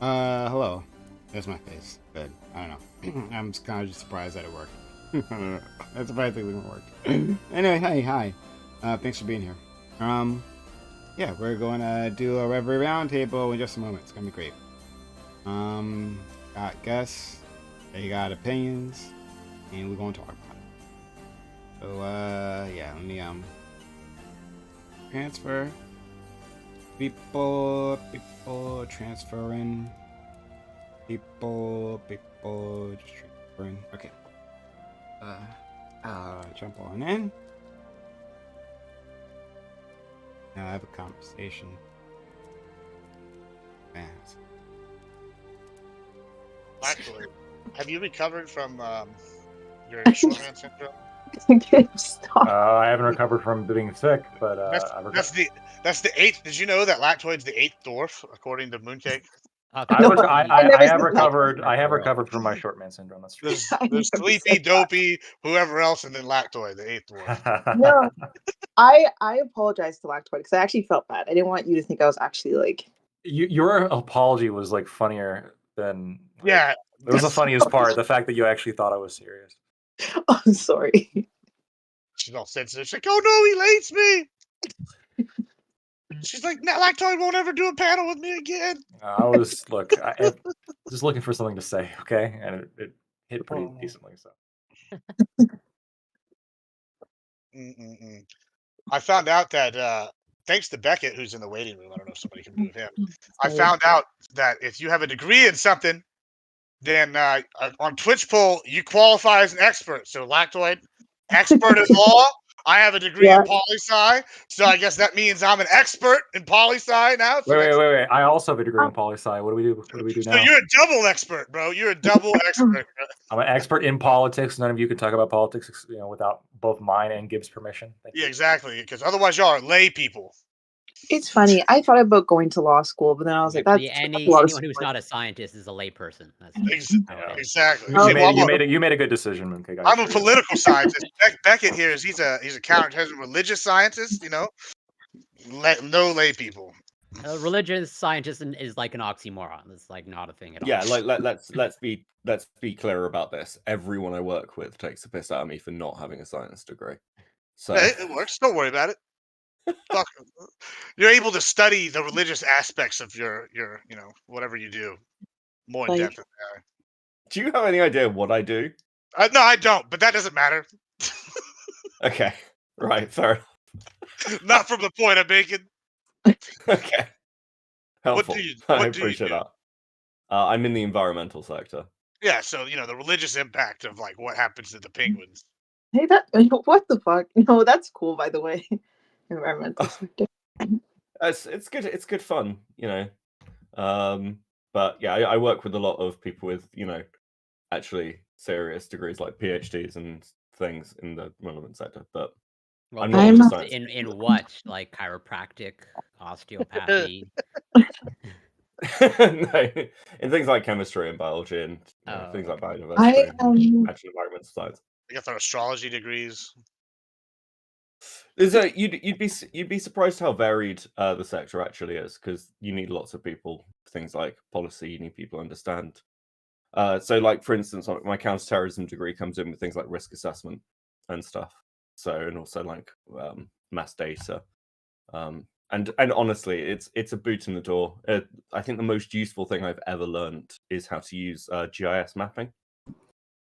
Hello. There's my face. Good. I don't know. I'm kind of just surprised that it worked. That's surprised it didn't work. Anyway, hi. Thanks for being here. Yeah, we're going to do a Reverie roundtable in just a moment. It's gonna be great. Got guests. They got opinions, and we're gonna talk about it. So, yeah, let me transfer. People transferring. People, just transferring. Okay. Jump on in. Now I have a conversation. Actually, have you recovered from your shorthand syndrome? Stop. I haven't recovered from being sick, but that's the 8th. Did you know that Lactoid's the 8th dwarf according to Mooncake? I have recovered. I have recovered from my short man syndrome. That's true. There's Sleepy, Dopey, whoever else, and then Lactoid, the 8th dwarf. No, I apologize to Lactoid because I actually felt bad. I didn't want you to think I was actually like. Your apology was like funnier than. Yeah, it was the funniest part. The fact that you actually thought I was serious. Oh, I'm sorry. She's all sensitive. She's like, "Oh no, he hates me." She's like, "No, Lactoid won't ever do a panel with me again." I was just looking for something to say, okay, and it hit pretty decently. So. I found out that thanks to Beckett, who's in the waiting room, I don't know if somebody can move him. I found out that if you have a degree in something, then on Twitch poll you qualify as an expert. So Lactoid, expert in law. I have a degree in poli-sci, so I guess that means I'm an expert in poli-sci now. Wait! I also have a degree in poli-sci. What do we do? What do we do now? So you're a double expert, bro. You're a double expert. I'm an expert in politics. None of you can talk about politics, without both mine and Gibbs' permission. Yeah, exactly. Because otherwise, y'all are lay people. It's funny. I thought about going to law school, but then I was like, "That's anyone who's not a scientist is a layperson." Exactly. You made a good decision, okay, guys. I'm a political scientist. Beckett here he's a counterterrorism religious scientist. No lay people. Religious scientist is like an oxymoron. It's like not a thing at all. Yeah, like let's be clear about this. Everyone I work with takes the piss out of me for not having a science degree. So yeah, it works. Don't worry about it. You're able to study the religious aspects of your whatever you do more in depth. Do you have any idea what I do? No, I don't, but that doesn't matter. Okay, right, fair enough. Not from the point I'm making. Okay, helpful. I appreciate that. I'm in the environmental sector. Yeah, so the religious impact of like what happens to the penguins. Hey, what the fuck? No, that's cool. By the way. Environmental sector. It's good. It's good fun, But yeah, I work with a lot of people with actually serious degrees like PhDs and things in the relevant sector. But well, I'm not in what, like chiropractic, osteopathy. No, in things like chemistry and biology and things like biodiversity, actually environmental science. I got their astrology degrees. You'd be surprised how varied the sector actually is, because you need lots of people for things like policy. You need people who understand. So, like for instance, my counterterrorism degree comes in with things like risk assessment and stuff. So, and also like mass data. And honestly, it's a boot in the door. I think the most useful thing I've ever learned is how to use GIS mapping.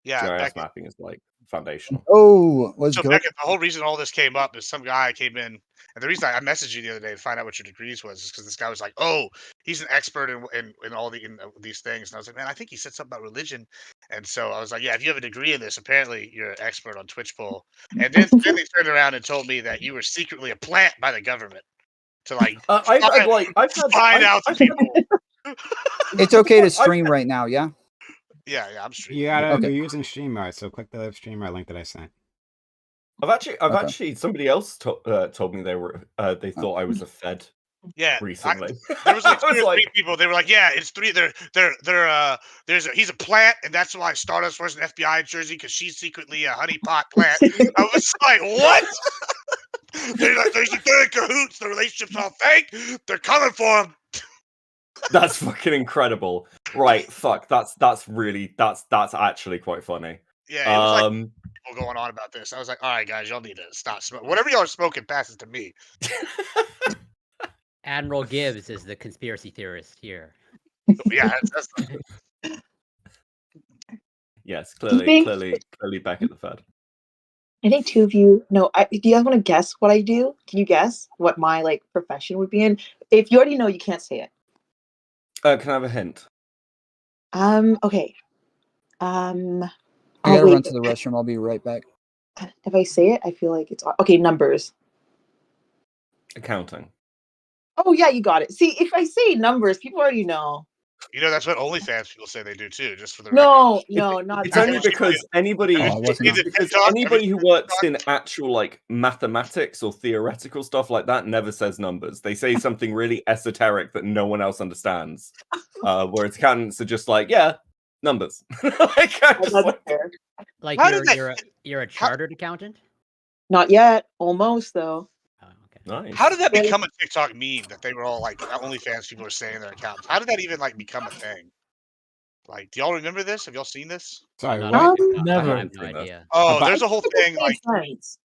Yeah, GIS mapping is like foundational. Oh, let's go. Beckett, the whole reason all this came up is some guy came in, and the reason I messaged you the other day to find out what your degrees was is because this guy was like, "Oh, he's an expert in all these things," and I was like, "Man, I think he said something about religion," and so I was like, "Yeah, if you have a degree in this, apparently you're an expert on Twitch poll." And then they turned around and told me that you were secretly a plant by the government to like find out the people. It's okay to stream right now, yeah. Yeah, I'm streaming. You're using StreamYard, so click the StreamYard link that I sent. I've actually somebody else told me they thought I was a Fed. Yeah, recently there was like 2 or 3 people. They were like, "Yeah, it's 3. He's a plant, and that's why Stardust was an FBI in Jersey because she's secretly a honeypot plant." I was like, "What?" They're in cahoots. The relationship's all fake. They're coming for him. That's fucking incredible. Right, fuck. That's actually quite funny. Yeah, it was like people going on about this. I was like, all right, guys, y'all need to stop smoking. Whatever y'all are smoking, pass it to me. Admiral Gibbs is the conspiracy theorist here. Yeah, that's Yes, Do you clearly back at the Fed. I think two of you. No, do you guys want to guess what I do? Can you guess what my like profession would be in? If you already know, you can't say it. Can I have a hint? Okay. I Oh, gotta wait. run to the restroom. I'll be right back. If I say it, I feel like it's okay. Numbers. Accounting. Oh yeah, you got it. See, if I say numbers, people already know. that's what OnlyFans people say they do too. Just for the No, not It's that. only because anybody Oh, I wasn't on. because anybody who works in actual like mathematics or theoretical stuff like that never says numbers. They say something really esoteric that no one else understands. Whereas accountants are just like, yeah, numbers. Like, I'm just like, Like How did you're a chartered accountant? Not yet. Almost though. Oh, okay. nice. How did that become a TikTok meme that they were all like OnlyFans people were saying their accounts? How did that even like become a thing? Like, do y'all remember this? Have y'all seen this? Sorry, No, what? I have no Never. idea. Oh, About- there's a whole thing like Sense.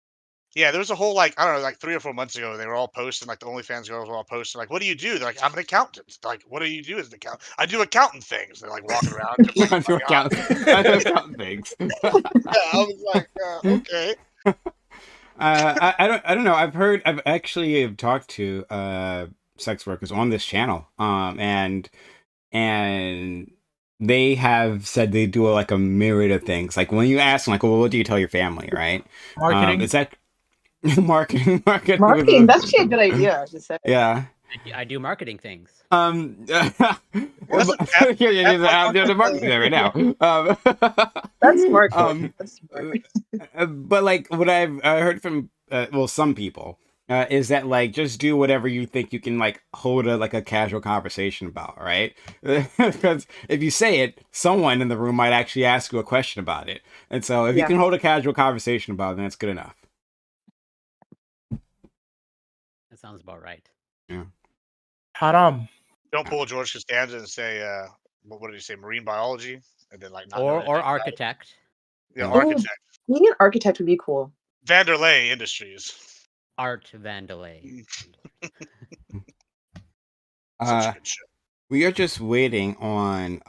yeah, there was a whole like I don't know, like 3 or 4 months ago, they were all posting like the OnlyFans girls were all posting like, "What do you do?" They're like, "I'm an accountant." Like, "What do you do as an accountant?" "I do accountant things." They're like walking around. Just, like, I do account. I do account things. yeah, I was like, okay. I don't know. I've actually talked to sex workers on this channel, and they have said they do like a myriad of things. Like when you ask them, like, well, what do you tell your family, right? Marketing. Is that marketing? Marketing. That's actually a good idea. I should say. Yeah. I do marketing things. Yeah, the marketing there right now. That's smart. That's smart. But like what I've heard from some people is that like just do whatever you think you can like hold a casual conversation about, right? Because if you say it, someone in the room might actually ask you a question about it, and so if you can hold a casual conversation about it, then that's good enough. That sounds about right. Yeah. Haram. Don't pull George Costanza and say, what did he say? Marine biology, and then like not know Or anything about it. architect. Yeah, Ooh. architect. Being an architect would be cool. Vanderlei Industries. Art Vandelay. Such a good show. We are just waiting on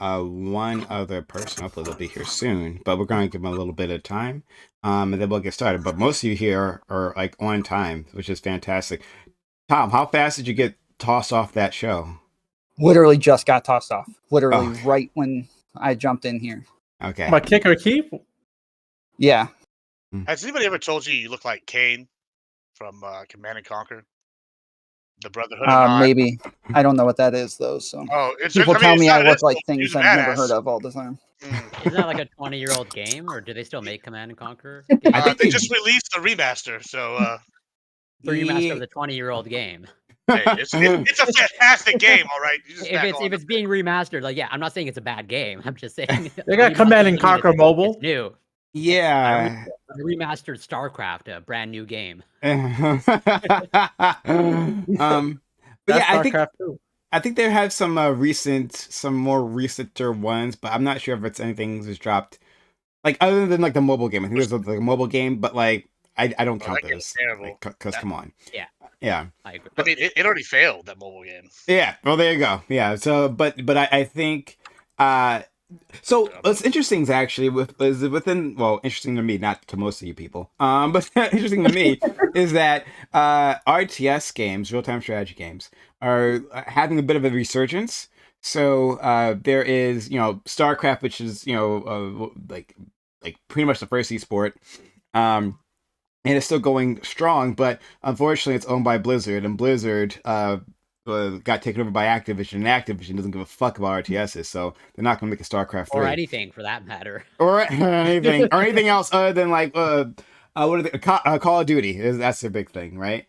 one other person. Hopefully they'll be here soon, but we're going to give them a little bit of time, and then we'll get started. But most of you here are like on time, which is fantastic. Tom, how fast did you get tossed off that show? Literally just got tossed off. Literally Oh. right when I jumped in here. Okay. My kick or keep? Yeah. Has anybody ever told you look like Kane from Command and Conquer? The Brotherhood of Nine? Maybe. I don't know what that is though. So Oh, it's people I mean, tell it's me not I an look like insult. He's things a I've never badass. heard of all the time. Mm. Isn't that like a 20-year-old game, or do they still make Command and Conquer? I think They just released a remaster, so Remaster of the 20-year-old game. hey, it's a fantastic game. All right, you just back If on it's being remastered, like I'm not saying it's a bad game. I'm just saying They got Command and Conquer Mobile. It's new. Yeah. A remastered StarCraft, a brand new game. But That's yeah, StarCraft 2. I think they have some more recenter ones, but I'm not sure if it's anything that's dropped. Like other than like the mobile game, I think there's like a mobile game, but like I don't count that game's those. terrible. Because come on. Yeah. Yeah. I agree. I mean, it already failed, that mobile game. Yeah. Well, there you go. Yeah. So, but I think. So what's interesting is actually interesting to me, not to most of you people. But interesting to me is that RTS games, real-time strategy games, are having a bit of a resurgence. So there is, StarCraft, which is like pretty much the first esport, and it's still going strong. But unfortunately, it's owned by Blizzard, and Blizzard got taken over by Activision, and Activision doesn't give a fuck about RTSs, so they're not going to make a StarCraft 3. Or anything for that matter. Or anything else other than like what are they? Call of Duty that's a big thing, right?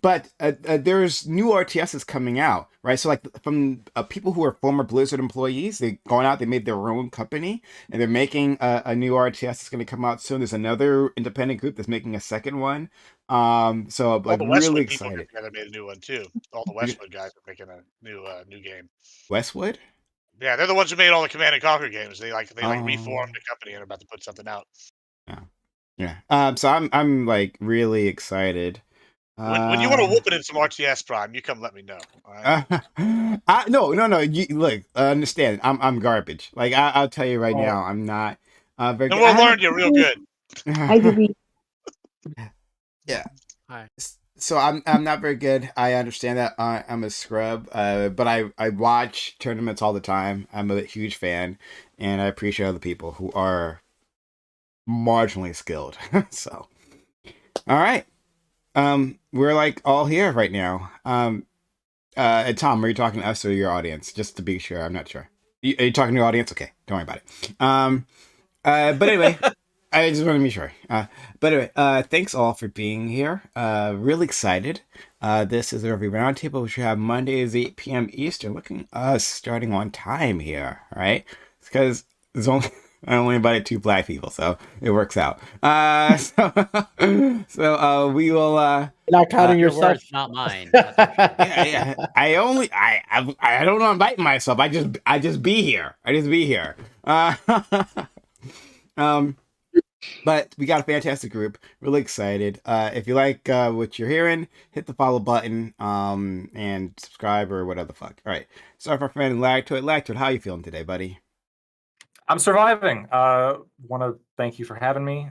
But there's new RTSs coming out, right? So like from people who are former Blizzard employees, they gone out, they made their own company, and they're making a new RTS that's going to come out soon. There's another independent group that's making a second one. So All like the really Westwood people excited. together made a new one too. All the Westwood guys are making a new game. Westwood? Yeah, they're the ones who made all the Command and Conquer games. They reformed Oh. the company and are about to put something out. Yeah. So I'm like really excited. When you want to whoop it in some RTS Prime, you come let me know. All right? No. You, look, understand. I'm garbage. Like I'll tell you right now, I'm not very. And good. we'll learn you real good. I delete. Yeah. Hi. So I'm not very good. I understand that I'm a scrub. But I watch tournaments all the time. I'm a huge fan, and I appreciate other people who are marginally skilled. So, all right. We're like all here right now. Tom, are you talking to us or your audience? Just to be sure, I'm not sure. Are you talking to your audience? Okay, don't worry about it. But anyway, I just want to be sure. But anyway, thanks all for being here. Really excited. This is the Reverie Roundtable, which we have Mondays 8 p.m. Eastern. Looking at us starting on time here, right? Because there's only I only invited 2 black people, so it works out. So we will. Not counting Your yourself. words, not mine. That's for sure. Yeah. I don't invite myself. I just be here. I just be here. But we got a fantastic group. Really excited. If you like what you're hearing, hit the follow button. And subscribe or whatever the fuck. All right. Sorry for our friend Lactoid. How you feeling today, buddy? I'm surviving. Want to thank you for having me.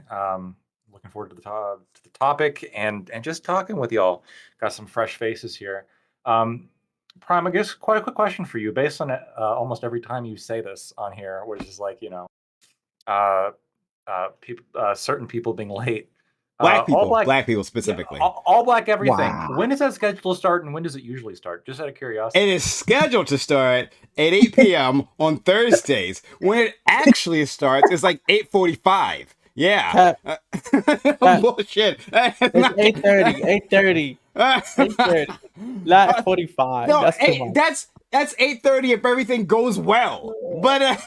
Looking forward to the topic and just talking with y'all. Got some fresh faces here. Prime, I guess quite a quick question for you, based on almost every time you say this on here, which is like certain people being late. Black people. All Black people specifically. All black everything. Wow. When is that scheduled to start, and when does it usually start? Just out of curiosity. It is scheduled to start at 8 p.m. on Thursdays. When it actually starts, it's like 8:45. Yeah. Bullshit. It's 8:30. 8:30. Not 45. No, That's too much. that's 8:30 if everything goes well. But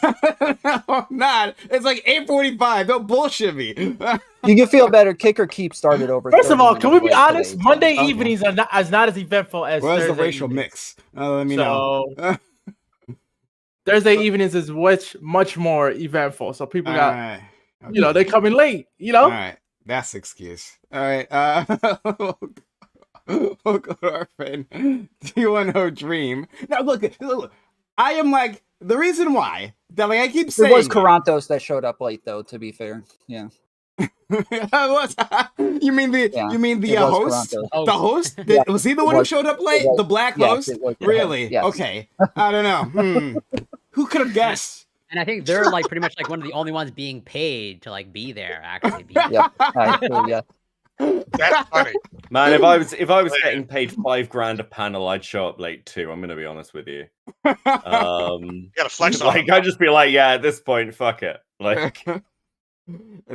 not. It's like 8:45. Don't bullshit me. You can feel better. Kick or keep started over. First of 30 all, can we be minutes late honest? today. Monday Okay. evenings are not as eventful as Where's the Thursday racial evenings. mix? Let me know. Thursday evenings is much more eventful. So people got, Alright. they come in late. All right, that's the excuse. All right, we'll go to our friend D10 Dream. Now look, I am like the reason why that like I keep saying It was Carantos that showed up late, though. To be fair, yeah. You mean the it was host? Carantos. The host? Yeah, Was he the one who was- showed up late? was- The black yes, host? it was the Really? host, yes. Okay. I don't know. Who could have guessed? And I think they're like pretty much like one of the only ones being paid to like be there. Actually, be there. Yep. Yeah. That's funny. Man, if I was getting paid $5,000 a panel, I'd show up late too. I'm gonna be honest with you. You gotta flex on Like them. I'd just be like, yeah, at this point, fuck it. Like,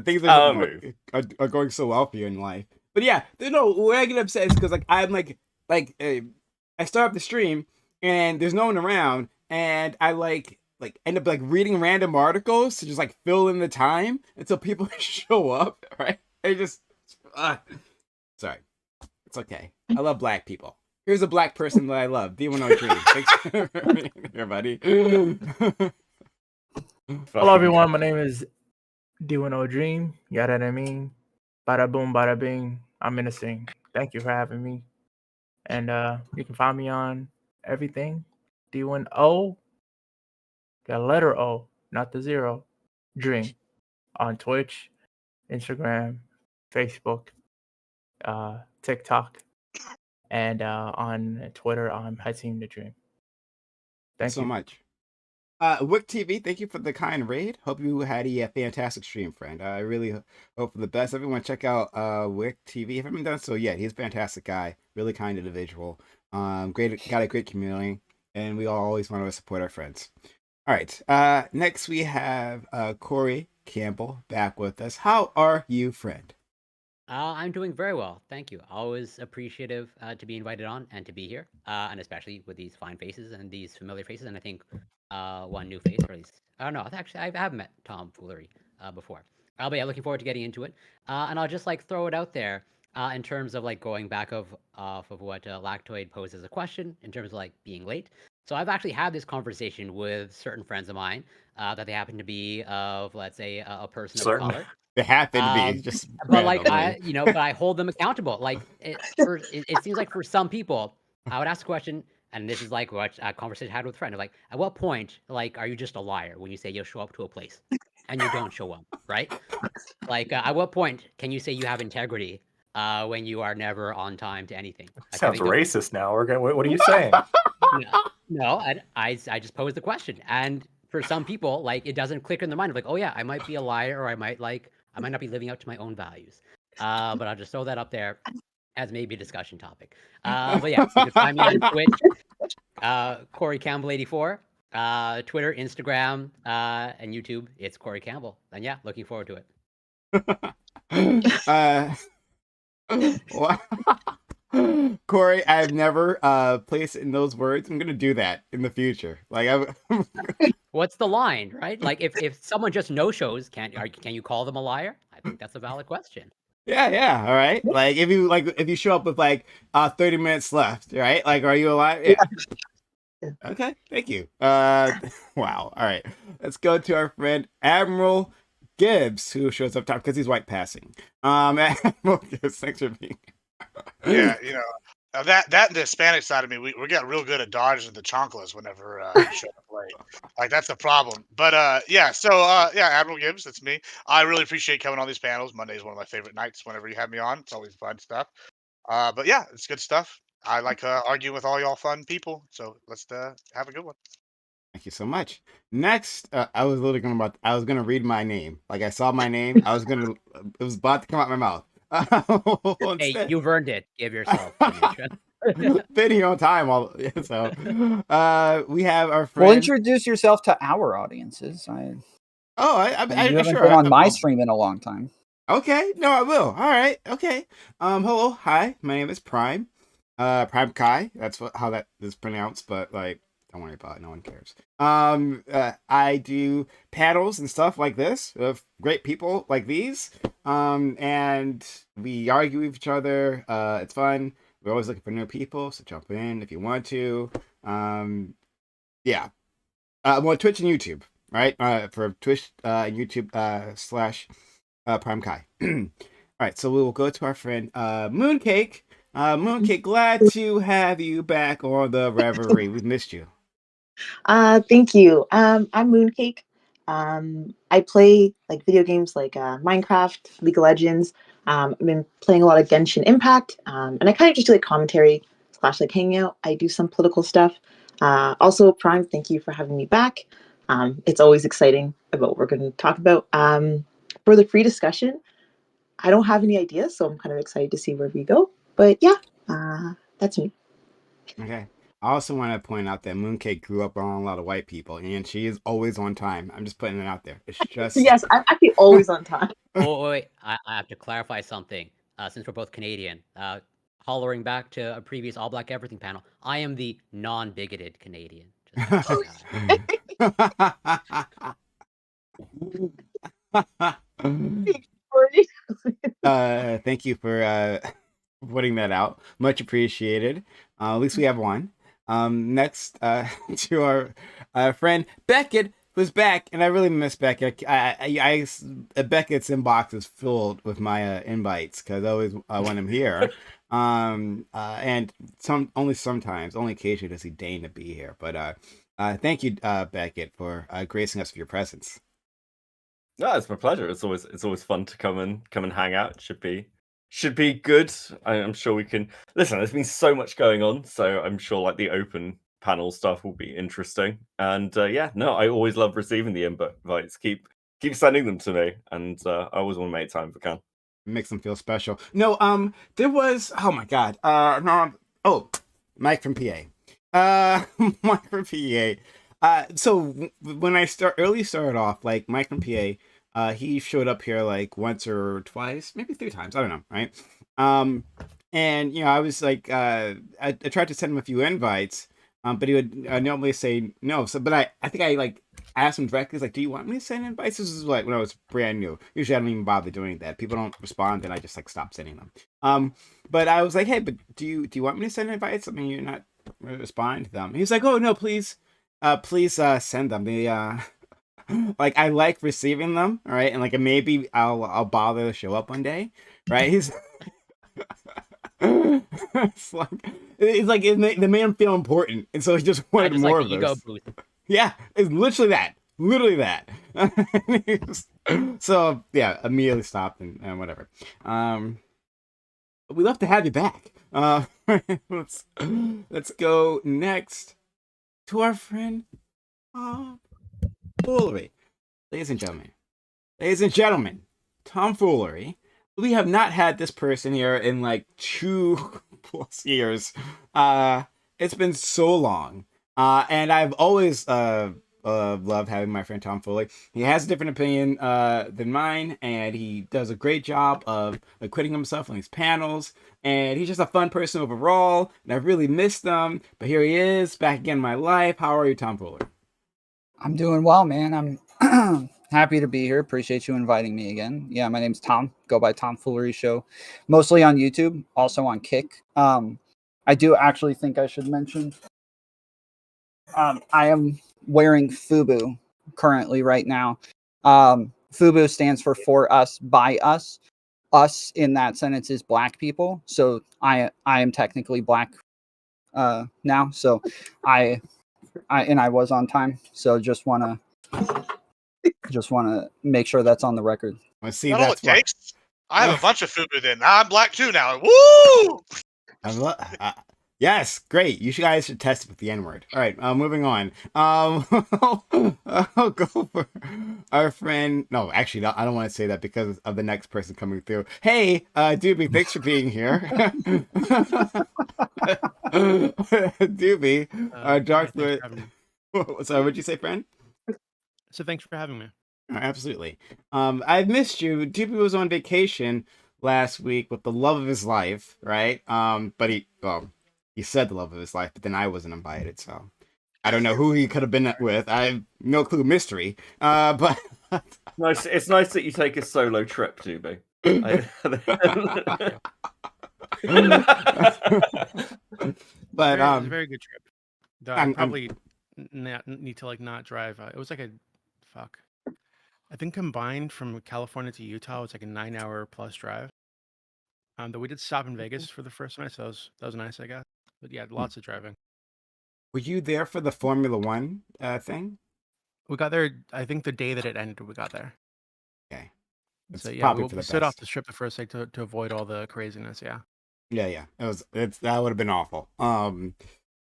Things I'll are, move. are going so well for you in life. But yeah, no, what I get upset is because like I'm like I start up the stream and there's no one around, and I like end up like reading random articles to just like fill in the time until people show up, right? I just sorry, it's okay. I love black people. Here's a black person that I love. D10 Dream. Thanks for being here, buddy. Hello, everyone. My name is D10 Dream. You know what I mean? Bada boom, bada bing. I'm innocent. Thank you for having me. And you can find me on everything. D10. The letter O, not the 0. Dream. On Twitch, Instagram, Facebook, TikTok, and on Twitter, I'm Hatim the Dream. Thank so you. much. Wick TV, thank you for the kind raid. Hope you had a fantastic stream, friend. I really hope for the best. Everyone check out Wick TV. If I haven't done so yet, he's a fantastic guy. Really kind individual. Got a great community, and we all always want to support our friends. All right. Next we have Corey Campbell back with us. How are you, friend? I'm doing very well, thank you. Always appreciative to be invited on and to be here, and especially with these fine faces and these familiar faces. And I think one new face, or at least I don't know. Actually, I have met Tom Foolery before. But yeah, looking forward to getting into it. And I'll just like throw it out there in terms of like going back off of what Lactoid posed as a question in terms of like being late. So I've actually had this conversation with certain friends of mine that they happen to be of, let's say, a person of Certain. color. They happen to be just But like randomly. but I hold them accountable. Like it seems like for some people, I would ask a question, and this is like what a conversation I had with a friend. Like, at what point, like, are you just a liar when you say you'll show up to a place and you don't show up, right? Like, at what point can you say you have integrity when you are never on time to anything? Like, I Sounds think racist now. We're gonna, what are you saying? no, I just posed the question, and for some people, like, it doesn't click in their mind. Like, oh yeah, I might be a liar, or I might not be living up to my own values. But I'll just throw that up there as maybe a discussion topic. But yeah, you can find me on Twitch, Corey Campbell 84, Twitter, Instagram, and YouTube. It's Corey Campbell, and yeah, looking forward to it. Wow. Corey, I've never placed in those words. I'm gonna do that in the future. Like, What's the line, right? Like, if someone just no shows, can you call them a liar? I think that's a valid question. yeah, all right. Like, if you show up with like 30 minutes left, right? Like, are you alive? Yeah. Okay, thank you. Wow. All right, let's go to our friend Admiral Gibbs, who shows up top because he's white passing. Admiral Gibbs, thanks for being here. Yeah, that and the Hispanic side of me, we got real good at dodging the chanclas whenever we show up late. Like, that's the problem. But yeah, so yeah, Admiral Gibbs, that's me. I really appreciate coming on these panels. Monday is one of my favorite nights whenever you have me on. It's always fun stuff. But yeah, it's good stuff. I like arguing with all y'all fun people. So let's have a good one. Thank you so much. Next, I was gonna read my name. Like, I saw my name, it was about to come out my mouth. Hey, you've earned it. Give yourself. Been here on time, so we have our friend. Well, introduce yourself to our audiences. I you haven't sure. been on my stream in a long time. Okay, no, I will. All right, okay. Hello, hi. My name is Prime. Prime Kai. That's how that is pronounced, but like, don't worry about it. No one cares. I do panels and stuff like this with great people like these. And we argue with each other. It's fun. We're always looking for new people, so jump in if you want to. Yeah. Well, Twitch and YouTube, right? For Twitch and YouTube / Prime Kai. All right, so we will go to our friend Mooncake. Mooncake, glad to have you back on the Reverie. We've missed you. Thank you. I'm Mooncake. I play like video games like Minecraft, League of Legends. I've been playing a lot of Genshin Impact, and I kind of just do like commentary / like hanging out. I do some political stuff. Also, Prime, thank you for having me back. It's always exciting about what we're going to talk about. For the free discussion, I don't have any ideas, so I'm kind of excited to see where we go. But yeah, that's me. Okay. I also want to point out that Mooncake grew up around a lot of white people, and she is always on time. I'm just putting it out there. It's just Yes, I'm actually always on time. Oh, wait, I have to clarify something. Since we're both Canadian, hollering back to a previous All Black Everything panel, I am the non-bigoted Canadian. Thank you for putting that out. Much appreciated. At least we have one. Next, to our friend Beckett, who's back, and I really miss Beckett. Beckett's inbox is filled with my invites because I always want him here. And only occasionally does he deign to be here. But thank you, Beckett, for gracing us with your presence. No, it's my pleasure. It's always fun to come and hang out. It should be good. I'm sure we can listen. There's been so much going on, so I'm sure like the open panel stuff will be interesting. And I always love receiving the invites. Keep sending them to me, and I always want to make time if I can. Makes them feel special. No, there was Mike from PA. Mike from PA. So when I started off, like Mike from PA, He showed up here like once or twice, maybe 3 times. I don't know, right? And I was like, I tried to send him a few invites, but he would normally say no. So, but I think I like asked him directly, like, do you want me to send invites? This is like when I was brand new. Usually I don't even bother doing that. People don't respond, and I just like stop sending them. But I was like, hey, but do you want me to send invites? I mean, you're not responding to them. He's like, oh no, please, send them. They like I like receiving them, all right, and like maybe I'll bother to show up one day, right? He's it's like it made him feel important, and so he just wanted just more like of ego those. boost. Yeah, it's literally that. So yeah, immediately stopped and whatever. We love to have you back. Let's go next to our friend Foolery. Ladies and gentlemen, tomfoolery. We have not had this person here in like 2+ years. It's been so long. And I've always loved having my friend Tom Foley. He has a different opinion than mine, and he does a great job of acquitting himself on these panels. And he's just a fun person overall, and I've really missed him. But here he is, back again in my life. How are you, Tom Foley? I'm doing well, man. I'm happy to be here. Appreciate you inviting me again. Yeah, my name's Tom. Go by Tom Foolery Show. Mostly on YouTube, also on Kick. I do actually think I should mention I am wearing FUBU currently right now. FUBU stands for us, by us. Us in that sentence is black people. So I am technically black now. So I was on time. So just wanna make sure that's on the record. I see Not all it that's why. takes. I have a bunch of FUBU then. I'm black too now. Woo! Yes, great. You guys should test it with the N-word. All right, moving on. I'll go for our friend. No, actually, I don't want to say that because of the next person coming through. Hey, Doobie, thanks for being here. Doobie, dark. So, what'd you say, friend? So, thanks for having me. Absolutely. I've missed you. Doobie was on vacation last week with the love of his life, right? But he said the love of his life, but then I wasn't invited, so I don't know who he could have been with. I have no clue, mystery. But nice. It's nice that you take a solo trip, Doobie. But it was a very good trip. I'm probably need to not drive. It was like I think combined from California to Utah, it's like a 9-hour plus drive. Though we did stop in Vegas for the first night, so that was nice, I guess. But yeah, lots of driving. Were you there for the Formula One thing? We got there, I think the day that it ended, we got there. Okay. So yeah, we stood off the strip the first day to avoid all the craziness. Yeah. Yeah. That would have been awful.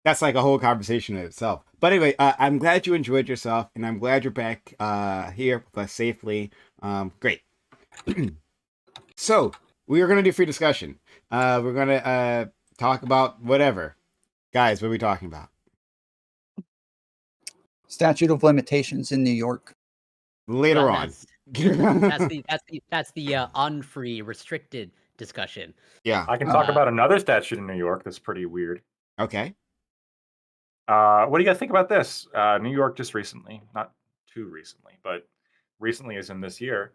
That's like a whole conversation in itself. But anyway, I'm glad you enjoyed yourself, and I'm glad you're back here with us safely. Great. So we are going to do free discussion. We're going to talk about whatever. Guys, what are we talking about? Statute of limitations in New York. Later on. That's the unfree, restricted discussion. Yeah. I can talk about another statute in New York that's pretty weird. Okay. What do you guys think about this? New York just recently, not too recently, but recently as in this year,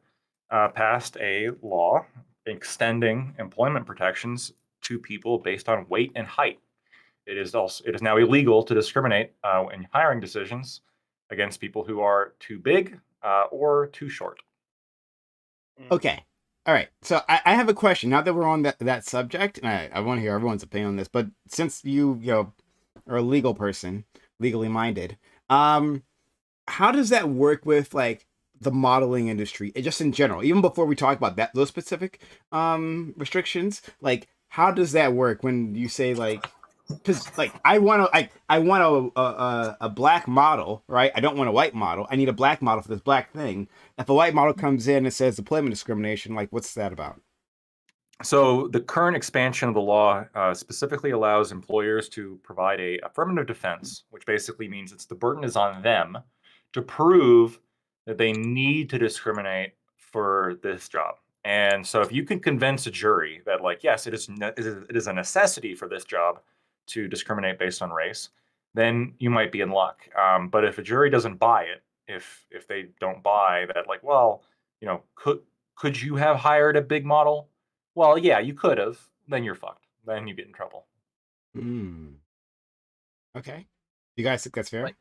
passed a law extending employment protections to people based on weight and height. It is now illegal to discriminate in hiring decisions against people who are too big or too short. Okay. All right. So I have a question. Now that we're on that subject, and I want to hear everyone's opinion on this, but since you are a legal person, legally minded, how does that work with like the modeling industry, just in general, even before we talk about those specific restrictions? Like, how does that work when you say like, because like I want a black model, right? I don't want a white model. I need a black model for this black thing. If a white model comes in and says employment discrimination, like what's that about? So the current expansion of the law specifically allows employers to provide a affirmative defense, which basically means the burden is on them to prove that they need to discriminate for this job. And so if you can convince a jury that, like, yes, it is a necessity for this job to discriminate based on race, then you might be in luck. But if a jury doesn't buy it, if they don't buy that, like, well, could you have hired a big model? Well, yeah, you could have. Then you're fucked. Then you get in trouble. Okay. You guys think that's fair? Right.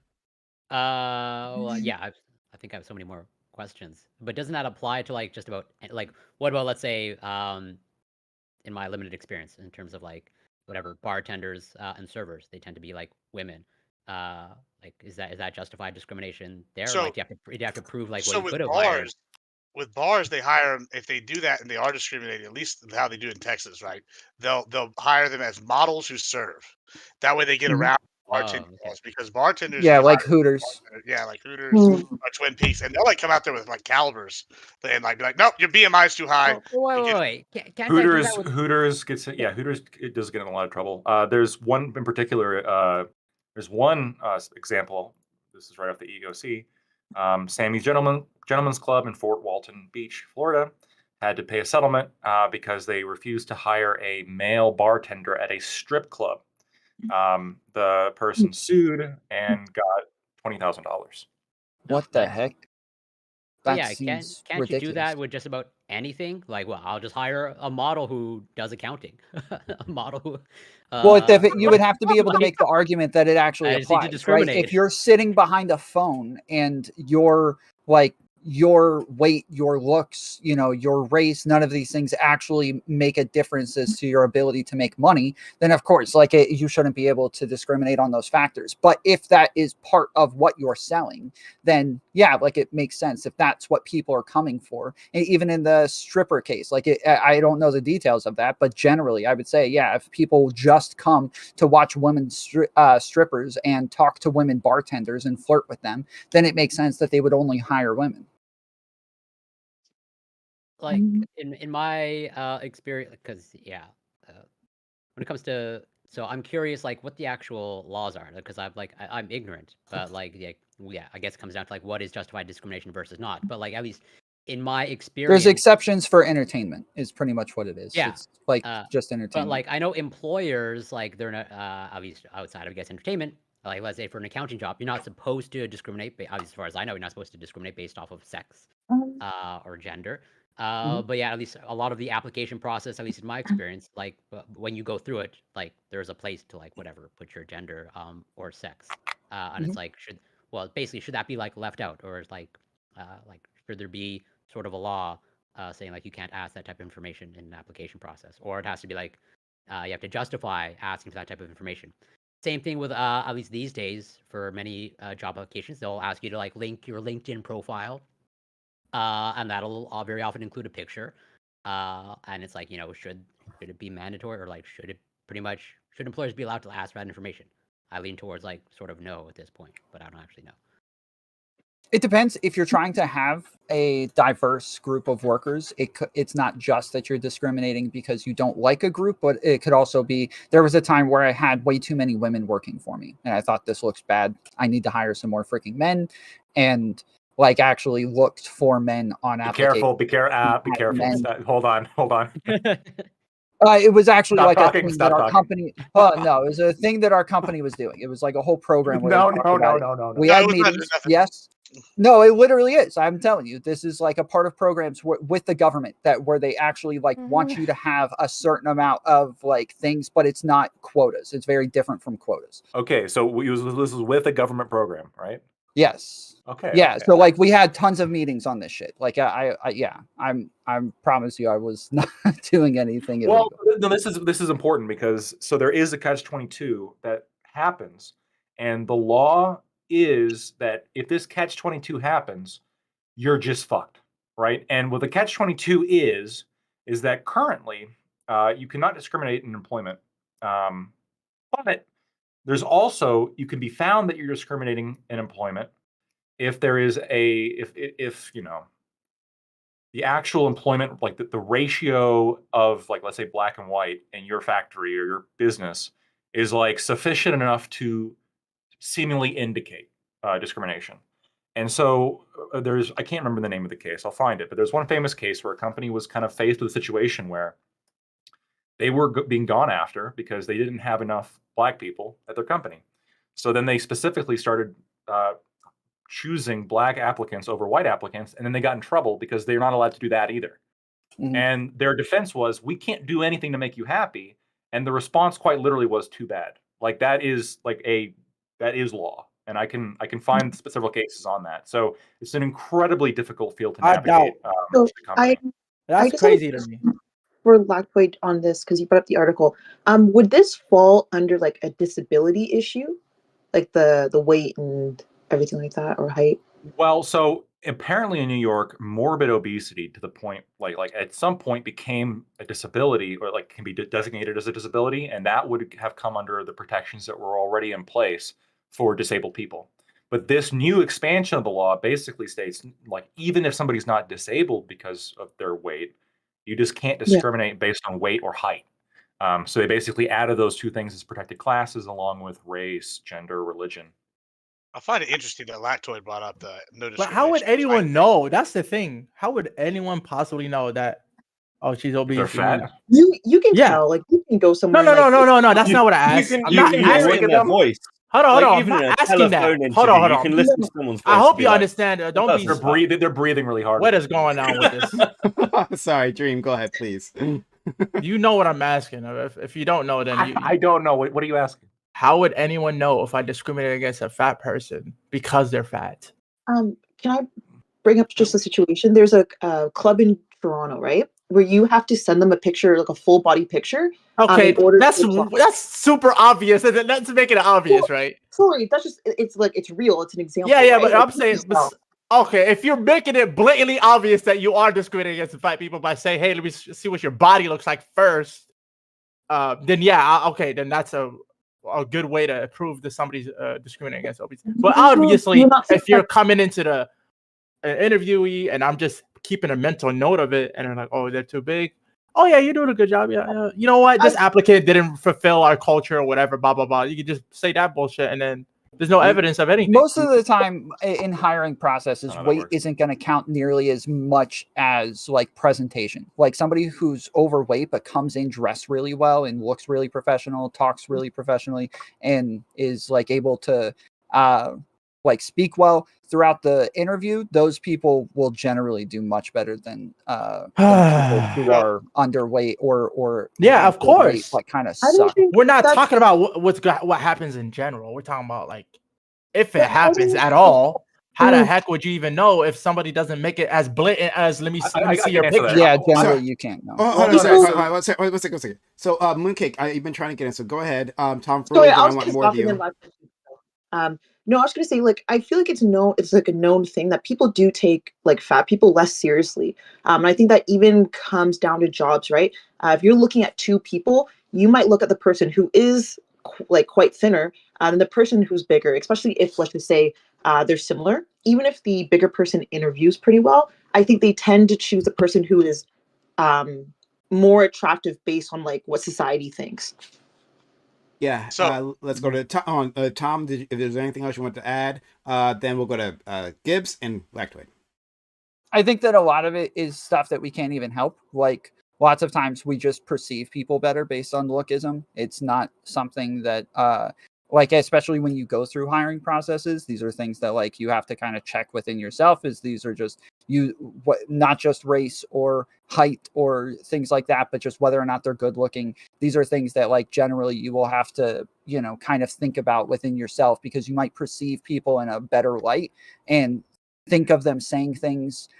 Well, yeah, I think I have so many more questions, but doesn't that apply to like just about like what about, let's say, in my limited experience in terms of like whatever bartenders and servers, they tend to be like women. Like is that justified discrimination there? Or, So like do you have to prove like well so you could have hired? with bars, they hire them if they do that and they are discriminating. At least how they do it in Texas, right? They'll hire them as models who serve. That way, they get Mhm. around Oh, bartending okay. laws because bartenders Yeah, you like hire Hooters. yeah, like Hooters Hmm. or Twin Peaks, and they'll like come out there with like calibers and like be like, nope, your BMI is too high. Oh, wait. Can't I do that with? Hooters it does get in a lot of trouble. There's one in particular. There's one example. This is right off the EEOC. Sammy's Gentlemen's Club in Fort Walton Beach, Florida, had to pay a settlement because they refused to hire a male bartender at a strip club. The person sued and got $20,000. What the heck? But That yeah, seems can't you do ridiculous. that with just about anything? Like, well, I'll just hire a model who does accounting, a model who. Well, you would have to be able to make the argument that it actually I just need to applies, right? discriminate. If you're sitting behind a phone and you're like your weight, your looks, your race, none of these things actually make a difference as to your ability to make money, then of course, you shouldn't be able to discriminate on those factors. But if that is part of what you're selling, then yeah, like it makes sense if that's what people are coming for. And even in the stripper case, I don't know the details of that, but generally I would say, yeah, if people just come to watch women strippers and talk to women bartenders and flirt with them, then it makes sense that they would only hire women. Like in my experience, because yeah, when it comes to, so I'm curious like what the actual laws are, because I'm ignorant, but like yeah, I guess it comes down to like what is justified discrimination versus not. But like at least in my experience, there's exceptions for entertainment is pretty much what it is. Yeah, It's like just but entertainment. like I know employers, like they're not at least outside of, I guess, entertainment. Like let's say for an accounting job, you're not supposed to discriminate. Obviously, as far as I know, you're not supposed to discriminate based off of sex or gender. But yeah, at least a lot of the application process, at least in my experience, like when you go through it, like there's a place to like whatever put your gender or sex, and it's like basically should that be like left out, or like should there be sort of a law saying like you can't ask that type of information in an application process, or it has to be like you have to justify asking for that type of information. Same thing with at least these days for many job applications, they'll ask you to like link your LinkedIn profile. And that'll very often include a picture. And it's like, should it be mandatory, or like should employers be allowed to ask for that information? I lean towards like sort of no at this point, but I don't actually know. It depends. If you're trying to have a diverse group of workers, it's not just that you're discriminating because you don't like a group, but it could also be, there was a time where I had way too many women working for me and I thought this looks bad. I need to hire some more freaking men, and like actually looked for men on applications. Be careful. Hold on. It was actually Stop like talking, a thing stop that our talking. company. Oh no, it was a thing that our company was doing. It was like a whole program. Where No. we No, had it was meetings. nothing. Yes. No, it literally is. I'm telling you, this is like a part of programs with the government where they actually like want you to have a certain amount of like things, but it's not quotas. It's very different from quotas. Okay, so this was with a government program, right? Yes. Okay. Yeah. Okay. So like we had tons of meetings on this shit. Like I promise you I was not doing anything illegal. Well, no, this is important because there is a catch-22 that happens, and the law is that if this catch-22 happens, you're just fucked, right? And what the catch-22 is that currently you cannot discriminate in employment, but there's also, you can be found that you're discriminating in employment if there is if the actual employment, like the ratio of like, let's say black and white in your factory or your business is like sufficient enough to seemingly indicate discrimination. And so there's, I can't remember the name of the case. I'll find it. But there's one famous case where a company was kind of faced with a situation where they were being gone after because they didn't have enough Black people at their company. So then they specifically started choosing Black applicants over white applicants. And then they got in trouble because they're not allowed to do that either. Mhm. And their defense was, we can't do anything to make you happy. And the response quite literally was, too bad. Like that is law. And I can find several cases on that. So it's an incredibly difficult field to I navigate. So the company. That's guess I crazy would to me. for Lactoid on this because you brought up the article. Would this fall under like a disability issue, like the weight and everything like that, or height? Well, so apparently in New York, morbid obesity to the point like at some point became a disability or like can be designated as a disability, and that would have come under the protections that were already in place for disabled people. But this new expansion of the law basically states like even if somebody's not disabled because of their weight, you just can't discriminate based on weight or height. So they basically added those two things as protected classes along with race, gender, religion. I find it interesting that Lactoid brought up the no But how would discrimination. anyone know? That's the thing. How would anyone possibly know that? Oh, she's obese. They're fat. You can Yeah. tell, like you can go somewhere. No. That's You- not what I You asked. can I'm you not can hear asking it in their them. voice. Hold on. Like I'm even in not a asking that. telephone Hold interview, you on. can listen to someone's voice. I hope and be you like, understand. Don't be. They're breathing really hard. What is going on with this? Sorry, Dream. Go ahead, please. You know what I'm asking. If you don't know, then I don't know. What are you asking? how would anyone know if I discriminate against a fat person because they're fat? Can I bring up just a situation? There's a club in Toronto, right, where you have to send them a picture, like a full body picture. Okay, in order that's to apply. that's super obvious. Let's make it obvious, right? Sorry, that's just it's like it's real. It's an example. Yeah, right? but Like, I'm saying, you can tell. okay, if you're making it blatantly obvious that you are discriminating against fat people by saying, "Hey, let me see what your body looks like first," then yeah, okay, then that's a good way to prove that somebody's discriminating against obesity. But obviously, if you're coming into the interviewee and I'm just keeping a mental note of it, and they're like, "Oh, they're too big." Oh yeah, you're doing a good job. Yeah. You know what? This applicant didn't fulfill our culture or whatever. Blah blah blah. You can just say that bullshit, and then there's no evidence of anything. Most of the time in hiring processes, that weight works. isn't going to count nearly as much as like presentation. Like somebody who's overweight but comes in dressed really well and looks really professional, talks really professionally, and is like able to like speak well throughout the interview, those people will generally do much better than people who are underweight or Yeah, of course. but kind of I don't suck. think We're not that's- talking about what happens in general. We're talking about like if it But how do happens you- at all. How the Mm. heck would you even know if somebody doesn't make it as blatant as let me see I your can answer that. picture? Yeah, Sorry. generally you can't know. Oh, hold on, This sorry, is- hold on, one second. So, Mooncake, you've been trying to get in, so go ahead. Tom, Sorry, then I I was want gonna more of stop and then you. no, I was gonna say, like, I feel like it's known, it's like a known thing that people do take like fat people less seriously. And I think that even comes down to jobs, right? If you're looking at two people, you might look at the person who is like quite thinner than the person who's bigger, especially if, let's just say, they're similar. Even if the bigger person interviews pretty well, I think they tend to choose the person who is more attractive based on like what society thinks. Yeah, So- let's go to Tom. Tom, if there's anything else you want to add, then we'll go to Gibbs and Lactoid. I think that a lot of it is stuff that we can't even help. Like lots of times we just perceive people better based on lookism. It's not something that like especially when you go through hiring processes, these are things that like you have to kind of check within yourself is these are just not just race or height or things like that, but just whether or not they're good looking. These are things that like generally you will have to, kind of think about within yourself because you might perceive people in a better light and think of them saying things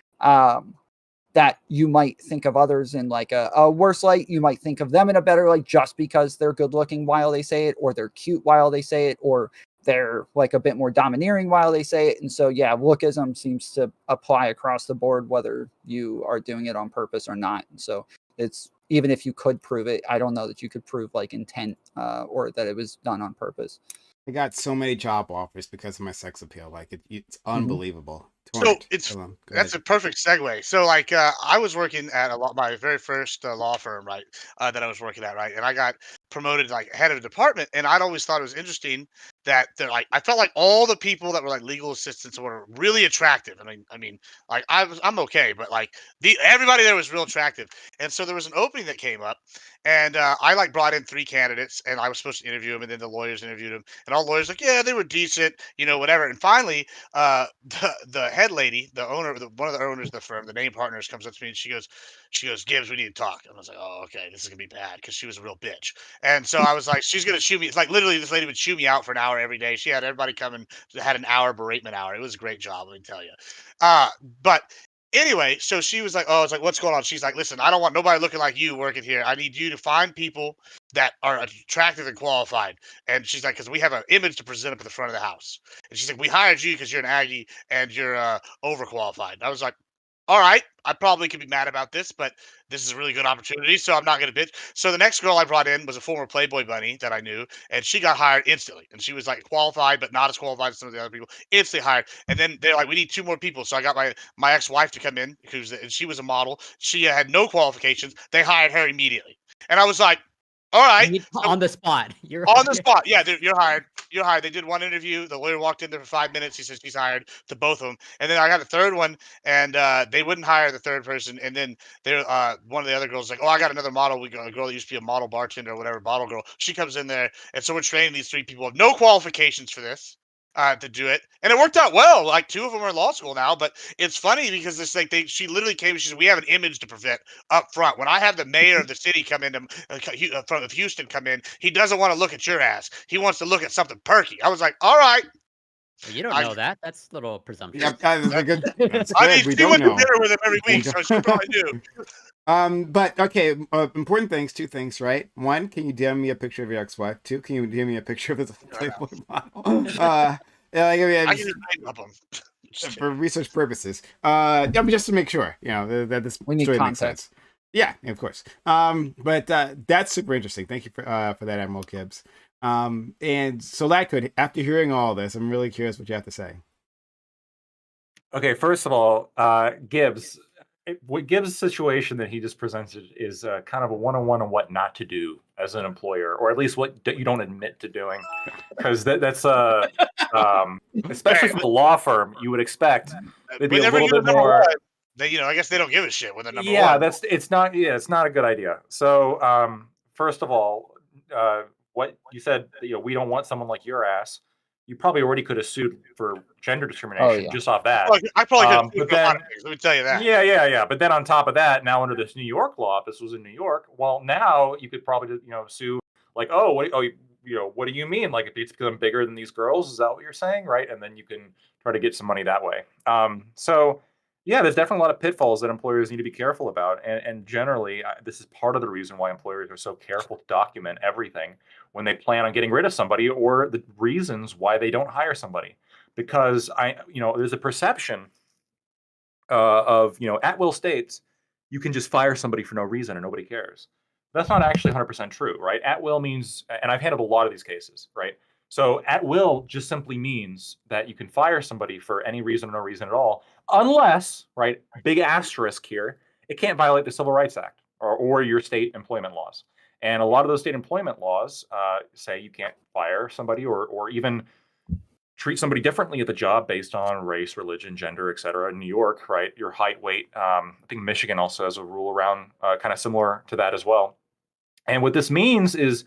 that you might think of others in like a worse light. You might think of them in a better light just because they're good looking while they say it, or they're cute while they say it, or they're like a bit more domineering while they say it. And so, yeah, lookism seems to apply across the board, whether you are doing it on purpose or not. And so it's, even if you could prove it, I don't know that you could prove like intent or that it was done on purpose. I got so many job offers because of my sex appeal. Like it's unbelievable. torrent. it's Go that's ahead. a perfect segue. So like I was working at my very first law firm, right? That I was working at, right? And I got promoted like head of a department, and I'd always thought it was interesting that they're like I felt like all the people that were like legal assistants were really attractive. I mean, like I'm okay, but like everybody there was real attractive. And so there was an opening that came up, and I like brought in 3 candidates, and I was supposed to interview them, and then the lawyers interviewed them, and all the lawyers like, yeah, they were decent, whatever. And finally, the head lady, the owner, one of the owners of the firm, the name partners, comes up to me and she goes, Gibbs, we need to talk. And I was like, oh, okay, this is gonna be bad because she was a real bitch. And so I was like, she's gonna chew me. It's like literally this lady would chew me out for an hour every day. She had everybody coming, had an hour beratement hour. It was a great job, let me tell you. But anyway, so she was like, oh, it's like, what's going on? She's like, listen, I don't want nobody looking like you working here. I need you to find people that are attractive and qualified. And she's like, because we have an image to present up at the front of the house. And she's like, we hired you because you're an Aggie and you're overqualified. And I was like, all right, I probably could be mad about this, but this is a really good opportunity, so I'm not going to bitch. So the next girl I brought in was a former Playboy bunny that I knew, and she got hired instantly. And she was like qualified, but not as qualified as some of the other people. Instantly hired. And then they're like, we need 2 more people. So I got my ex-wife to come in, and she was a model. She had no qualifications. They hired her immediately, and I was like, all right. So On the spot. You're on the spot. Yeah, dude, you're hired. You're hired. They did one interview. The lawyer walked in there for 5 minutes. He said she's hired to both of them. And then I got a third one, and they wouldn't hire the third person. And then one of the other girls was like, oh, I got another model. We got a girl that used to be a model bartender or whatever, bottle girl. She comes in there, and so we're training these 3 people. Have no qualifications for this. To do it, and it worked out well. Like 2 of them are in law school now, but it's funny because it's like she literally came. She said, "We have an image to present up front. When I have the mayor of the city come in from Houston come in, he doesn't want to look at your ass. He wants to look at something perky." I was like, "All right." Well, you don't know that. That's a little presumptuous. Yep, that's a good. That's I good. mean, We she went don't to know. dinner with him every week, so she probably knew. But okay, important things, 2 things, right? 1, can you DM me a picture of your ex-wife? 2, can you DM me a picture of this Playboy model? Yeah, like, I mean, I can just name up them. for research purposes. I mean, just to make sure, that this We need story makes context. sense. Yeah, of course. But that's super interesting. Thank you for that, Admiral Gibbs. And so that could, after hearing all this, I'm really curious what you have to say. Okay, first of all, Gibbs, what Gibbs' situation that he just presented is kind of a one-on-one on what not to do as an employer, or at least what you don't admit to doing, because that's especially for the law firm, you would expect they'd be a Whenever little you're bit number more. one, I guess they don't give a shit when they're number Yeah, one. it's not a good idea. So first of all, what you said, we don't want someone like your ass. You probably already could have sued for gender discrimination yeah. just off that. I probably could But do a lot then, of things. Let me tell you that. yeah. But then on top of that, now under this New York law, if this was in New York, well, now you could probably sue like, what do you mean? Like, if it's because I'm bigger than these girls, is that what you're saying, right? And then you can try to get some money that way. So yeah, there's definitely a lot of pitfalls that employers need to be careful about, and generally, this is part of the reason why employers are so careful to document everything when they plan on getting rid of somebody, or the reasons why they don't hire somebody. Because there's a perception of at will states, you can just fire somebody for no reason and nobody cares. That's not actually 100% true, right? At will means, and I've handled a lot of these cases, right? So at will just simply means that you can fire somebody for any reason or no reason at all, unless, right, big asterisk here, it can't violate the Civil Rights Act or your state employment laws. And a lot of those state employment laws say you can't fire somebody or even treat somebody differently at the job based on race, religion, gender, et cetera. In New York, right, your height, weight. I think Michigan also has a rule around kind of similar to that as well. And what this means is,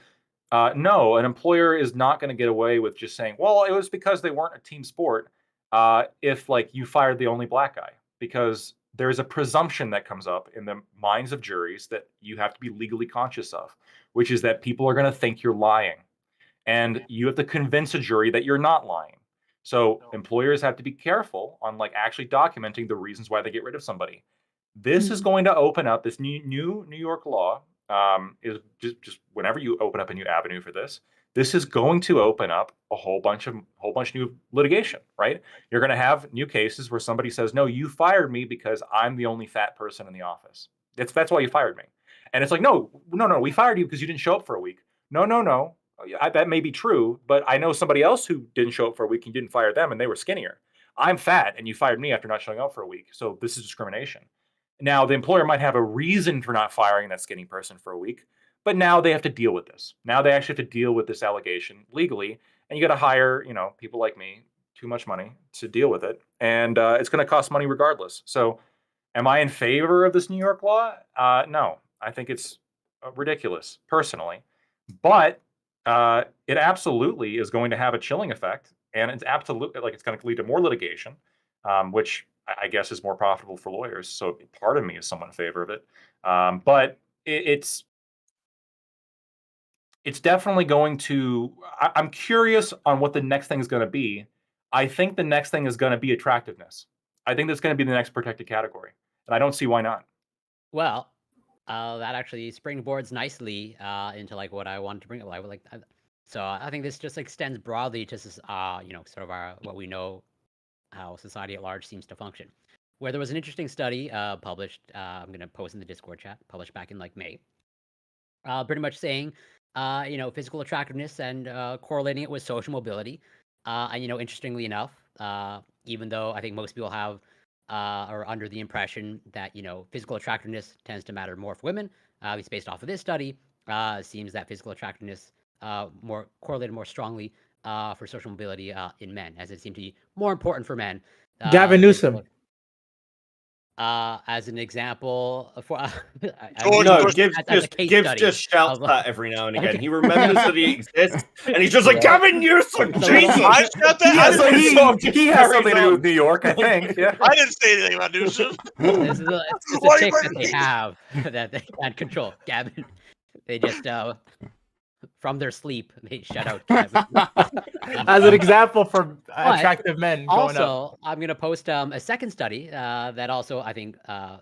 no, an employer is not going to get away with just saying, well, it was because they weren't a team sport if like you fired the only black guy, because there's a presumption that comes up in the minds of juries that you have to be legally conscious of, which is that people are going to think you're lying. And you have to convince a jury that you're not lying. So employers have to be careful on like actually documenting the reasons why they get rid of somebody. This is going to open up this new New York law. Is just whenever you open up a new avenue for this, this is going to open up a whole bunch of new litigation, right? You're going to have new cases where somebody says, "No, you fired me because I'm the only fat person in the office. That's why you fired me." And it's like, no, we fired you because you didn't show up for a week. No. That may be true, but I know somebody else who didn't show up for a week and you didn't fire them and they were skinnier. I'm fat and you fired me after not showing up for a week. So this is discrimination. Now, the employer might have a reason for not firing that skinny person for a week, but now they have to deal with this. Now they actually have to deal with this allegation legally, and you got to hire, people like me, too much money to deal with it, and it's going to cost money regardless. So, am I in favor of this New York law? No, I think it's ridiculous personally, but it absolutely is going to have a chilling effect, and it's absolutely it's going to lead to more litigation, which I guess is more profitable for lawyers. So part of me is somewhat in favor of it, but it's definitely going to. I'm curious on what the next thing is going to be. I think the next thing is going to be attractiveness. I think that's going to be the next protected category, and I don't see why not. Well, that actually springboards nicely into what I wanted to bring up. So I think this just extends broadly to sort of what we know how society at large seems to function. Where there was an interesting study published, I'm going to post in the Discord chat, published back in May, pretty much saying, physical attractiveness and correlating it with social mobility. And interestingly enough, even though I think most people have are under the impression that physical attractiveness tends to matter more for women, at least based off of this study, it seems that physical attractiveness more correlated more strongly for social mobility in men, as it seemed to be more important for men. Gavin Newsom. As an example, for Gibbs just shouts that every now and again. He remembers that he exists, and he's just like, Gavin Newsom, Jesus! I shout that. He has something to do with New York, I think. Yeah. I didn't say anything about Newsom. It's a tick that they have that they can't control. Gavin, they just from their sleep they shut out Gavin. As an example for attractive men going also, up. I'm going to post a second study that also I think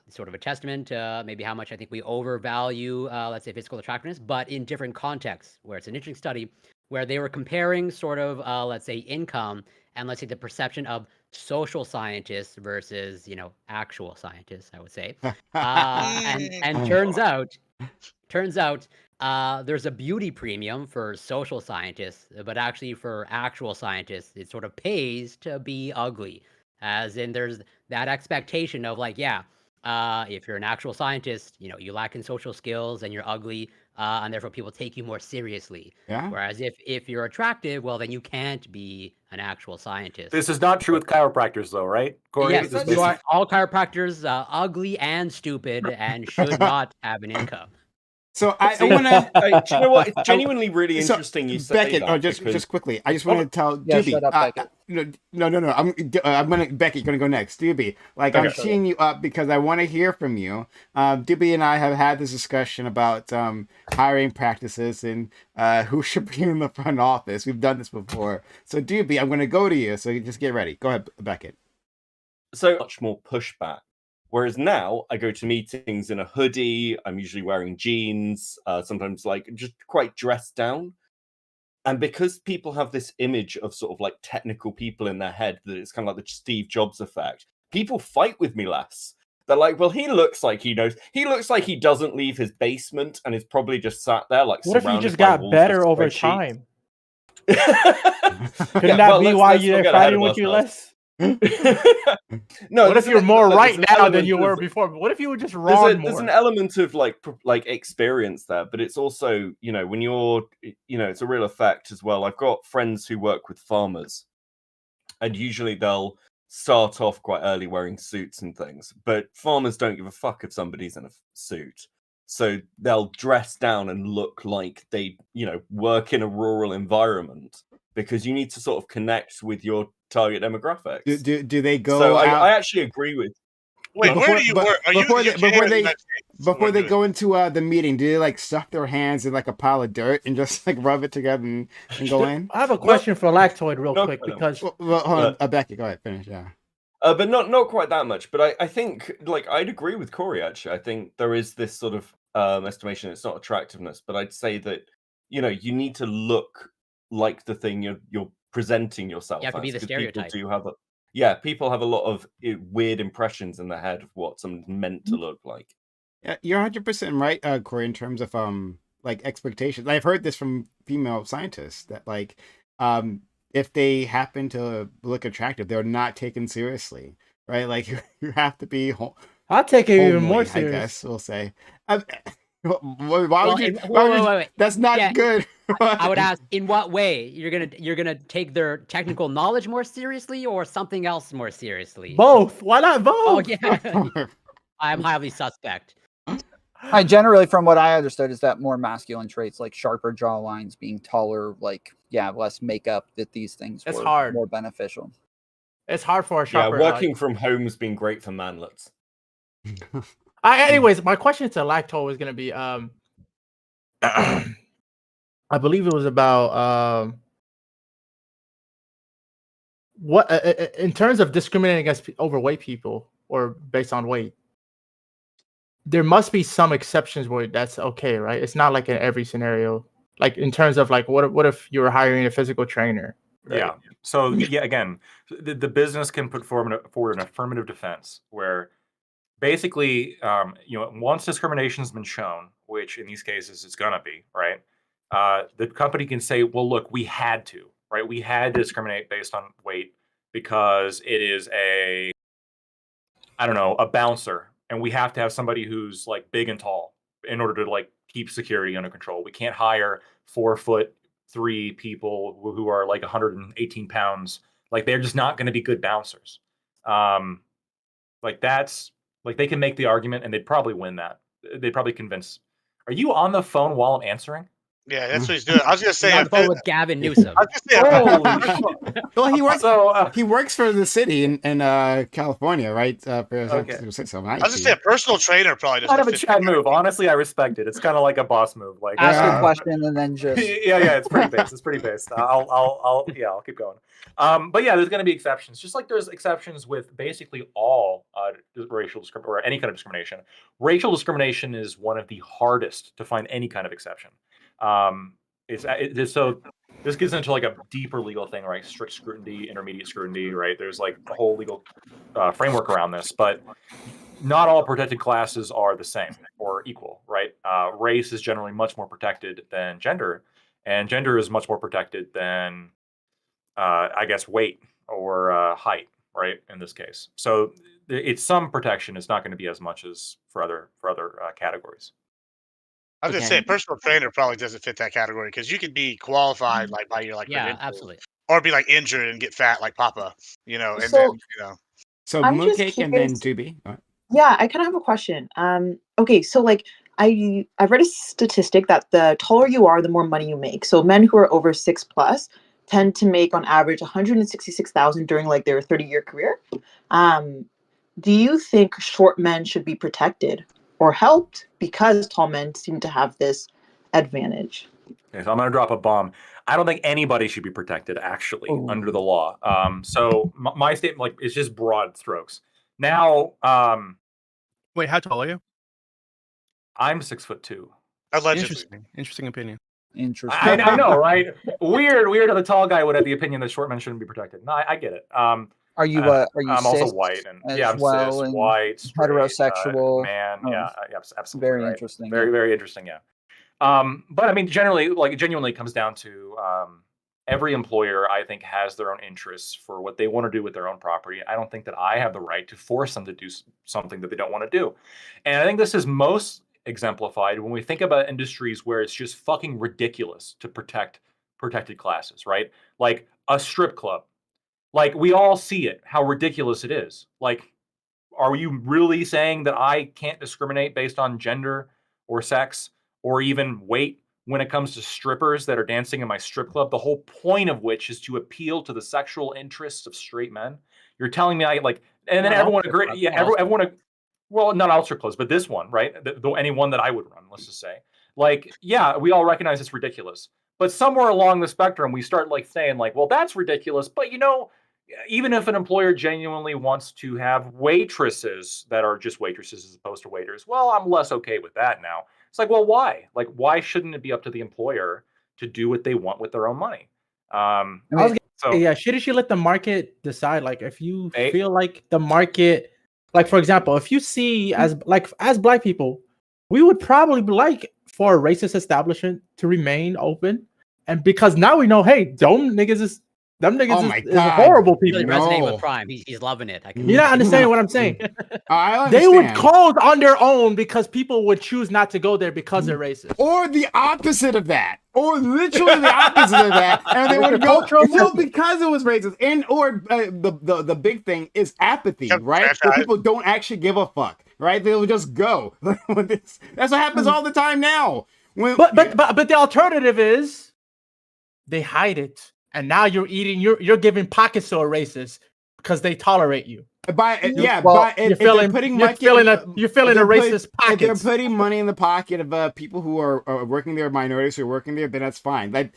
sort of a testament to maybe how much I think we overvalue, let's say, physical attractiveness, but in different contexts, where it's an interesting study where they were comparing sort of, let's say, income and let's say the perception of social scientists versus, actual scientists, I would say. And turns out there's a beauty premium for social scientists, but actually for actual scientists, it sort of pays to be ugly. As in, there's that expectation of if you're an actual scientist, you lack in social skills and you're ugly, and therefore people take you more seriously. Yeah. Whereas if you're attractive, well, then you can't be an actual scientist. This is not true with chiropractors, though, right, Corey? Yes, all chiropractors ugly and stupid and should not have an income. So I want to. Do you know what? It's genuinely really interesting. You say Beckett, that just quickly. I just want to tell Doobie. Shut up, Beckett. No. I'm gonna Beckett. Gonna go next. Doobie. I'm teeing you up because I want to hear from you. Doobie and I have had this discussion about hiring practices and who should be in the front office. We've done this before. So Doobie, I'm going to go to you. So just get ready. Go ahead, Beckett. So much more pushback. Whereas now I go to meetings in a hoodie, I'm usually wearing jeans, sometimes just quite dressed down. And because people have this image of sort of technical people in their head, that it's kind of like the Steve Jobs effect, people fight with me less. They're like, well, he looks like he knows. He looks like he doesn't leave his basement and is probably just sat there What if you just got better over time? Couldn't that be why you're fighting with you less? No. What if you're more right now than you were before? What if you were just wrong more? There's an element of experience there, but it's also when you're it's a real effect as well. I've got friends who work with farmers, and usually they'll start off quite early wearing suits and things, but farmers don't give a fuck if somebody's in a suit, so they'll dress down and look like they work in a rural environment, because you need to sort of connect with your target demographics. Do they go? So I actually agree with. Wait, where do you work? Are before they go into the meeting, do they stuff their hands in a pile of dirt and just rub it together and go in? I have a question for Lactoid real quick because well, hold on, Becky, go ahead, finish. Yeah. But not quite that much. But I think I'd agree with Corey. Actually, I think there is this sort of estimation. It's not attractiveness, but I'd say that you need to look like the thing you're presenting yourself. You have to be the stereotype. People have a lot of weird impressions in their head of what someone's meant to look like. Yeah, you're 100% right, Corey, in terms of expectations. I've heard this from female scientists that if they happen to look attractive, they're not taken seriously, right? Like you have to be I'll take it even more homely, I serious. guess we'll say. Why Well, would you? wait, Why would you? wait. That's not Yeah, good. I would ask, in what way you're gonna take their technical knowledge more seriously, or something else more seriously? Both. Why not both? Oh yeah, I'm highly suspect. I generally, from what I understood, is that more masculine traits like sharper jaw lines, being taller, like less makeup, that these things It's were hard. more beneficial. It's hard for a Yeah, shopper. working from home's been great for manlets. Anyways, my question to Lacto was gonna be I believe it was about what in terms of discriminating against overweight people or based on weight. There must be some exceptions where that's okay, right? It's not like in every scenario. Like in terms of like what if you were hiring a physical trainer? Right? Yeah. So yeah, again, the business can put forward an affirmative defense where basically, once discrimination has been shown, which in these cases it's gonna be, right? The company can say, well, look, we had to, right? We had to discriminate based on weight because it is a bouncer, and we have to have somebody who's like big and tall in order to like keep security under control. We can't hire 4'3" people who are like 118 pounds. Like they're just not going to be good bouncers. Like that's like they can make the argument and they'd probably win that. They'd probably convince. Are you on the phone while I'm answering? Yeah, that's what he's doing. I was gonna say, He's on the phone with Gavin Newsom. I was gonna say, Holy shit. Well, he works. So, He works for the city in California, right? Okay. I was gonna say a personal trainer probably kind of a doesn't fit. Chad move. Honestly, I respect it. It's kind of like a boss move. Like Ask Yeah. a question and then just yeah, it's pretty based. It's pretty based. I'll keep going. But yeah, there's going to be exceptions, just like there's exceptions with basically all racial discrimination or any kind of discrimination. Racial discrimination is one of the hardest to find any kind of exception. So this gets into like a deeper legal thing, right? Strict scrutiny, intermediate scrutiny, right? There's like a whole legal framework around this, but not all protected classes are the same or equal, right? Race is generally much more protected than gender, and gender is much more protected than, I guess, weight or height, right? In this case, so it's some protection. It's not going to be as much as for other categories. I was gonna say a personal trainer probably doesn't fit that category because you could be qualified like by your like Yeah, credentials, absolutely. or be like injured and get fat like Papa, and So- then So I'm just Mooncake and then curious- Doobie. Yeah, I kind of have a question. Okay, so like I've read a statistic that the taller you are, the more money you make. So men who are over 6+ tend to make on average 166,000 during like their 30-year career. Do you think short men should be protected or helped because tall men seem to have this advantage? Okay, so I'm going to drop a bomb. I don't think anybody should be protected actually under the law. So my statement, like, it's just broad strokes. Now, Wait, how tall are you? I'm 6'2". allegedly. Interesting opinion. interesting. I know, right? Weird. The tall guy would have the opinion that short men shouldn't be protected. No, I get it. Are you I'm also cis white, and as I'm well cis, and white, straight, heterosexual? man. Oh. Yeah, absolutely. Very right. interesting. Very, yeah. very interesting. Yeah. But I mean, generally, like, it genuinely comes down to every employer, I think, has their own interests for what they want to do with their own property. I don't think that I have the right to force them to do something that they don't want to do. And I think this is most exemplified when we think about industries where it's just fucking ridiculous to protect protected classes, right? Like a strip club. Like, we all see it, how ridiculous it is. Like, are you really saying that I can't discriminate based on gender or sex or even weight when it comes to strippers that are dancing in my strip club? The whole point of which is to appeal to the sexual interests of straight men. You're telling me and then Not all everyone strip agreed. clubs, Yeah, not all everyone. Well, not all strip clubs, but this one, right? Any one that I would run, let's just say. Like, yeah, we all recognize it's ridiculous. But somewhere along the spectrum, we start like saying like, well, that's ridiculous. But even if an employer genuinely wants to have waitresses that are just waitresses as opposed to waiters, well, I'm less okay with that now. It's like, well, why? Like, why shouldn't it be up to the employer to do what they want with their own money? Shouldn't you let the market decide? Like, if you feel like the market, like, for example, if you see as Black people, we would probably like for a racist establishment to remain open. And because now we know, hey, dumb niggas is Them niggas Oh my is God. horrible He's people. really resonating No. with Prime. He's loving it. I can. You're not understanding what I'm saying. I They would understand. close on their own because people would choose not to go there because they're racist. Or the opposite of that. Or literally the opposite of that. And they It's a would go cultural no, message. because it was racist. And or the big thing is apathy, Yep, right? that's Where right. people don't actually give a fuck, right? They'll just go. That's what happens all the time now. But the alternative is they hide it, and now you're giving pockets to a racist because they tolerate you. If they're putting you're feeling a racist If they're pockets. putting money in the pocket of people who are working there, minorities who are working there, then that's fine. I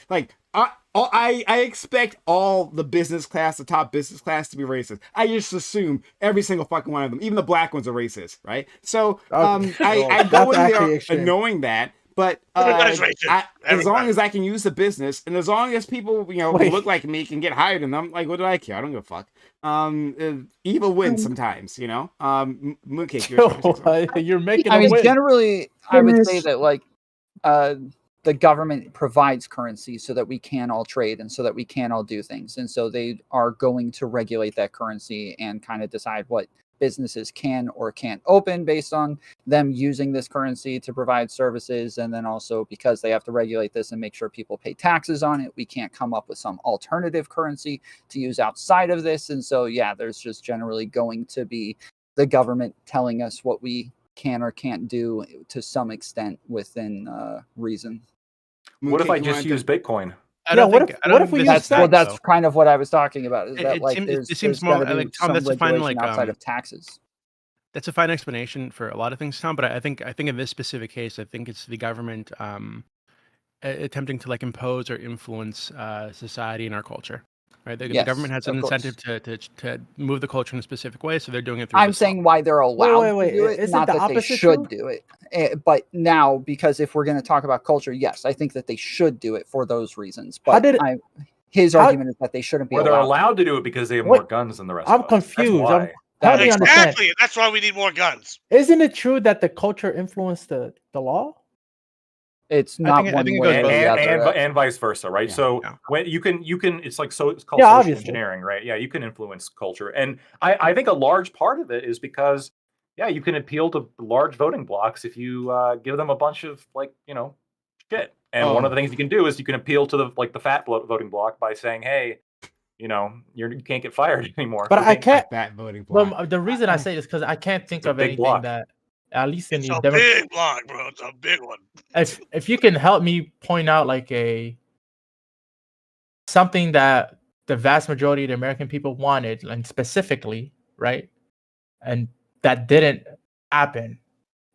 expect all the business class, the top business class, to be racist. I just assume every single fucking one of them, even the black ones, are racist, right? So I go in there knowing that. But as long as I can use the business, and as long as people who look like me can get hired in them, like, what do I care? I don't give a fuck. Evil wins sometimes, Mooncake. You're making. I a mean, win. generally, I would say that the government provides currency so that we can all trade and so that we can all do things, and so they are going to regulate that currency and kind of decide what businesses can or can't open based on them using this currency to provide services. And then also because they have to regulate this and make sure people pay taxes on it, we can't come up with some alternative currency to use outside of this. And so, yeah, there's just generally going to be the government telling us what we can or can't do to some extent within reason. What if I just use Bitcoin? What if we use that's kind of what I was talking about. Is that it seems more like Tom, that's a fine outside of taxes. That's a fine explanation for a lot of things, Tom. But I think in this specific case, I think it's the government attempting to impose or influence society and our culture. Right, the government has an incentive to move the culture in a specific way, so they're doing it through. I'm saying why they're allowed to do it, isn't not the that they opposite should true? do it. But now, because if we're going to talk about culture, yes, I think that they should do it for those reasons. But his argument is that they shouldn't be. Or they're allowed to do it because they have more guns than the rest. I'm confused. Exactly. That's why we need more guns. Isn't it true that the culture influenced the law? It's not one way and vice versa, right? Yeah, so when you can, it's like it's called social engineering, right? Yeah, you can influence culture, and I think a large part of it is because you can appeal to large voting blocks if you give them a bunch of shit. And one of the things you can do is you can appeal to the fat voting block by saying, hey, you can't get fired anymore. But I can't. Fat voting block. But the reason I say this because I can't think of anything block. that. At least in It's the a big block, bro. It's a big one. If you can help me point out something that the vast majority of the American people wanted, and specifically, right, and that didn't happen,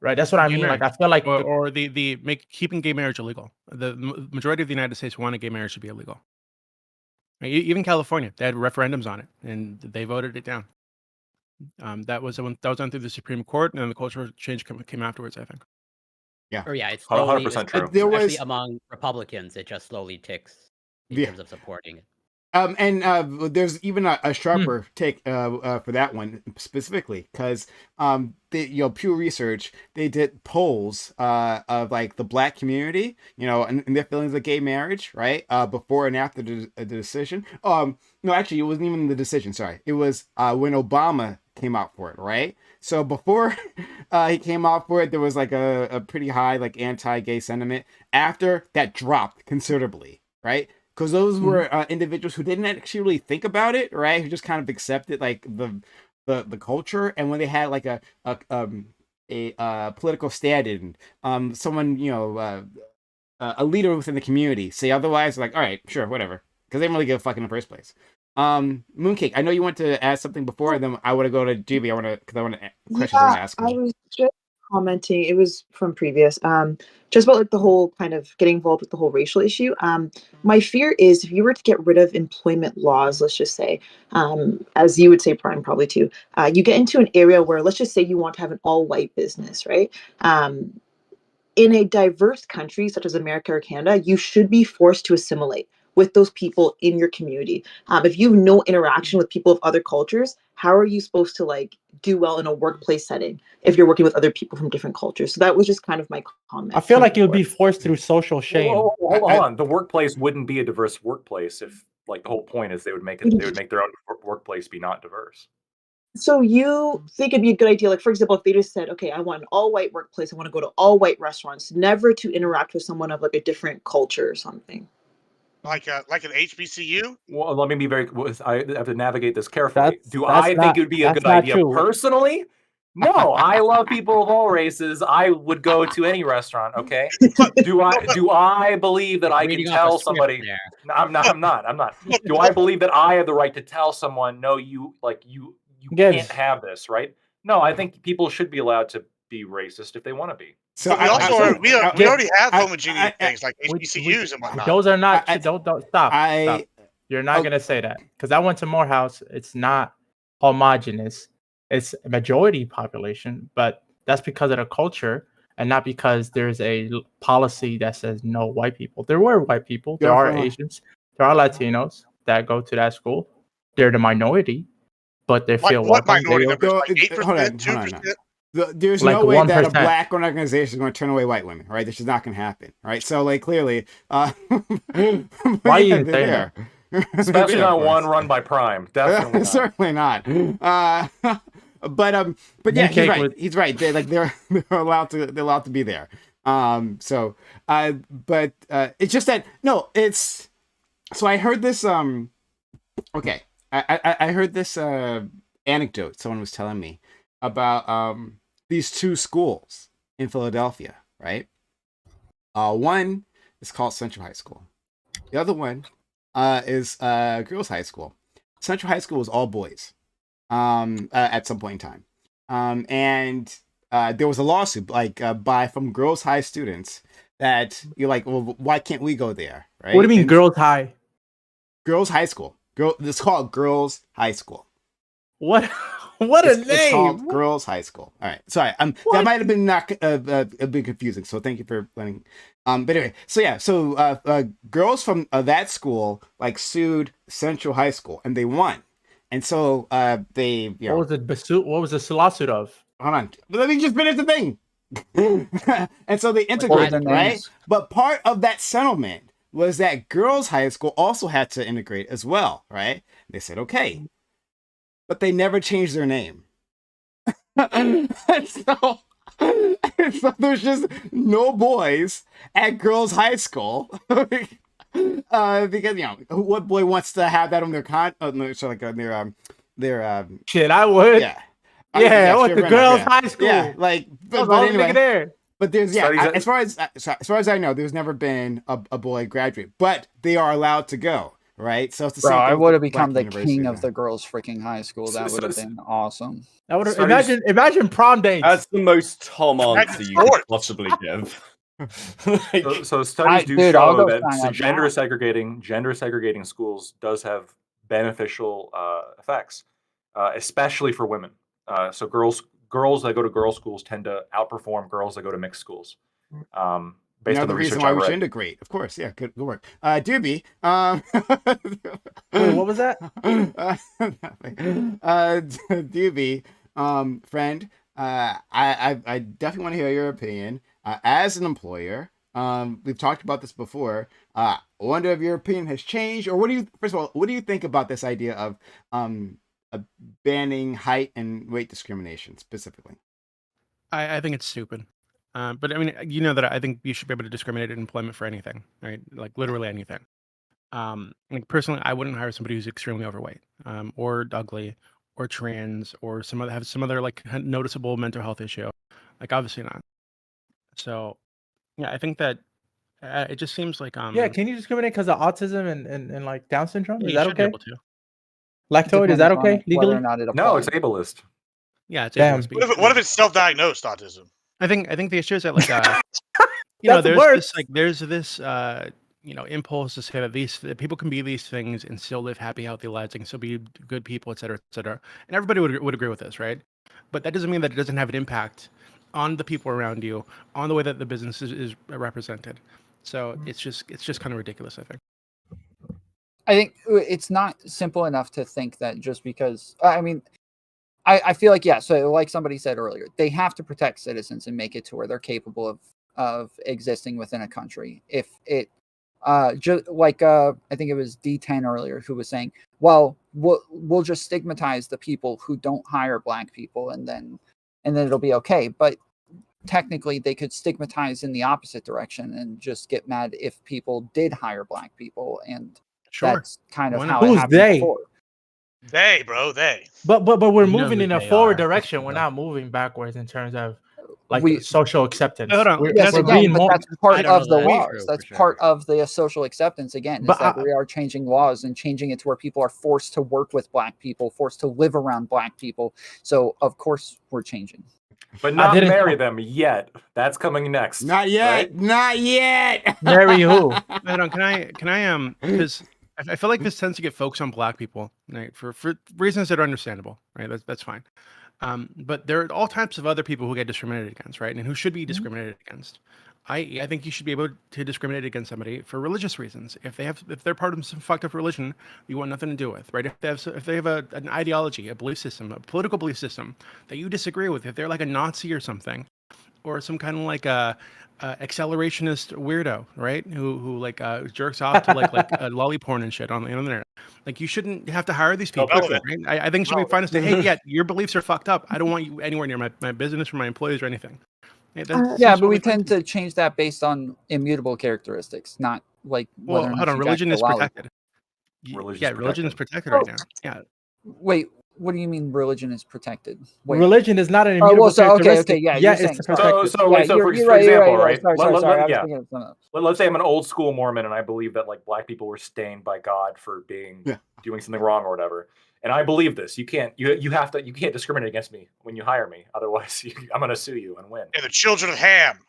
right? That's what I mean. Marriage. I feel like keeping gay marriage illegal. The majority of the United States wanted gay marriage to be illegal. Right? Even California, they had referendums on it, and they voted it down. That was done through the Supreme Court, and then the cultural change came afterwards, I think. Yeah. Or it's slowly, 100% true. Especially among Republicans, it just slowly ticks in terms of supporting it. And there's even a sharper take for that one specifically, because Pew Research, they did polls of the black community, and their feelings of gay marriage, right, before and after the decision. No, actually, it wasn't even the decision. Sorry, it was when Obama came out for it, right? So before he came out for it, there was a pretty high anti-gay sentiment. After that, dropped considerably, right? Because those were individuals who didn't actually really think about it, right? Who just kind of accepted the culture, and when they had a political stand-in, someone a leader within the community say otherwise, all right, sure, whatever, because they didn't really give a fuck in the first place. Mooncake, I know you want to add something before, and then I want to go to GB. I want to questions I want to ask. I was just commenting. It was from previous. Just about the whole kind of getting involved with the whole racial issue. My fear is if you were to get rid of employment laws, let's just say, as you would say, Prime probably too, you get into an area where, let's just say, you want to have an all-white business, right? In a diverse country such as America or Canada, you should be forced to assimilate with those people in your community. If you have no interaction with people of other cultures, how are you supposed to like do well in a workplace setting if you're working with other people from different cultures? So that was just kind of my comment. I feel like you'll be forced through social shame. Well, hold on. The workplace wouldn't be a diverse workplace if, like, the whole point is they would make their own workplace be not diverse. So you think it'd be a good idea, like for example, if they just said, okay, I want an all-white workplace, I want to go to all-white restaurants, never to interact with someone of like a different culture or something. Like an HBCU? Well, let me be very. I have to navigate this carefully. That's- Do that's I not- think it would be a that's good not idea true. personally? No, I love people of all races. I would go to any restaurant. Okay. Do I believe that I can Reading off a tell script somebody? there. No, I'm not. Do I believe that I have the right to tell someone, no, you Yes. can't have this, right? No, I think people should be allowed to be racist if they want to be. So But we also I- we already have homogeneous things like We- HBCUs and whatnot. Those are not. I- don't stop. Stop. You're not gonna say that because I went to Morehouse. It's not homogenous. It's a majority population, but that's because of the culture and not because there's a policy that says no white people. There were white people. There are Asians. There are Latinos that go to that school. They're the minority, but they feel What welcome. minority They- numbers? Go- Like 8%, hold on, 2%? There's Like no way that a 1%. black organization is going to turn away white women, right? This is not going to happen, right? So, like, clearly, Why are you even saying that? Especially Yeah, not of one course. run by Prime. Definitely not. Certainly not. But yeah, he's right. He's right. They're allowed to be there. But it's just that it's. So I heard this. Okay, I heard this anecdote someone was telling me about these two schools in Philadelphia, right? One is called Central High School. The other one is girls' high school. Central High School was all boys at some point in time. And there was a lawsuit from girls' high students that you're like, well, why can't we go there? Right? What do you mean, And girls' high? Girls' high school. It's called Girls' High School. What? What a It's name! called Girls' High School. All right. Sorry. That might have been not a bit confusing. So thank you for letting. But anyway, so yeah, girls from that school like sued Central High School and they won, and so they What was the lawsuit of? Hold on. Let me just finish the thing. And so they What integrated, are the right? names? But part of that settlement was that girls' high school also had to integrate as well, right? They said okay, but they never changed their name. and so there's just no boys at girls' high school. Because what boy wants to have that on their Shit, I would. yeah. Yeah, I went to fair girls' enough, high school. Yeah, I but was the only nigga anyway, there. but there's Studies at- as far as I know, there's never been a boy graduate, but they are allowed to go, right? So it's the Bro, same thing I with would have black become the universities king of now. the girls' freaking high school. That So- would have so- been awesome. I would Studies- imagine prom dates. That's the most Tom answer you could sports. possibly give. So studies do dude, I'll show go that sign up gender now. segregating schools does have beneficial effects, especially for women. So girls that go to girls' schools tend to outperform girls that go to mixed schools. Based on Another the reason research why I we should read. integrate, of course. Yeah, good work. Doobie. Wait, what was that? Doobie, friend. I definitely want to hear your opinion. As an employer, we've talked about this before. I wonder if your opinion has changed, or first of all, what do you think about this idea of banning height and weight discrimination specifically? I think it's stupid. But I mean, you know that I think you should be able to discriminate in employment for anything, right? Like literally anything. Like personally, I wouldn't hire somebody who's extremely overweight, or ugly, or trans, or have some other like noticeable mental health issue. Like obviously not. So, yeah, I think that it just seems like Yeah, can you discriminate because of autism and like Down syndrome? yeah, Is you that should be okay? able to. Lactoid, is that Depends on okay whether legally? or not it No, it's applies. ableist. Yeah, it's Damn. ableist, but What if it's self-diagnosed autism? I think the issue is that like That's there's this impulse to say that people can be these things and still live happy, healthy lives and still be good people, et cetera, and everybody would agree with this, right? But that doesn't mean that it doesn't have an impact on the people around you, on the way that the business is represented. So it's just kind of ridiculous, I think. I think it's not simple enough to think that just because I mean I feel like, yeah, so like somebody said earlier, they have to protect citizens and make it to where they're capable of existing within a country. If it just like I think it was D10 earlier who was saying, well, we'll just stigmatize the people who don't hire black people and then it'll be okay. But technically they could stigmatize in the opposite direction and just get mad if people did hire black people, and Sure. that's kind of Why how not? it Who's happened they? before. They, bro, they. But we're You know moving who in a they forward are. direction. We're No. not moving backwards in terms of like We- social acceptance. Hold on. We're, Yes, we're again, being but more. that's part I don't of know the that's laws. true, That's for part sure. of the social acceptance. Again, is But that we are changing laws and changing it to where people are forced to work with black people, forced to live around black people. So of course we're changing. But not didn't- marry them yet. That's coming next. Not yet. right? Not yet. Marry who? Hold on, can I because I feel like this tends to get focused on black people, right? For reasons that are understandable, right? That's fine. But there are all types of other people who get discriminated against, right? And who should be discriminated against. I think you should be able to discriminate against somebody for religious reasons. If they're part of some fucked up religion you want nothing to do with, right? If they have an ideology, a belief system, a political belief system that you disagree with, if they're like a Nazi or something, or some kind of like a accelerationist weirdo, right? Who like jerks off to like lolly porn and shit on the internet. Like you shouldn't have to hire these people, Relevant. right? I think it should be fine to say, hey, yeah, your beliefs are fucked up. I don't want you anywhere near my business or my employees or anything. Yeah, but we tend to change that based on immutable characteristics, not like Well, whether or not hold on. you Religion jack is the lolly. protected. Religion is protected right now. Yeah. Wait, what do you mean religion is protected? Wait. Religion is not an Oh, immutable well, so okay, characteristic. yeah, yeah, you're saying it's so. protected. So Yeah, for you're right, example, you're right. right? Sorry, I was yeah. thinking of something else. Let's say I'm an old school Mormon and I believe that like black people were stained by God for being doing something wrong or whatever. And I believe this. You can't discriminate against me when you hire me. Otherwise, I'm going to sue you and win. Yeah, the children of Ham.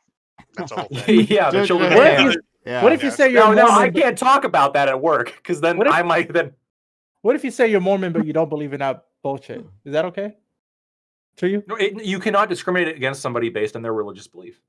That's the whole thing. Yeah, the children of What if Ham. you- What if you say you're No, Mormon? I can't talk about that at work because then What if- I might then. What if you say you're Mormon but you don't believe in that bullshit? Is that okay to you? No, you cannot discriminate against somebody based on their religious belief.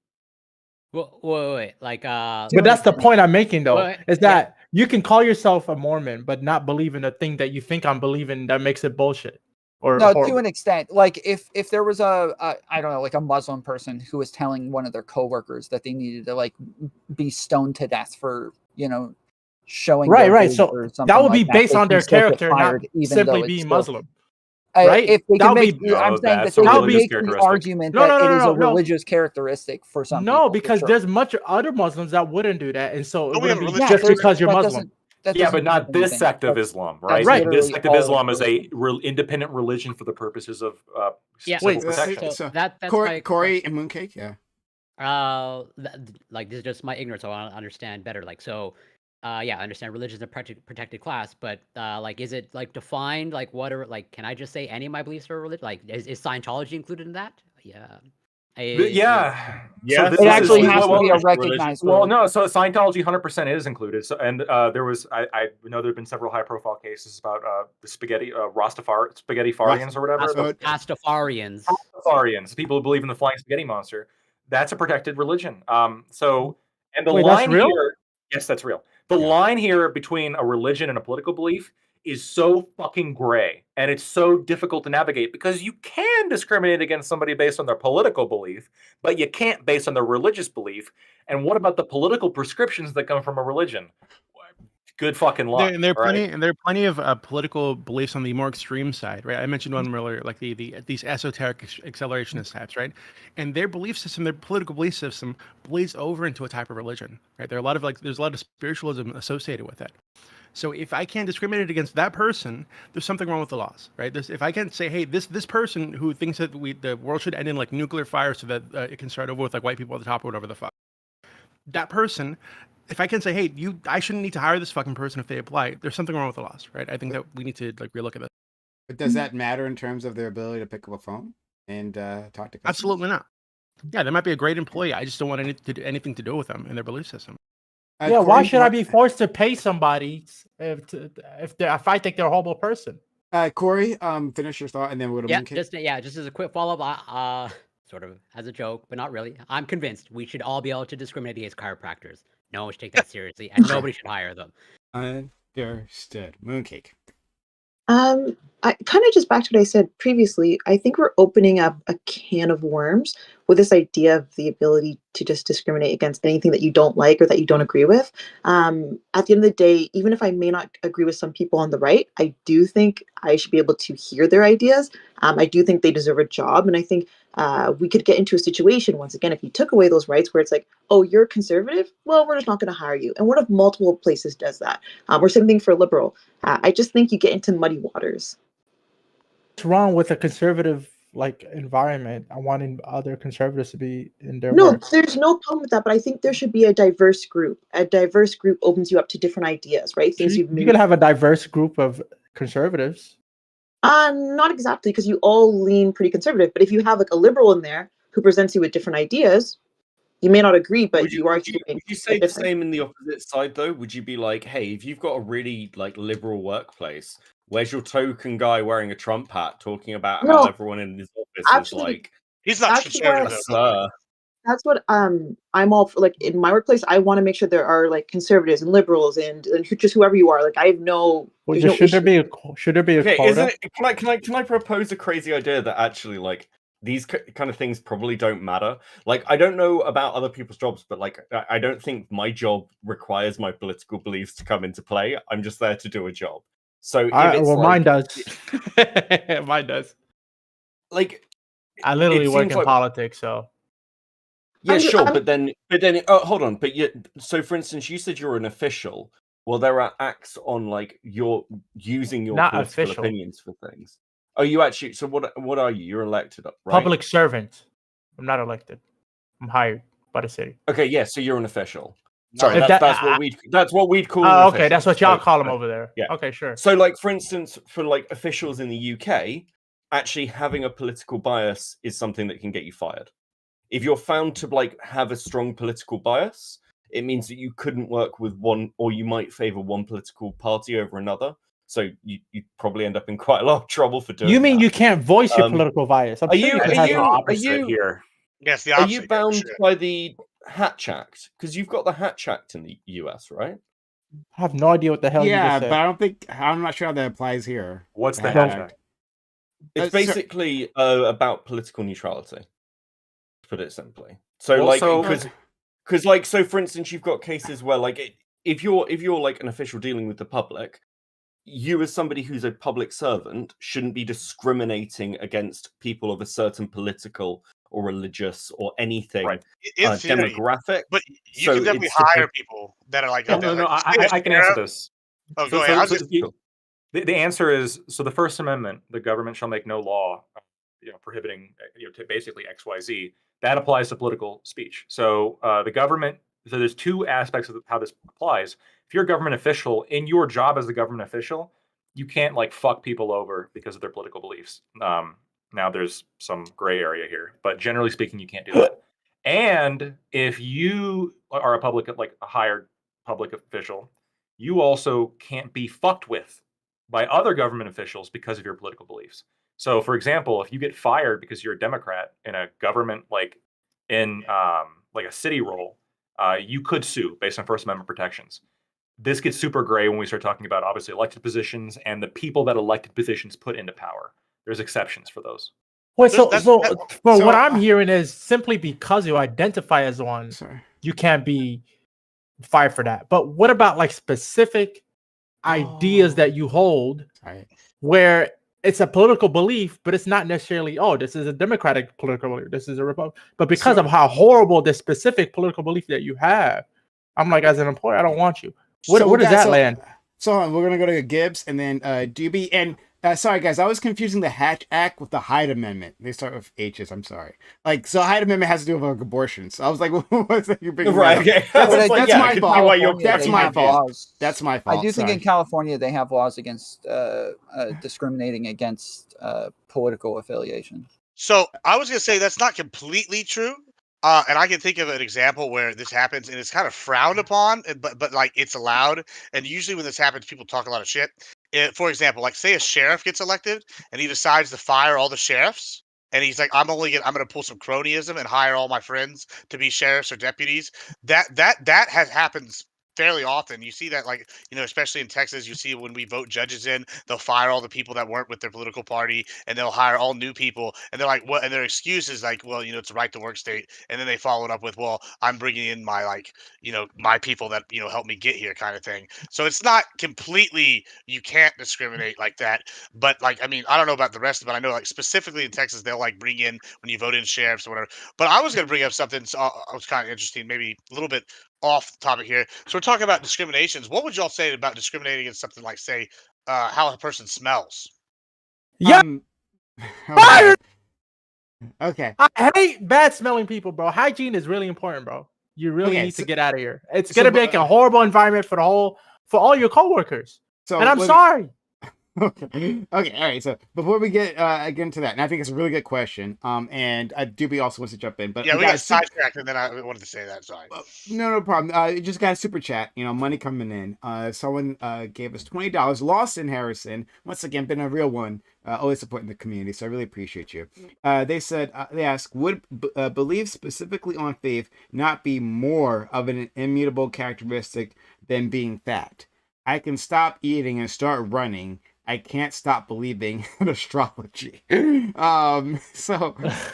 Well, wait. Like, But that's the point I'm making, though, Well, is that you can call yourself a Mormon, but not believe in the thing that you think I'm believing that makes it bullshit. Or No, horrible. to an extent. Like if there was a I don't know, like a Muslim person who was telling one of their coworkers that they needed to like be stoned to death for, showing Right. their So faith or that something would be like based they on can their still get character, not fired, even though simply it's being still- Muslim. Right? If they That can would make, be- I'm No, saying that that's they a can religious make the characteristic. argument No, that no, it no, is no, a no. religious characteristic for some No, people. for because sure. there's much other Muslims that wouldn't do that, and so it Don't we wouldn't have be religious just but because you're that Muslim. doesn't- that Yeah, doesn't but not mean this anything. sect of That's- Islam, that's right? Right. This literally sect of all Islam is a religion. independent religion for the purposes of Yeah, civil Wait, protection. so that's Corey, my and Mooncake, yeah. like this is just my ignorance. I want to understand better. Like, so, yeah, I understand religion is a protected class, but like, is it like defined? Like, what are like? Can I just say any of my beliefs are religion? Like, is Scientology included in that? Yeah. Yeah. Yeah, this It is- actually has to be a well, recognized Well, religion. no. So Scientology 100% is included. So, and there was, I know there have been several high-profile cases about the spaghetti Farians or whatever. Pastafarians. Pastafarians, people who believe in the flying spaghetti monster. That's a protected religion. So, and the Wait, that's line real? here, yes, that's real. The line here between a religion and a political belief is so fucking gray, and it's so difficult to navigate because you can discriminate against somebody based on their political belief, but you can't based on their religious belief. And what about the political prescriptions that come from a religion? Good fucking luck. There right? are plenty of political beliefs on the more extreme side, right? I mentioned one earlier, like these esoteric accelerationist types, right? And their belief system, their political belief system, bleeds over into a type of religion, right? There's a lot of spiritualism associated with it. So if I can't discriminate against that person, there's something wrong with the laws, right? If I can't say, hey, this person who thinks that the world should end in like nuclear fire so that it can start over with like white people at the top or whatever the fuck, that person. If I can say, hey, I shouldn't need to hire this fucking person if they apply, there's something wrong with the laws, right? I think that we need to like relook at this. But does that matter in terms of their ability to pick up a phone and talk to customers? Absolutely not. Yeah, they might be a great employee. I just don't want anything to do with them and their belief system. Yeah, why should I be forced to pay somebody if I think they're a horrible person? Corey, finish your thought, and then we'll go to Mooncake. Just as a quick follow-up, sort of as a joke, but not really. I'm convinced we should all be able to discriminate against chiropractors. No one should take that seriously, and nobody should hire them. Understood. Mooncake. I kind of just back to what I said previously. I think we're opening up a can of worms with this idea of the ability to just discriminate against anything that you don't like or that you don't agree with. At the end of the day, even if I may not agree with some people on the right, I do think I should be able to hear their ideas. I do think they deserve a job. And I think we could get into a situation, once again, if you took away those rights where it's like, oh, you're conservative? Well, we're just not going to hire you. And what if multiple places does that? Or same thing for liberal. I just think you get into muddy waters. What's wrong with a conservative like environment? I wanting other conservatives to be in their No, work. there's no problem with that, but I think there should be a diverse group. A diverse group opens you up to different ideas, right? Things You you've moved. can have a diverse group of conservatives. Not exactly, because you all lean pretty conservative. But if you have like a liberal in there who presents you with different ideas, you may not agree, but Would you are you say the same in the opposite side though? Would you be like, hey, if you've got a really like liberal workplace, where's your token guy wearing a Trump hat talking about how No, everyone in his office actually, is like He's not that's conservative what though. that's what I'm all for. Like in my workplace, I want to make sure there are like conservatives and liberals and just whoever you are. Like I have no, Well, there's no should there issue. be a okay, quota? can I propose a crazy idea that actually like these kind of things probably don't matter? Like I don't know about other people's jobs, but like I don't think my job requires my political beliefs to come into play. I'm just there to do a job. So if it's Well, like, mine does. Mine does. like I literally it work seems in like politics, so yeah, sure, I'm- but then oh, hold on, but so for instance, you said you're an official. Well, there are acts on like you're using your not political official. opinions for things. Oh, you actually? So what are you? You're elected, right? Public servant. I'm not elected. I'm hired by the city. Okay, yeah. So you're an official. No, Sorry, If that's what we'd call. An Oh, okay, official. that's what y'all So- call them over there. Yeah. Okay, sure. So, like for instance, for like officials in the UK, actually having a political bias is something that can get you fired. If you're found to like have a strong political bias, it means that you couldn't work with one, or you might favor one political party over another. So you probably end up in quite a lot of trouble for doing. You mean that. you can't voice your political bias? I'm Are sure you? you Are can have you? your Are opposite you? here? Yes, the Are opposite. you yeah, for bound sure. by the Hatch Act? Because you've got the Hatch Act in the US, right? I have no idea what the hell you Yeah, just but said. I don't think I'm not sure how that applies here. What's the Hatch Hatch Act. It's sir- basically about political neutrality, to put it simply. So, Well, like, so- because, like, so for instance, you've got cases where, like, if you're like an official dealing with the public, you as somebody who's a public servant shouldn't be discriminating against people of a certain political or religious or anything Right. In theory, demographic. but you So can definitely it's depend- hire people that are like. No, that, no, no. like, I can answer this. Oh, go ahead. I was just, The answer is, so the First Amendment, the government shall make no law, prohibiting, basically XYZ. That applies to political speech. So the government, so there's two aspects of how this applies. If you're a government official, in your job as a government official, you can't like fuck people over because of their political beliefs. Now there's some gray area here, but generally speaking, you can't do that. And if you are a hired public official, you also can't be fucked with by other government officials because of your political beliefs. So, for example, if you get fired because you're a Democrat in a government, like in like a city role, you could sue based on First Amendment protections. This gets super gray when we start talking about obviously elected positions and the people that elected positions put into power. There's exceptions for those. Wait, so So what I'm hearing is simply because you identify as one, Sorry. you can't be fired for that. But what about like specific ideas that you hold where it's a political belief, but it's not necessarily, oh, this is a Democratic political belief, this is a Republican. But because of how horrible the specific political belief that you have, I'm like, as an employer, I don't want you. Where does that land? So hold on, we're gonna go to Gibbs and then Doobie and sorry guys, I was confusing the Hatch Act with the Hyde Amendment. They start with H's. I'm sorry. Like, so Hyde Amendment has to do with like abortion. So I was like, what's that you bringing? Right. Okay. That's Like, my fault. That's my fault. That's my fault. I do think in California they have laws against discriminating against political affiliation. So I was gonna say that's not completely true. And I can think of an example where this happens and it's kind of frowned upon, but like it's allowed. And usually when this happens, people talk a lot of shit. For example, like say a sheriff gets elected and he decides to fire all the sheriffs, and he's like, I'm gonna pull some cronyism and hire all my friends to be sheriffs or deputies. That has happens fairly often. You see that, like, especially in Texas, you see when we vote judges in, they'll fire all the people that weren't with their political party, and they'll hire all new people. And they're like, what? And their excuse is like, well, it's a right to work state. And then they follow it up with, well, I'm bringing in my my people that helped me get here, kind of thing. So it's not completely you can't discriminate like that. But like, I mean, I don't know about the rest of it. I know like specifically in Texas, they'll like bring in when you vote in sheriffs or whatever. But I was going to bring up something. So I was kind of interesting, maybe a little bit off topic here. So we're talking about discriminations. What would y'all say about discriminating against something like, say, how a person smells? Yeah, Okay. Okay. I hate bad smelling people, bro. Hygiene is really important, bro. You really Okay, need to so- get out of here. It's so gonna bu- make a horrible environment for all your coworkers. So And I'm let me- sorry. Okay. Okay. All right. So before we get into that, and I think it's a really good question. And Doobie also wants to jump in, but Yeah, we got got sidetracked, and then I wanted to say that. Sorry. No problem. You just got a super chat. Money coming in. Someone gave us $20. Lawson Harrison, once again, been a real one. Always supporting the community, so I really appreciate you. They said they ask, would belief specifically on faith not be more of an immutable characteristic than being fat? I can stop eating and start running. I can't stop believing in astrology. So let's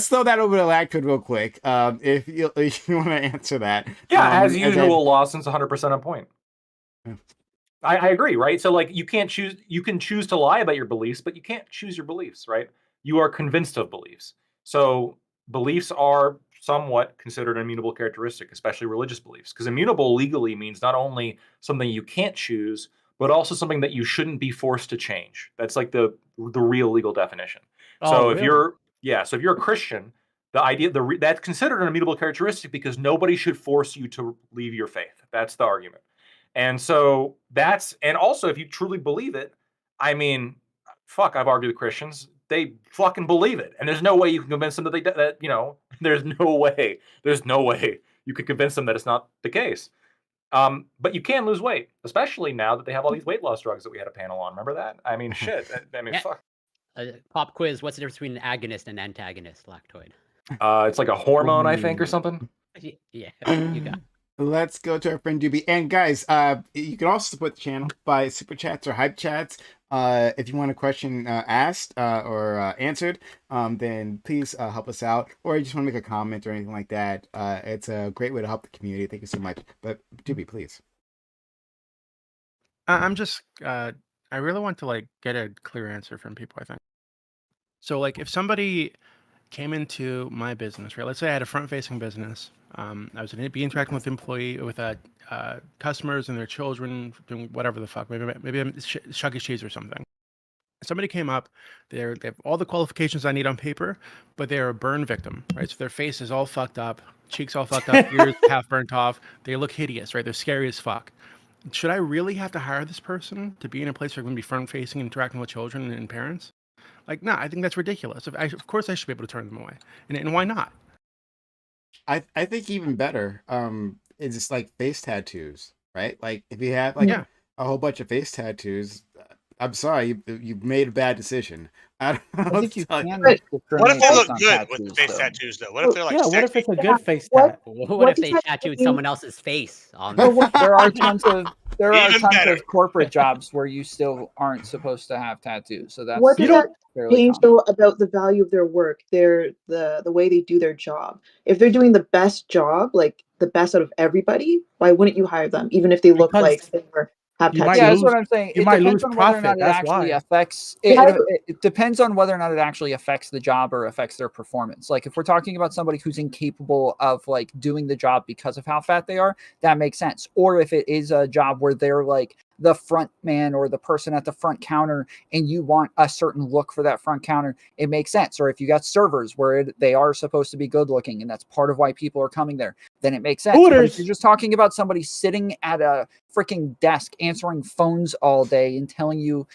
throw that over to Lactwood real quick. If you want to answer that. Yeah, as and usual, Lawson's 100% on point. Yeah. I agree, right? So like you can choose to lie about your beliefs, but you can't choose your beliefs, right? You are convinced of beliefs. So beliefs are somewhat considered an immutable characteristic, especially religious beliefs, because immutable legally means not only something you can't choose, but also something that you shouldn't be forced to change. That's like the real legal definition. So if you're a Christian, the idea that's considered an immutable characteristic because nobody should force you to leave your faith. That's the argument. And so and also if you truly believe it, I mean, fuck, I've argued with Christians. They fucking believe it. And there's no way you can convince them there's no way you could convince them that it's not the case. But you can lose weight, especially now that they have all these weight loss drugs that we had a panel on. Remember that? I mean, shit. I mean, Yeah. fuck. Pop quiz. What's the difference between an agonist and antagonist, Lactoid? It's like a hormone, I think, or something. Yeah, you got it. Let's go to our friend Doobie. And guys, you can also support the channel by super chats or hype chats. If you want a question asked or answered, then please help us out. Or you just want to make a comment or anything like that. It's a great way to help the community. Thank you so much. But Doobie, please. I'm just I really want to like get a clear answer from people, I think. So like if somebody came into my business, right? Let's say I had a front-facing business. I was going to be interacting with customers and their children, doing whatever the fuck. Maybe I'm Chuck E. Cheese or something. Somebody came up. They have all the qualifications I need on paper, but they're a burn victim, right? So their face is all fucked up, cheeks all fucked up, ears half burnt off. They look hideous, right? They're scary as fuck. Should I really have to hire this person to be in a place where I'm going to be front-facing, interacting with children and parents? Like, no, I think that's ridiculous. Of course, I should be able to turn them away. And why not? I think even better is just like face tattoos, right? Like if you have like Yeah. a whole bunch of face tattoos, I'm sorry, you made a bad decision. I don't know I what think to you tell can. What if discriminate they based look on good with the tattoos, face though. tattoos, though? What if they're like Yeah, what if sexy? it's a good face What- tat? What if does they that tattooed mean? someone else's face on But them? what- There are tons of Even better. corporate jobs where you still aren't supposed to have tattoos. So that's What does that fairly change common. though about the value of their work, the way they do their job? If they're doing the best job, like the best out of everybody, why wouldn't you hire them, even if they look Because like they have you tattoos? might Yeah, that's lose- what I'm saying. you It might depends lose on whether or profit, not it that's actually why. affects. Yeah. It depends on whether or not it actually affects the job or affects their performance. Like if we're talking about somebody who's incapable of like doing the job because of how fat they are, that makes sense. Or if it is a job where they're like the front man or the person at the front counter, and you want a certain look for that front counter, it makes sense. Or if you got servers where they are supposed to be good looking, and that's part of why people are coming there, then it makes sense. But if Hooters. you're just talking about somebody sitting at a freaking desk answering phones all day and telling you,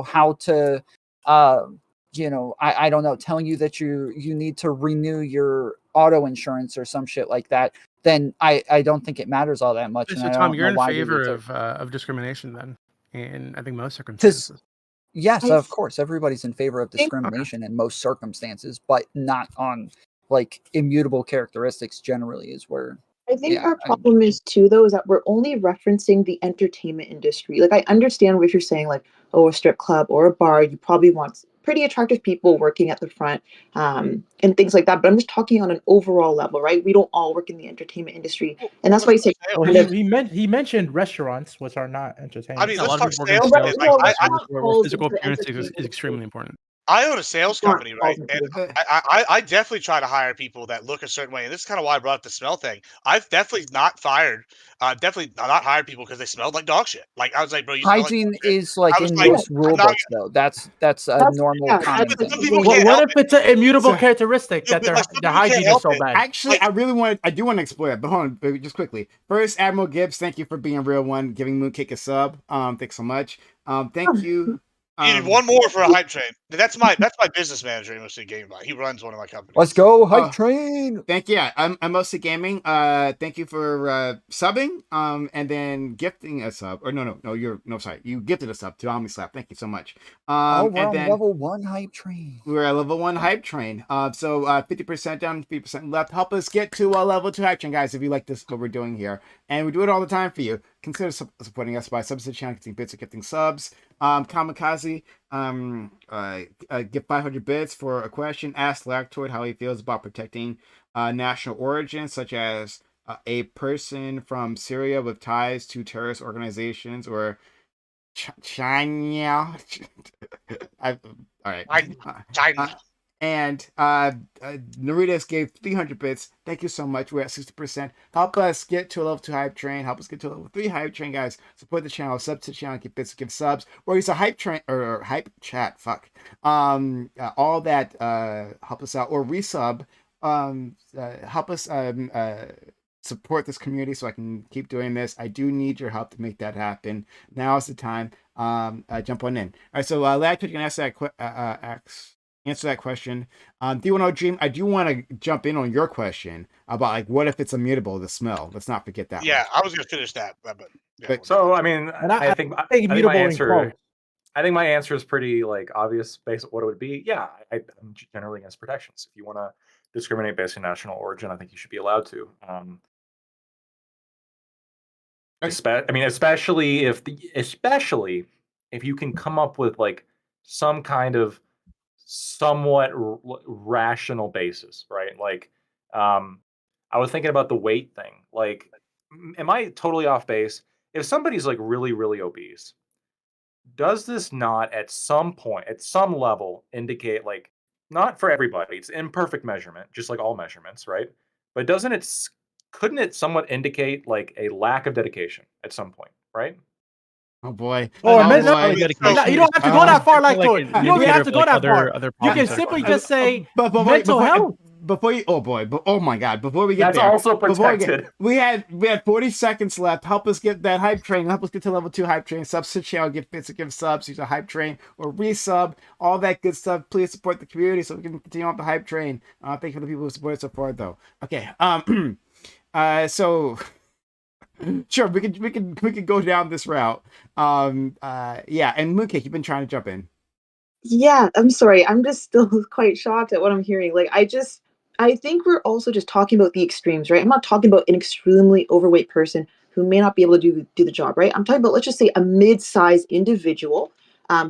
how to, I don't know, telling you that you need to renew your auto insurance or some shit like that, then I don't think it matters all that much. So and I Tom, don't you're know in why we favor would take- of discrimination then, in I think most circumstances. Yes, I- of course, everybody's in favor of discrimination in most circumstances, but not on like immutable characteristics. Generally, is where I think Yeah, our problem is too, though, is that we're only referencing the entertainment industry. Like, I understand what you're saying, like, oh, a strip club or a bar, you probably want pretty attractive people working at the front, and things like that. But I'm just talking on an overall level, right? We don't all work in the entertainment industry, and that's why I say Well, kind of. he mentioned restaurants, which are not entertainment. I mean, Yeah, a let's lot talk of people work in sales. sales. Like, Well, I, restaurant falls Physical into the appearance is entertainment extremely industry. important. I own a sales Restaurant company, falls right? into And it. I definitely try to hire people that look a certain way, and this is kind of why I brought up the smell thing. I've definitely not definitely not hired people because they smelled like dog shit. Like I was like, bro, you smell like hygiene dog shit. is like I was in like, most I'm rule not. books, though. That's a That's normal yeah. common That's But the some thing. people thing. can't What help if it. it's an immutable So- characteristic Dude, that but, like, some their people can't hygiene is help so it. bad? Actually, Like, I do want to explore it, but hold on, just quickly. First, Admiral Gibbs, thank you for being a real one, giving Mooncake a sub. Thanks so much. Thank you. you need one more for a hype train. That's my business manager. He mostly game by. He runs one of my companies. Let's go, hype Oh. train. Thank you. Yeah, I'm mostly gaming. Thank you for subbing. And then gifting a sub. Or no, sorry, you gifted a sub to Omni Slap. Thank you so much. Oh, we're And on then level 1 hype train. we're at level 1 hype train. So 50% down, 50% left. Help us get to a level 2 hype train, guys. If you like this, what we're doing here, and we do it all the time for you. Consider supporting us by subs to the channel, gifting bits or gifting subs. Kamikaze, give 500 bits for a question. Ask Lactoid how he feels about protecting national origins, such as a person from Syria with ties to terrorist organizations or China. All right. China. And Naritas gave 300 bits. Thank you so much. We're at 60%. Help us get to a level 2 hype train. Help us get to a level 3 hype train, guys. Support the channel. Sub to the channel. Give bits. Give subs. Or use a hype train or hype chat. Fuck. All that help us out. Or resub. Help us support this community so I can keep doing this. I do need your help to make that happen. Now is the time. Jump on in. All right. So, Lad, you can answer that question. Do you want to dream? I do want to jump in on your question about like what if it's immutable, the smell. Let's not forget that. Yeah, one. I was gonna finish that, but yeah, But- So I mean, And I think my answer. I think my answer is pretty like obvious based on what it would be. Yeah, I'm generally against protections. If you want to discriminate based on national origin, I think you should be allowed to. Especially if you can come up with like some kind of somewhat rational basis, right? Like, I was thinking about the weight thing. Like, am I totally off base? If somebody's like really, really obese, does this not at some point, at some level, indicate like, not for everybody, it's imperfect measurement, just like all measurements, right? But couldn't it somewhat indicate like a lack of dedication at some point, right? Oh boy. Oh, oh mental boy. dedication. No, you don't have to go that far, like Like you don't even have to go that far. Other You can problems that are simply causing it. just say But mental health. Before you, oh boy, oh my god, before we get That's there, also before protected. we had 40 seconds left. Help us get that hype train. Help us get to level 2 hype train. Subs to channel, give bits, give subs, use a hype train or resub, all that good stuff. Please support the community so we can continue on the hype train. Thank you for the people who support it so far, though. Okay, so sure, we could go down this route. Yeah, and Mooncake, you've been trying to jump in. Yeah, I'm sorry. I'm just still quite shocked at what I'm hearing. Like, I think we're also just talking about the extremes, right? I'm not talking about an extremely overweight person who may not be able to do the job, right? I'm talking about, let's just say, a mid-sized individual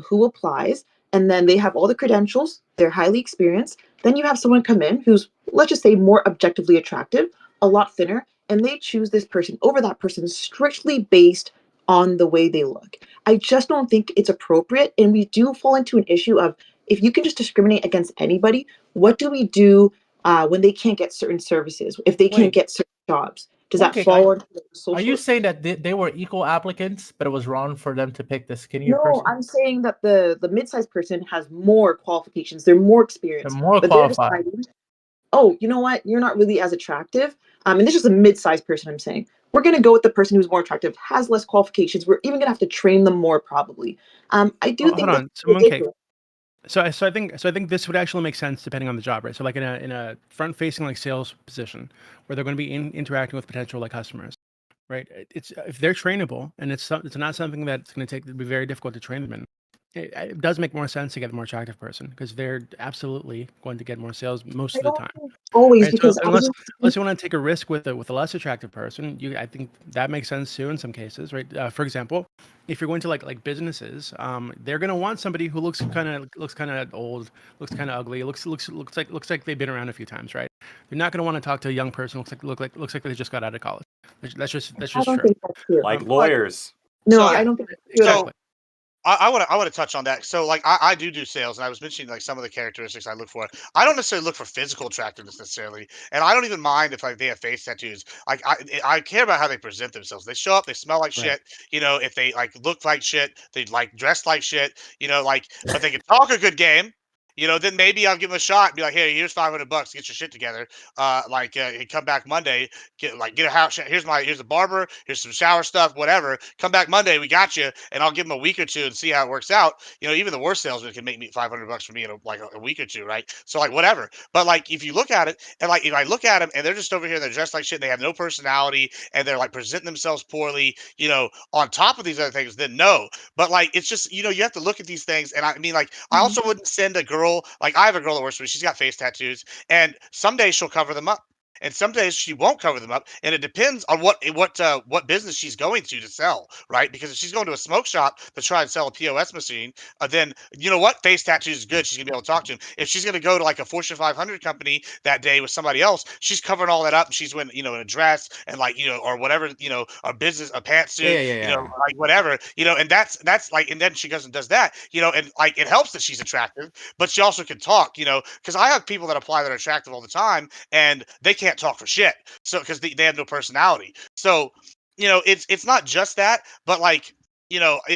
who applies, and then they have all the credentials, they're highly experienced. Then you have someone come in who's, let's just say, more objectively attractive, a lot thinner, and they choose this person over that person strictly based on the way they look. I just don't think it's appropriate. And we do fall into an issue of if you can just discriminate against anybody, what do we do when they can't get certain services, if they can't Wait. get certain jobs? Does that Okay, fall into the social? Are you saying that they were equal applicants, but it was wrong for them to pick the skinnier No, person? I'm saying that the mid-sized person has more qualifications. They're more They're experienced. more but they're qualified. deciding, oh, you know what? You're not really as attractive. And this is a mid-sized person, I'm saying. We're going to go with the person who's more attractive, has less qualifications. We're even going to have to train them more, probably. I do think Hold that's on, so Mooncake. ridiculous. So I think this would actually make sense depending on the job, right? So like in a front facing like sales position where they're going to be interacting with potential like customers, right? It's if they're trainable and it's not something that's going to be very difficult to train them in, it does make more sense to get a more attractive person because they're absolutely going to get more sales most of the time. Always, Right? So because unless you want to take a risk with a less attractive person, I think that makes sense too in some cases, right? For example, if you're going to like businesses, they're going to want somebody who looks kind of old, looks kind of ugly, looks like they've been around a few times, right? They're not going to want to talk to a young person who looks like they just got out of college. That's just I don't true. think that's true. Like lawyers. No, So- I don't think that's true. at all. So I want to touch on that. So like I do sales, and I was mentioning like some of the characteristics I look for. I don't necessarily look for physical attractiveness necessarily, and I don't even mind if like they have face tattoos. Like I care about how they present themselves. They show up, they smell like shit. You know, if they like look like shit, they like dress like shit. You know, like but they can talk a good game. You know, then maybe I'll give them a shot and be like, "Hey, here's $500. Get your shit together. Come back Monday. Get a house. Here's a barber. Here's some shower stuff. Whatever. Come back Monday. We got you." And I'll give them a week or two and see how it works out. You know, even the worst salesman can make me $500 for me in a week or two, right? So like whatever. But like if you look at it and like if I look at them and they're just over here, they're dressed like shit. And they have no personality and they're like presenting themselves poorly. You know, on top of these other things, then no. But like it's just you have to look at these things. And I mean, like I also wouldn't send a girl. Like I have a girl that works for me. She's got face tattoos, and some days she'll cover them up. And some days she won't cover them up, and it depends on what business she's going to sell, right? Because if she's going to a smoke shop to try and sell a POS machine, then you know what, face tattoos is good. She's gonna be able to talk to him. If she's gonna go to like a Fortune 500 company that day with somebody else, she's covering all that up, and she's in a dress and like or whatever a business a pantsuit, Yeah. like whatever and that's like, and then she goes and does that, and like it helps that she's attractive, but she also can talk, because I have people that apply that are attractive all the time, and they can't talk for shit. So because they have no personality. So it's not just that, but like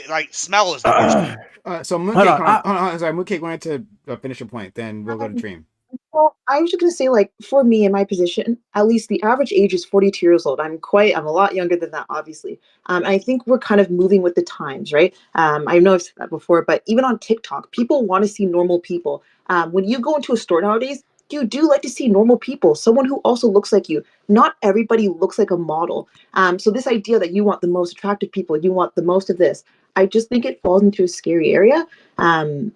like smell is the worst. So Mooncake, Hold on, hold on, sorry, Mooncake wanted to finish your point, then we'll go to Dream. Well, I was just gonna say, like, for me in my position, at least the average age is 42 years old. I'm a lot younger than that, obviously. And I think we're kind of moving with the times, right? I know I've said that before, but even on TikTok, people want to see normal people. When you go into a store nowadays, you do like to see normal people, someone who also looks like you. Not everybody looks like a model. So this idea that you want the most attractive people, you want the most of this, I just think it falls into a scary area. And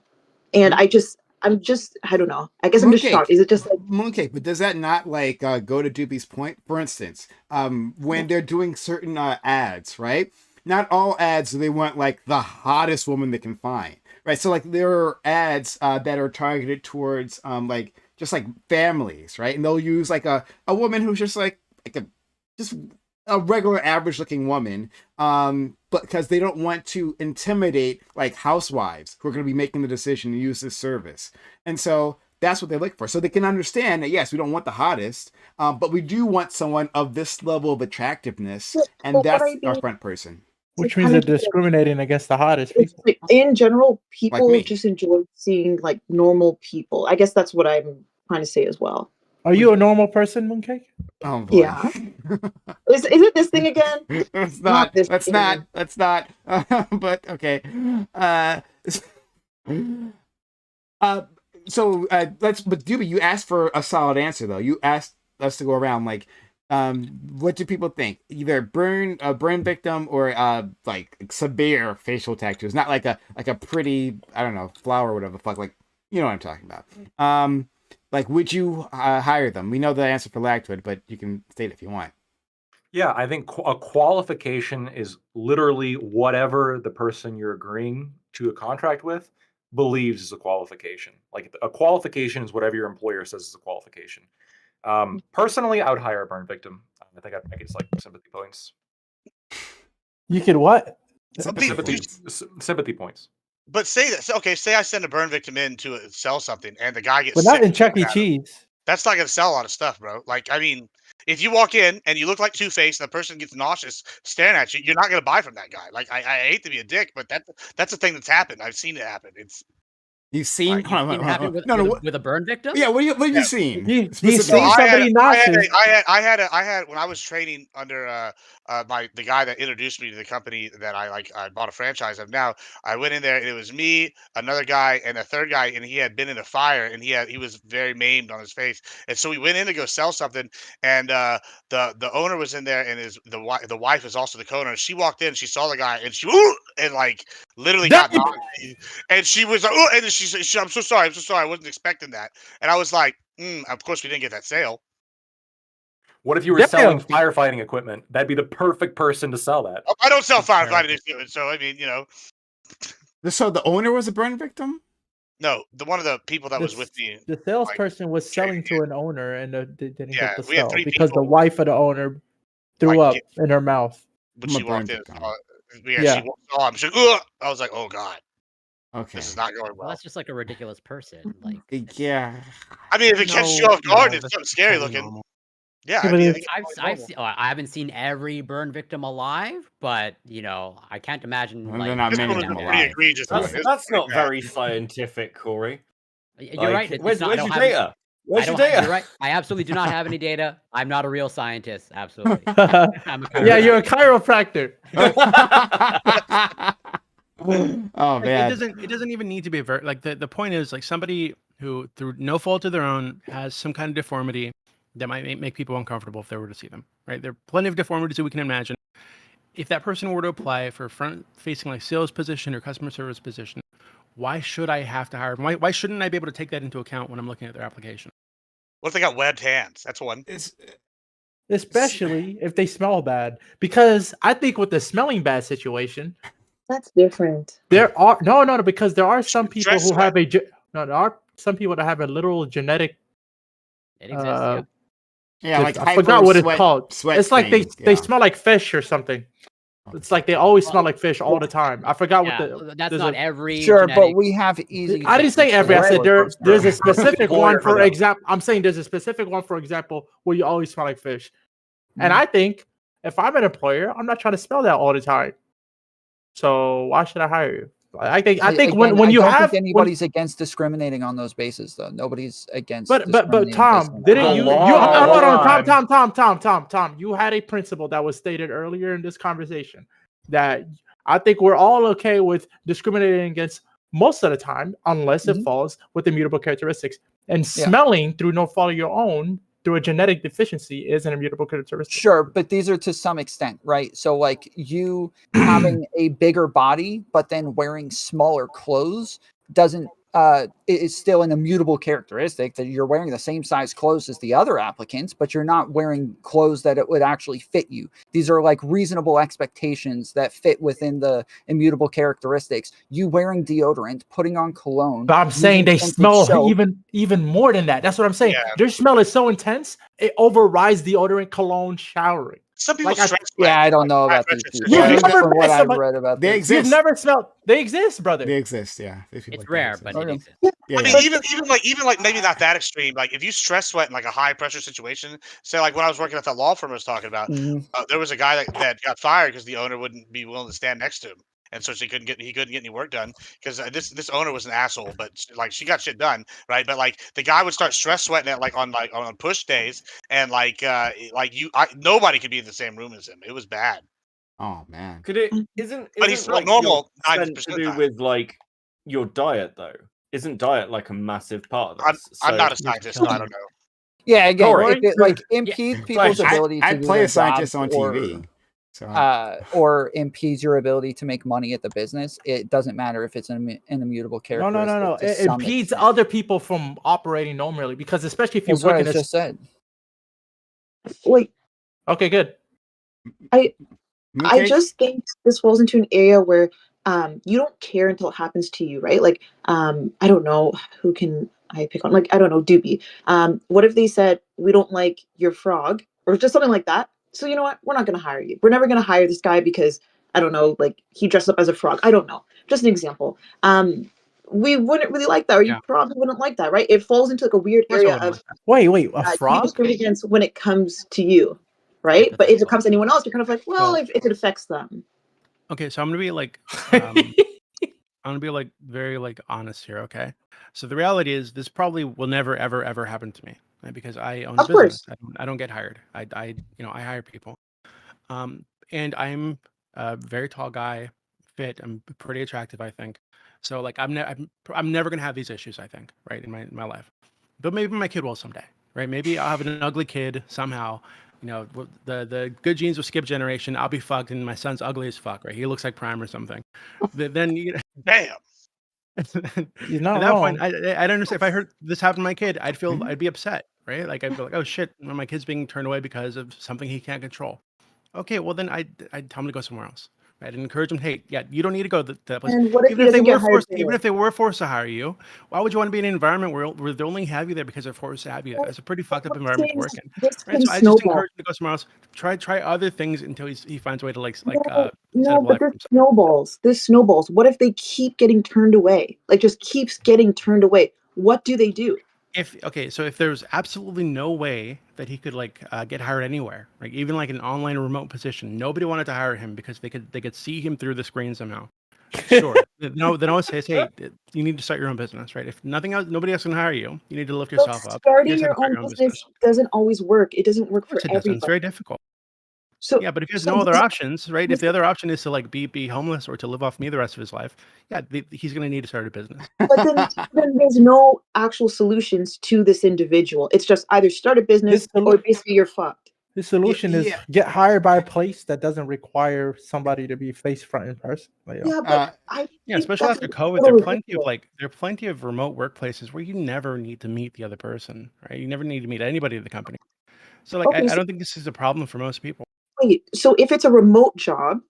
I don't know. I guess I'm just Mooncake. shocked. Is it just like Mooncake? But does that not like go to Doopy's point? For instance, when they're doing certain ads, right? Not all ads do they want like the hottest woman they can find, right? So like there are ads that are targeted towards like just like families, right? And they'll use like a woman who's just like a regular average looking woman, but because they don't want to intimidate like housewives who are going to be making the decision to use this service. And so that's what they look for. So they can understand that, yes, we don't want the hottest, but we do want someone of this level of attractiveness. And that's our front person. which means they're discriminating against the hottest people. in general, people me. just enjoy seeing like normal people. I guess that's what I'm trying to say as well. Are you a normal person, Mooncake? Oh boy. Yeah. Is it this thing again? That's Not not. this That's thing. not. That's not. But okay. Let's. But Doobie, you asked for a solid answer though. You asked us to go around like, what do people think? Either a burn victim or like severe facial tattoos, not like a pretty, I don't know, flower or whatever the fuck. Like, you know what I'm talking about. Like, would you hire them? We know the answer for Lactwood, but you can state it if you want. Yeah, I think a qualification is literally whatever the person you're agreeing to a contract with believes is a qualification. Like a qualification is whatever your employer says is a qualification. Personally, I would hire a burn victim. I think I'd make it like sympathy points. You could what? Sympathy points. But say that. Okay, say I send a burn victim in to sell something, and the guy gets But not sick in Chuck E. looking at him. Cheese. That's not gonna sell a lot of stuff, bro. Like, I mean, if you walk in and you look like Two-Face and the person gets nauseous staring at you, you're not gonna buy from that guy. Like, I hate to be a dick, but that's a thing that's happened. I've seen it happen. It's You've seen? You've seen it happen with a burn victim? Yeah, what have you seen? Do you Specifically? see somebody nauseous? I had when I was training under the guy that introduced me to the company that I bought a franchise of now. I went in there and it was me, another guy, and a third guy, and he had been in a fire and he was very maimed on his face. And so we went in to go sell something, and the owner was in there, and the wife is also the co-owner. She walked in, she saw the guy, and and like literally got knocked. And she was like, oh, and then she said, I'm so sorry, I wasn't expecting that. And I was like, of course we didn't get that sale. What if you were selling firefighting equipment? That'd be the perfect person to sell that. I don't sell firefighting equipment, so I mean, you know. So the owner was a burn victim? No, one of the people that was with me. The salesperson was selling to an owner and they didn't get the we had sale 3 because the people, wife of the owner threw up in her mouth. When I'm a she walked burn in, victim. she saw him. She, ugh! I was like, oh god, Okay. this is not going Well, well. that's just like a ridiculous person. Like, Yeah. I mean, if it catches you off guard, it's something scary looking. Yeah, I mean, I haven't seen every burn victim alive, but you know, I can't imagine. Well, like, they're not this many one of was them a pretty alive. egregious one. That's not very scientific, Corey. You're right. It's Where's not, your data? Where's your data? You're right. I absolutely do not have any data. I'm not a real scientist. Absolutely. I'm a Yeah, you're a chiropractor. Oh man. It doesn't even need to be very like the point is like somebody who through no fault of their own has some kind of deformity that might make people uncomfortable if they were to see them, right? There are plenty of deformities that we can imagine. If that person were to apply for front-facing like sales position or customer service position, why should I have to hire them? Why shouldn't I be able to take that into account when I'm looking at their application? What if they got webbed hands? That's one. Especially if they smell bad. Because I think with the smelling bad situation, That's different. there are no, because there are some people Stress who have sweat. there are some people that have a literal genetic It exists. Yeah, like I forgot what it's sweat, called. Sweat it's like thing. they smell like fish or something. It's like they always smell like fish all the time. I forgot what that's not every. Sure, genetic... but we have easy. I didn't say every. I said there's a specific one for though. example. I'm saying there's a specific one, for example, where you always smell like fish. And I think if I'm an employer, I'm not trying to smell that all the time. So why should I hire you? I think Again, when you I don't have think anybody's against discriminating on those bases, though. Nobody's against. but discriminating Tom, based didn't on you? that. Tom, you had a principle that was stated earlier in this conversation that I think we're all okay with discriminating against most of the time, unless it falls with immutable characteristics. And smelling through no fault of your own, through a genetic deficiency, is an immutable characteristic. Sure, but these are to some extent, right? So like you having a bigger body, but then wearing smaller clothes doesn't is still an immutable characteristic that you're wearing the same size clothes as the other applicants, but you're not wearing clothes that it would actually fit you. These are like reasonable expectations that fit within the immutable characteristics. You wearing deodorant, putting on cologne. But I'm saying they smell even more than that. That's what I'm saying. Yeah. Their smell is so intense, it overrides deodorant, cologne, showering. Some people Like, stress Yeah, sweat. I don't know about High these pressure people. You've never From what met I've somebody- read about They this. exist. You've never smelled. They exist, brother. They exist, yeah. It's Like rare, that but exist. it exists. Yeah, I mean, yeah. even like maybe not that extreme. Like if you stress sweat in like a high pressure situation, say like when I was working at that law firm I was talking about, there was a guy that got fired because the owner wouldn't be willing to stand next to him, and so he couldn't get any work done because this owner was an asshole. But like she got shit done, right? But like the guy would start stress sweating it on push days, and nobody could be in the same room as him. It was bad. Oh man. Could it isn't But he's isn't still like normal your 90% scent of to the do time. with like your diet though? Isn't diet like a massive part of this? I'm So- not a scientist, so I don't know. Yeah, again, Corey? if it like impedes people's ability to I'd do play their a scientist job on TV. So or impedes your ability to make money at the business, it doesn't matter if it's an immutable characteristic. No. to It some impedes extent. other people from operating normally because especially if you That's what work I in a just said. Like, Okay, good. I Mooncake? just think this falls into an area where you don't care until it happens to you, right? Like, I don't know who can I pick on. Like, I don't know, Doobie. What if they said we don't like your frog or just something like that? So you know what? We're not going to hire you. We're never going to hire this guy because I don't know, like he dressed up as a frog. I don't know. Just an example. We wouldn't really like that, or you probably wouldn't like that, right? It falls into like a weird area of Wait, a you frog? discriminate against when it comes to you, right? But if it comes to anyone else, you're kind of like, well, if it affects them. Okay, so I'm gonna be like, I'm gonna be like very like honest here. Okay, so the reality is this probably will never ever ever happen to me, right? Because I own a Of course. business. I don't get hired. I I hire people. And I'm a very tall guy, fit. I'm pretty attractive, I think. So like I'm never gonna have these issues, I think, right, in my life. But maybe my kid will someday, right? Maybe I'll have an ugly kid somehow, the good genes will skip generation. I'll be fucked, and my son's ugly as fuck, right? He looks like Prime or something. Then Damn. You're not at that wrong. point, I don't understand. If I heard this happen to my kid, I'd be upset, right? Like I'd be like, oh shit, my kid's being turned away because of something he can't control. Okay, well then I'd tell him to go somewhere else. I'd encourage him. Hey, yeah, you don't need to go to that place. And what if he doesn't get hired? Even if they were forced to hire you, why would you want to be in an environment where they only have you there because they're forced to have you? It's a pretty fucked up environment to work in. This Right? can So I just snowball. encourage him to go somewhere else. Try other things until he finds a way to set No, up but a life this for himself. snowballs. This snowballs. What if they keep getting turned away? Like just keeps getting turned away. What do they do? So if there's absolutely no way that he could get hired anywhere, like even like an online remote position, nobody wanted to hire him because they could see him through the screen somehow. Sure. Then I would say, hey, you need to start your own business, right? If nothing else, nobody else can hire you. You need to lift yourself up. Starting your own business doesn't always work. It doesn't work for everybody. It's very difficult. So yeah, but if he has no other options, right? If the other option is to be homeless or to live off me the rest of his life, yeah, he's going to need to start a business. But then there's no actual solutions to this individual. It's just either start a business or basically you're fucked. The solution is get hired by a place that doesn't require somebody to be face front in person. Yeah, but especially after COVID, there are plenty of remote workplaces where you never need to meet the other person, right? You never need to meet anybody at the company. So I don't think this is a problem for most people. Wait, so if it's a remote job,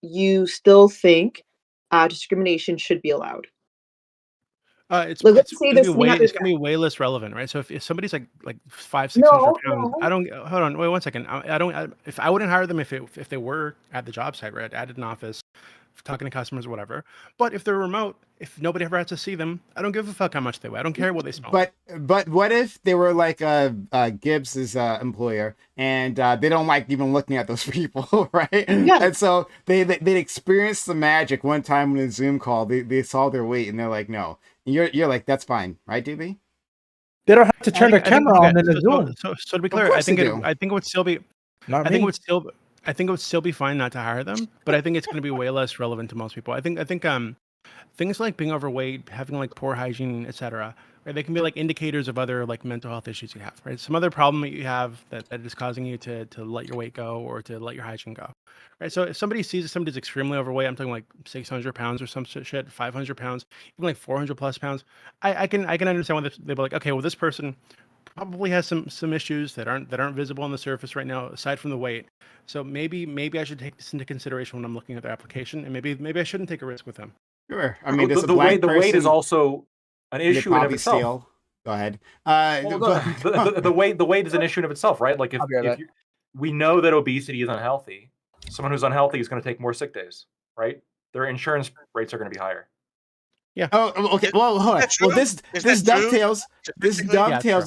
you still think discrimination should be allowed? It's going to be way less relevant, right? So if somebody's like 500-600 pounds, I don't hold on, wait 1 second. If I wouldn't hire them if they were at the job site, right, at an office, talking to customers or whatever. But if they're remote, if nobody ever has to see them, I don't give a fuck how much they weigh. I don't care what they smell. But what if they were like Gibbs's employer and they don't like even looking at those people, right? Yeah. And so they experienced the magic one time in a Zoom call. They saw their weight and they're like, no. And you're like, that's fine, right, DB? They don't have to turn their camera on in the Zoom. So to be clear, I think it would still be. I think it would still be fine not to hire them, but I think it's going to be way less relevant to most people. I think things like being overweight, having like poor hygiene, etc., right? They can be like indicators of other like mental health issues you have, right? Some other problem that you have that is causing you to let your weight go or to let your hygiene go, right? So if somebody sees somebody's extremely overweight, I'm talking like 600 pounds or some shit, 500 pounds, even like 400 plus pounds, I can understand why they'll be like, okay, well this person probably has some issues that aren't visible on the surface right now, aside from the weight. So maybe I should take this into consideration when I'm looking at their application, and maybe I shouldn't take a risk with them. Sure. I mean, the weight is also an issue in of itself. Go ahead. The weight is an issue in of itself, right? Like if we know that obesity is unhealthy, someone who's unhealthy is going to take more sick days, right? Their insurance rates are going to be higher. Yeah. Oh, okay. Well, hold on. Well, this dovetails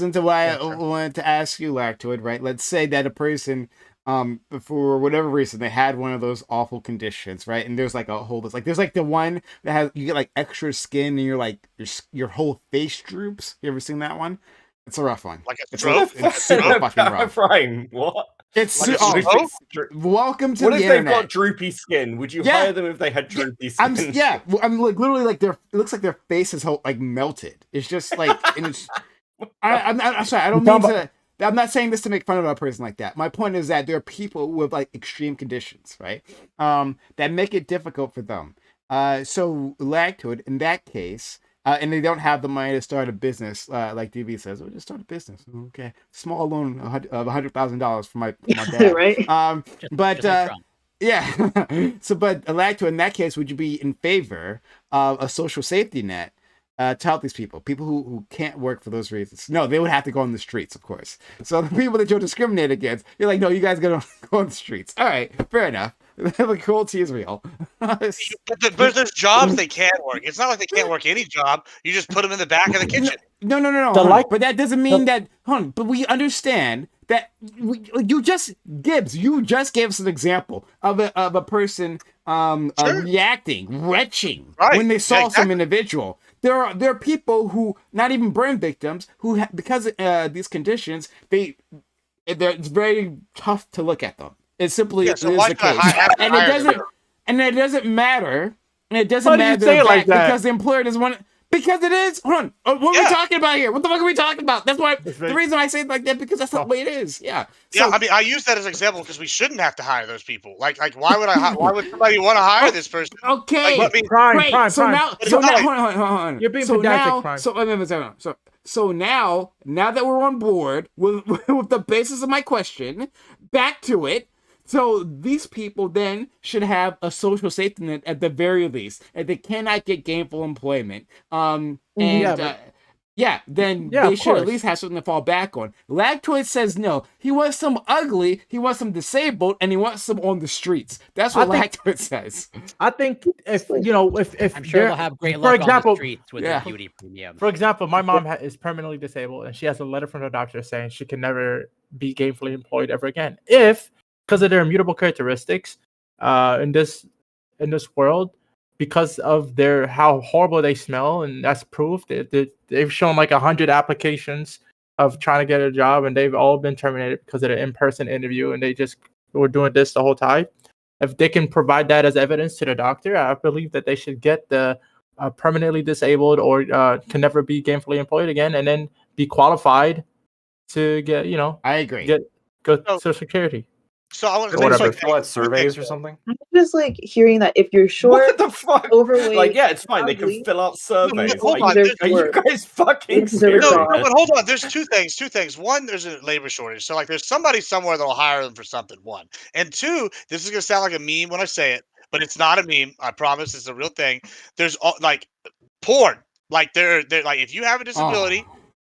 into why I wanted to ask you, Lactoid, right? Let's say that a person, for whatever reason, they had one of those awful conditions, right? And there's like a whole, there's like the one that has, you get like extra skin and you're like, your whole face droops. You ever seen that one? It's a rough one. Like a stroke? It's super fucking rough. Ryan, what? It's like welcome to what the if internet. They've got droopy skin? Would you hire them if they had droopy skin? I'm like literally like it looks like their face is like melted. It's just like, and it's. I'm sorry. I don't mean to. I'm not saying this to make fun of a person like that. My point is that there are people with like extreme conditions, right? That make it difficult for them. So Lactoid, in that case. And they don't have the money to start a business, like DB says. We'll just start a business, okay? Small loan of $100,000 for my dad, right? But Lacto, in that case, would you be in favor of a social safety net to help these people who can't work for those reasons? No, they would have to go on the streets, of course. So the people that you'll discriminate against, you're like, no, you guys gotta go on the streets. All right, fair enough. The cruelty is real. But there's jobs they can't work. It's not like they can't work any job. You just put them in the back of the kitchen. No. But that doesn't mean that. But we understand that you just gave us an example of a person retching when they saw some individual. There are people who, not even burn victims, who because of these conditions, it's very tough to look at them. It simply is the case, and it doesn't matter. And it doesn't matter like that? because the employer doesn't want. Because it is. Hold on. What are we talking about here? What the fuck are we talking about? That's why the reason I say it like that, because that's the way it is. Yeah. Yeah, I mean, I use that as an example because we shouldn't have to hire those people. Like, why would somebody want to hire this person? Okay. Like, Prime. So now, hold on. You're being so pedantic, now, Prime. So now that we're on board with the basis of my question, back to it. So these people then should have a social safety net at the very least, and they cannot get gainful employment. Then they should at least have something to fall back on. Lactoid says no. He wants some ugly, he wants some disabled, and he wants some on the streets. That's what Lactoid says. I think if I'm sure they'll have great luck on the streets with their beauty premium. For example, my mom is permanently disabled, and she has a letter from her doctor saying she can never be gainfully employed ever again because of their immutable characteristics in this world, because of how horrible they smell, and that's proof. They've shown like 100 applications of trying to get a job, and they've all been terminated because of the in-person interview, and they just were doing this the whole time. If they can provide that as evidence to the doctor, I believe that they should get the permanently disabled or can never be gainfully employed again, and then be qualified to get, I agree. Get good Social Security. So I want to fill out surveys or something. I'm just like hearing that if you're short, what the fuck? Overweight, like, yeah, it's fine. ugly, they can fill out surveys. Hold like, on, are you guys fucking serious? No, but hold on. There's two things. One, there's a labor shortage. So like, there's somebody somewhere that'll hire them for something. One, and two, this is gonna sound like a meme when I say it, but it's not a meme. I promise, it's a real thing. There's like porn. Like they're like, if you have a disability.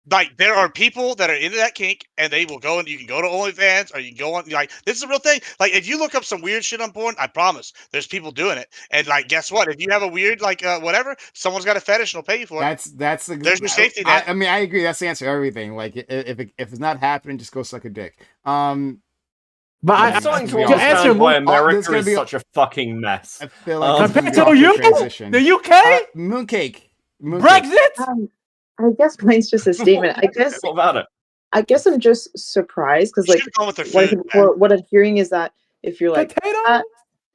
Like there are people that are into that kink, and they will go and you can go to OnlyFans, or you can go on. Like this is a real thing. Like if you look up some weird shit on porn, I promise there's people doing it. And like, guess what? If you have a weird whatever, someone's got a fetish and will pay you for it. There's your safety net. I mean, I agree. That's the answer to everything. Like if it's not happening, just go suck a dick. But I'm starting to understand why America is such a fucking mess. I feel like compared to the UK, Mooncake, Brexit. I guess mine's just a statement. What about it? I guess I'm just surprised because what I'm hearing is that if you're like fat,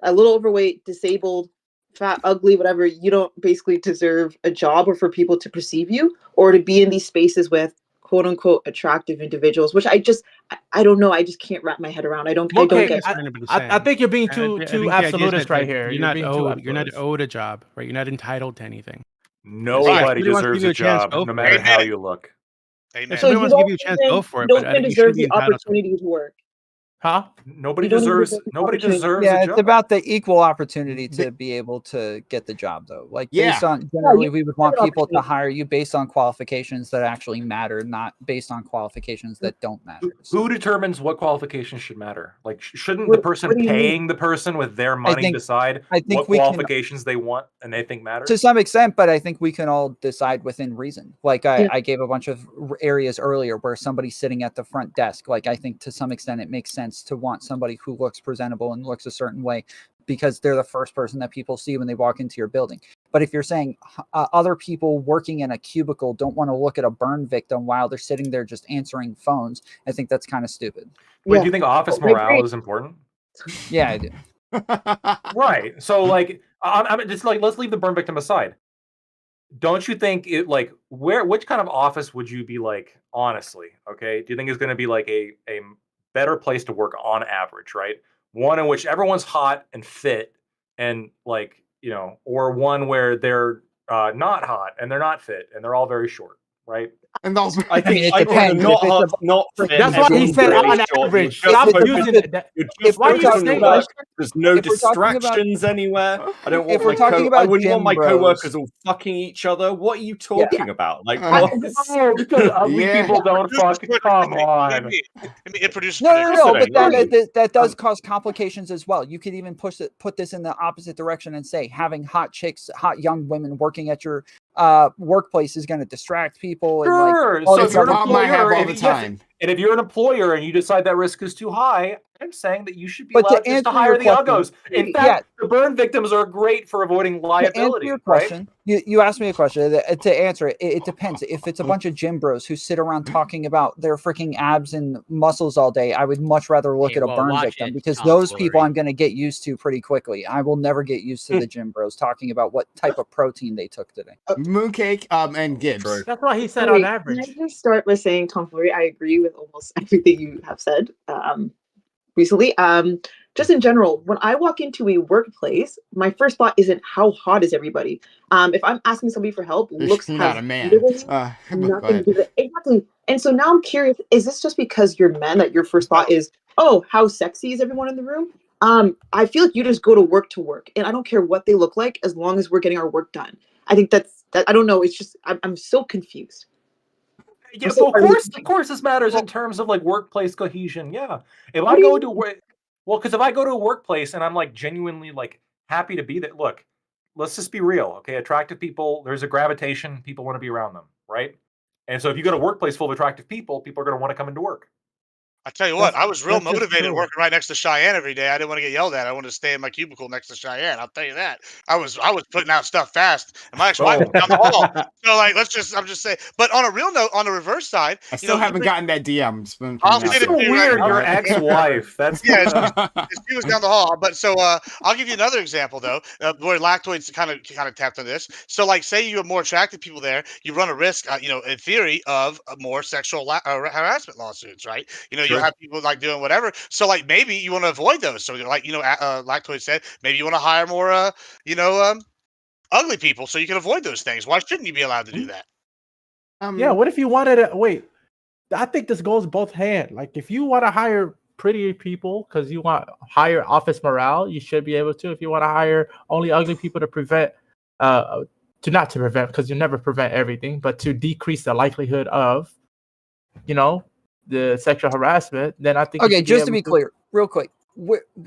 a little overweight, disabled, fat, ugly, whatever, you don't basically deserve a job or for people to perceive you or to be in these spaces with quote unquote attractive individuals, which I don't know. I just can't wrap my head around. I don't get. I think you're being too absolutist right here. You're not owed a job, right? You're not entitled to anything. Nobody deserves a job, no matter how you look. Amen. So wants to give you a chance, go for it. You don't deserve the opportunity to work. Huh? Nobody deserves a job. It's about the equal opportunity to be able to get the job, though. Like based on generally, we would want people to hire you based on qualifications that actually matter, not based on qualifications that don't matter. Who determines what qualifications should matter? Like, shouldn't the person paying the person with their money decide what qualifications they want and they think matter? To some extent, but I think we can all decide within reason. Like I gave a bunch of areas earlier where somebody's sitting at the front desk. Like I think to some extent it makes sense to want somebody who looks presentable and looks a certain way because they're the first person that people see when they walk into your building. But if you're saying other people working in a cubicle don't want to look at a burn victim while they're sitting there just answering phones, I think that's kind of stupid. Wait, do you think office morale is important? Yeah, I do. Right. So like, I'm just like, let's leave the burn victim aside. Don't you think it like which kind of office would you be like, honestly? Okay. Do you think it's going to be like a better place to work on average, right? One in which everyone's hot and fit and like, or one where they're not hot and they're not fit and they're all very short, right? And also, I think it depends. Not fit. That's what he said on average. Stop using it. There's no distractions anywhere. I don't want I wouldn't want my coworkers all fucking each other. What are you talking about? Like, because ugly people don't fucking come on. It produces no, but that does cause complications as well. You could even put this in the opposite direction and say having hot young women working at your workplace is going to distract people. Sure. And so if you're an employer, and if you're an employer and you decide that risk is too high, I'm saying that you should be But to allowed just to answer hire your the question, uggos. In yeah. fact, the burn victims are great for avoiding To answer liability, your right? question, you asked me a question. To answer it, it depends. If it's a bunch of gym bros who sit around talking about their freaking abs and muscles all day, I would much rather look Hey, at a well, burn watch victim it, because those people tomfoolery. I'm going to get used to pretty quickly. I will never get used to the gym bros talking about what type of protein they took today. Mooncake and Gibbs. True. That's why he said on Wait, can I average. just start by saying, tomfoolery? I agree with almost everything you have said recently. Just in general, when I walk into a workplace, my first thought isn't how hot is everybody. If I'm asking somebody for help, looks You're has not a man. literally Go nothing to ahead. do with it. Exactly. And so now I'm curious: is this just because you're men that your first thought is, "Oh, how sexy is everyone in the room"? I feel like you just go to work, and I don't care what they look like as long as we're getting our work done. I think that's that. I don't know. It's just I'm so confused. Yeah, so so of course, this matters in terms of like workplace cohesion. Yeah, if What I do go you to mean? work, well, because if I go to a workplace and I'm like genuinely like happy to be there, look, let's just be real, okay? Attractive people, there's a gravitation. People want to be around them, right? And so if you go to a workplace full of attractive people, people are going to want to come into work. I tell you what, I was real that's just motivated true. working right next to Cheyenne every day. I didn't want to get yelled at. I wanted to stay in my cubicle next to Cheyenne. I'll tell you that. I was putting out stuff fast, and my ex-wife was Boom. down the hall. So like, I'm just saying. But on a real note, on the reverse side, I still haven't gotten that DM. Just been I'll putting send it it out to there. you right Weird, now. your ex-wife. That's Yeah, she was down the hall. But so I'll give you another example though, where lactoids kind of tapped on this. So like, say you have more attractive people there, you run a risk, in theory, of more sexual harassment lawsuits, right? You'll True. have people like doing whatever. So like, maybe you want to avoid those. So like, lactoid said, maybe you want to hire more, ugly people so you can avoid those things. Why shouldn't you be allowed to do that? Yeah, what if you wanted to wait? I think this goes both hand. Like if you want to hire pretty people because you want higher office morale, you should be able to. If you want to hire only ugly people to prevent, not to prevent, because you never prevent everything, but to decrease the likelihood of, the sexual harassment, then I think. Okay, just to be clear, real quick,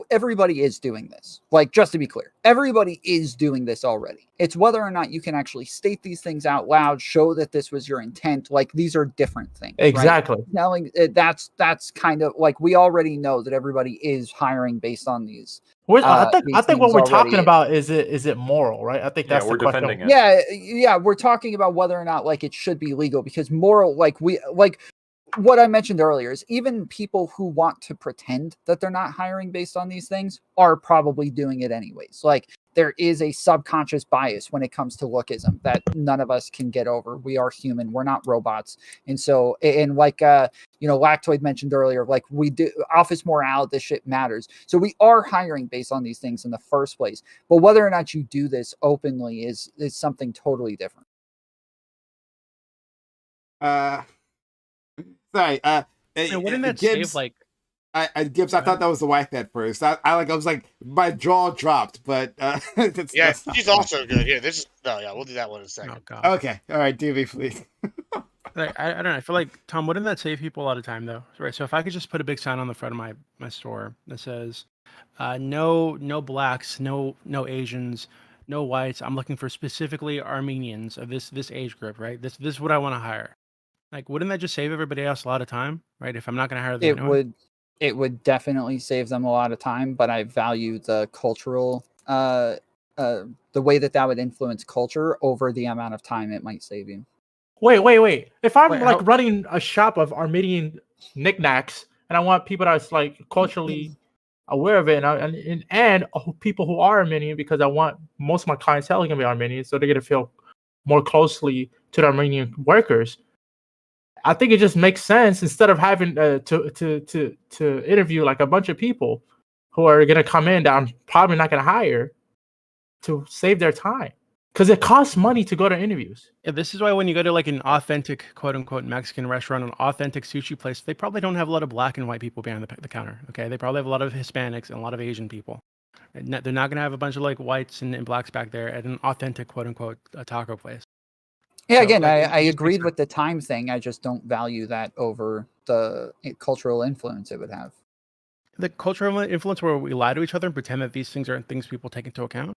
everybody is doing this. Like, just to be clear, everybody is doing this already. It's whether or not you can actually state these things out loud, show that this was your intent. Like, these are different things. Exactly. Right? Telling that's kind of like we already know that everybody is hiring based on these. I think what we're talking about is it moral, right? I think that's we're the question. defending it. Yeah, we're talking about whether or not like it should be legal because moral, what I mentioned earlier is even people who want to pretend that they're not hiring based on these things are probably doing it anyways. Like there is a subconscious bias when it comes to lookism that none of us can get over. We are human. We're not robots. And so, and like, Lactoid mentioned earlier, like we do office morale, this shit matters. So we are hiring based on these things in the first place. But whether or not you do this openly is something totally different. Sorry. Wouldn't that Gibbs, save like? Gibbs, I thought that was the wife at first. I was like, my jaw dropped, but Yeah, she's also good. Here, we'll do that one in a second. Oh God. Okay, all right, DV, please. Like, I don't know. I feel like, Tom, wouldn't that save people a lot of time though? Right. So if I could just put a big sign on the front of my store that says, no blacks, no Asians, no whites. I'm looking for specifically Armenians of this age group. Right. This is what I want to hire. Like, wouldn't that just save everybody else a lot of time, right? If I'm not going to hire them, it would definitely save them a lot of time. But I value the cultural, the way that would influence culture over the amount of time it might save you. Wait. If I'm running a shop of Armenian knickknacks and I want people that's like culturally aware of it, and people who are Armenian, because I want most of my clientele going to be Armenian, so they're going to feel more closely to the Armenian workers. I think it just makes sense instead of having to interview like a bunch of people who are going to come in that I'm probably not going to hire, to save their time, because it costs money to go to interviews. Yeah, this is why when you go to like an authentic quote unquote Mexican restaurant, an authentic sushi place, they probably don't have a lot of black and white people behind the counter. Okay, they probably have a lot of Hispanics and a lot of Asian people. And they're not going to have a bunch of like whites and blacks back there at an authentic quote unquote taco place. Yeah, again, I agreed with the time thing. I just don't value that over the cultural influence it would have. The cultural influence where we lie to each other and pretend that these things aren't things people take into account?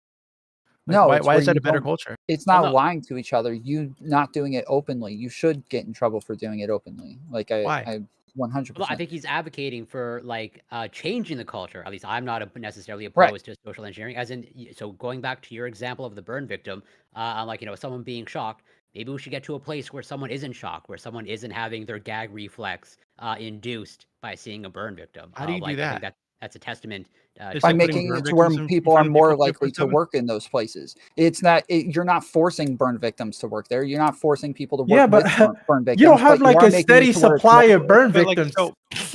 Like, no, why is that a better culture? It's not lying to each other. You not doing it openly. You should get in trouble for doing it openly. Like why? 100%. Well, I think he's advocating for like changing the culture. At least I'm not necessarily Right. opposed to social engineering. As in, so going back to your example of the burn victim, I'm like, someone being shocked. Maybe we should get to a place where someone isn't shocked, where someone isn't having their gag reflex induced by seeing a burn victim. How do you do I think that? that's a testament Is By it putting making burn it to where victims in people are front of people more likely to 24/7? work in those places. It's not you're not forcing burn victims to work there. You're not forcing people to work Yeah, but with burn victims. you don't have but you like are a making it steady to where it's supply of likely. burn But like, victims. so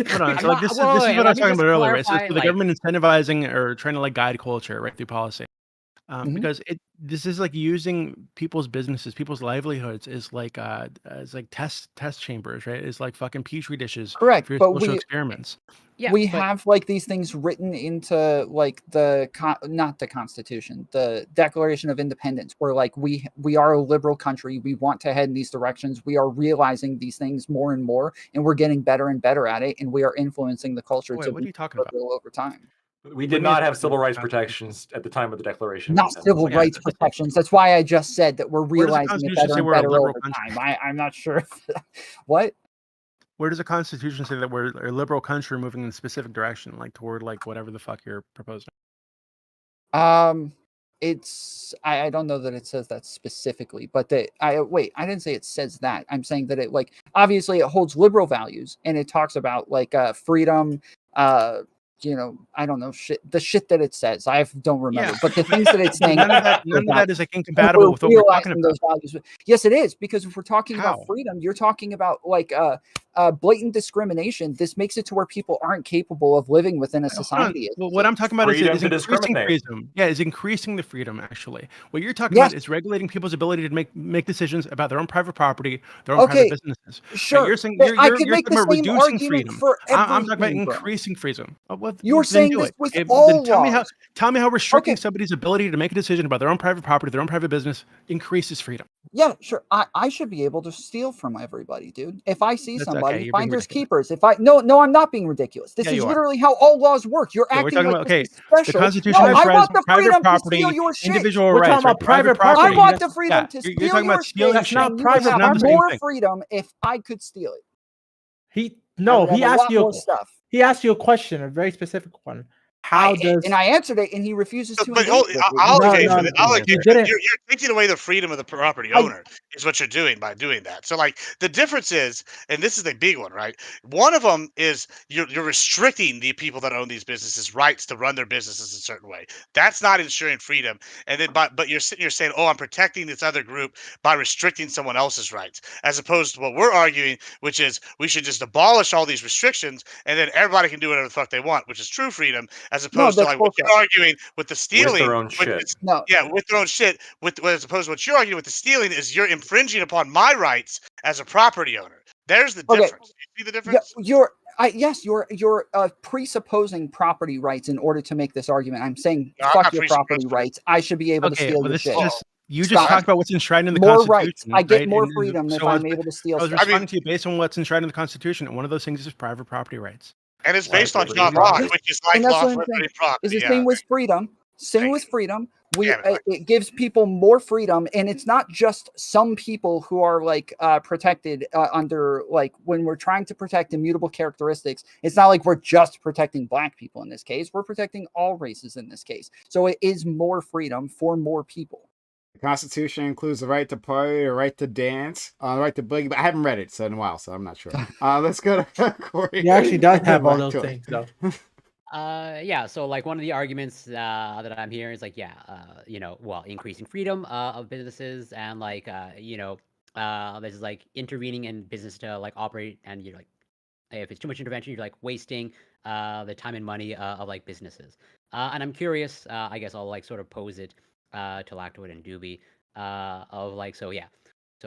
hold on. I'm So like not- this is wait, this is wait, what I let was me talking just about earlier, right? So, clarify, the like- government incentivizing or trying to like guide culture, right, through policy. Mhm. Because this is like using people's businesses, people's livelihoods is like as like test chambers, right? It's like fucking petri dishes Correct, for your but social we experiments. Yeah, we but- have like these things written into like the not the Constitution, the Declaration of Independence, where like we are a liberal country. We want to head in these directions. We are realizing these things more and more, and we're getting better and better at it, and we are influencing the culture Wait, to what are be you talking about? over time. We What did do you mean not it's have not civil in the rights Constitution? protections at the time of the Declaration. of Not Independence. civil Yeah, rights that's it. protections. That's why I just said that we're Where does the realizing it Constitution better say and we're a better liberal over country? time. I'm not sure. What? Where does the Constitution say that we're a liberal country moving in a specific direction, like toward like whatever the fuck you're proposing? It's I don't know that it says that specifically, but I didn't say it says that. I'm saying that it like obviously it holds liberal values and it talks about like freedom, I don't know the shit that it says. I don't remember, Yeah. but the things that it's saying. None of that is like and incompatible we're with what we're talking realizing about. those values. Yes, it is, because if we're talking about How? freedom, you're talking about like blatant discrimination. This makes it to where people aren't capable of living within a Hold on. society. Well, what I'm talking about is Freedom to increasing discriminate. freedom. Yeah, is increasing the freedom actually. What you're talking Yes. about is regulating people's ability to make decisions about their own private property, their own Okay, private businesses. Right? Sure, You're saying but you're I could you're make talking the about same reducing argument freedom. for I'm talking about everything, bro. increasing freedom. Well, You're then saying do this it. with Okay, all then laws. tell me how restricting Okay. somebody's ability to make a decision about their own private property, their own private business increases freedom. Yeah, sure. I should be able to steal from everybody, dude. If I see That's somebody, okay, you're being finders ridiculous. keepers. If I no, I'm not being ridiculous. This Yeah, is you are. literally how all laws work. You're Okay, we're acting talking like about this is the special. Constitution No, I describes want the private freedom to property, steal your shit. individual We're rights. talking about Right? private I property. want the freedom Yeah, to you're steal talking your about stealing shit. That's not And you would private have not the same more thing. freedom if I could steal it. I No, would have he a asked lot you. more stuff. He asked you a question, a very specific one. How does And I answered it, and he refuses to But engage with me. I'll No, engage no, with it. no, I'll you engage with didn't. it. You're taking away the freedom of the property owner is what you're doing by doing that. So like the difference is, and this is the big one, right? One of them is you're restricting the people that own these businesses' rights to run their businesses a certain way. That's not ensuring freedom. And then but you're sitting here saying, oh, I'm protecting this other group by restricting someone else's rights, as opposed to what we're arguing, which is we should just abolish all these restrictions and then everybody can do whatever the fuck they want, which is true freedom, as opposed to that's like what you're bullshit. arguing with the stealing, their own which shit. is No, with their own shit. As opposed to what you're arguing with the stealing is you're infringing upon my rights as a property owner. There's the Okay. difference. You see the yeah, difference? you're presupposing property rights in order to make this argument. I'm saying No, I'm fuck not your presupposing property this. rights. I should be able to Okay, steal well, your this shit. is just you just Stop. talked about what's enshrined in the More Constitution. rights. I get right? more And freedom if so I was- I'm able to steal I was stuff. responding to you based on what's enshrined in the Constitution, and one of those things is private property rights. And it's Like based on liberty John and property. Locke, which is like And that's law what for I'm saying. liberty and property. It's the Yeah. same with freedom. Same Thank with you. freedom. Damn it, It gives people more freedom, and it's not just some people who are like protected under like when we're trying to protect immutable characteristics. It's not like we're just protecting Black people in this case. We're protecting all races in this case. So it is more freedom for more people. The Constitution includes the right to party, the right to dance, the right to boogie. But I haven't read it in a while, so I'm not sure. Let's go to Corey. He actually does Good have all luck those to things, it. though. Yeah, so like one of the arguments that I'm hearing is like, increasing freedom of businesses and like, this is like intervening in business to like operate, and you're like, if it's too much intervention, you're like wasting the time and money of like businesses. And I'm curious, I guess I'll like sort of pose it to Lactoid and Doobie of like, so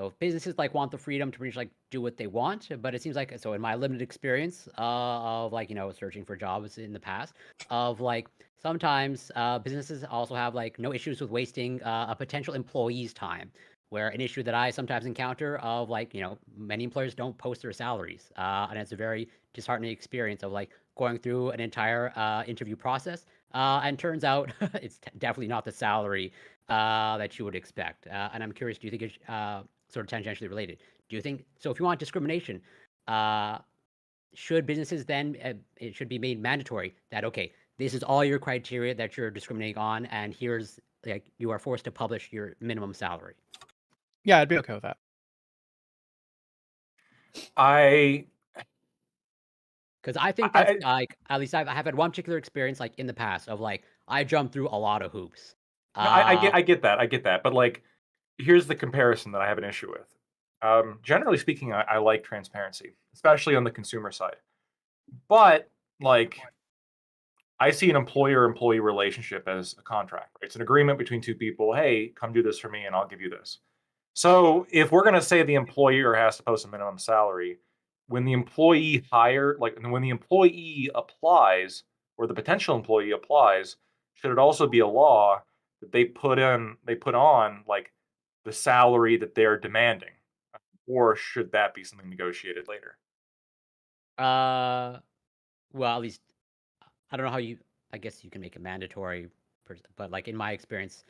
if businesses like want the freedom to pretty much like do what they want, but it seems like, so in my limited experience of like, searching for jobs in the past, of like sometimes businesses also have like no issues with wasting a potential employee's time, where an issue that I sometimes encounter of like, many employers don't post their salaries. And it's a very disheartening experience of like going through an entire interview process. And turns out it's definitely not the salary that you would expect. And I'm curious, do you think it's sort of tangentially related? Do you think, so if you want discrimination, should businesses then it should be made mandatory that okay, this is all your criteria that you're discriminating on, and here's like you are forced to publish your minimum salary. Yeah, I'd be okay with that. Because I think that's like at least I've had one particular experience like in the past of like I jumped through a lot of hoops. I get that, but like here's the comparison that I have an issue with. Generally speaking, I like transparency, especially on the consumer side. But like, I see an employer-employee relationship as a contract. It's an agreement between two people. Hey, come do this for me, and I'll give you this. So if we're going to say the employer has to post a minimum salary, when the employee when the employee applies, or the potential employee applies, should it also be a law that they put on like the salary that they're demanding, or should that be something negotiated later? Well, at least I don't know how you. I guess you can make it mandatory, but like in my experience,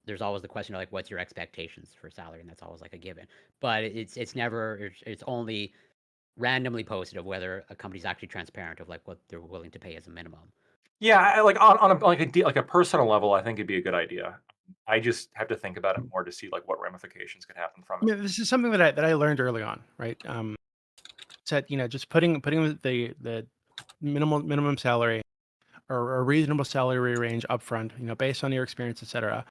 there's always the question of like, what's your expectations for salary, and that's always like a given. But it's never it's only randomly posted of whether a company's actually transparent of like what they're willing to pay as a minimum. Yeah, like on a personal level, I think it'd be a good idea. I just have to think about it more to see like what ramifications could happen from it. Yeah, this is something that I learned early on, right? Said just putting the minimum salary or a reasonable salary range upfront, based on your experience, etc.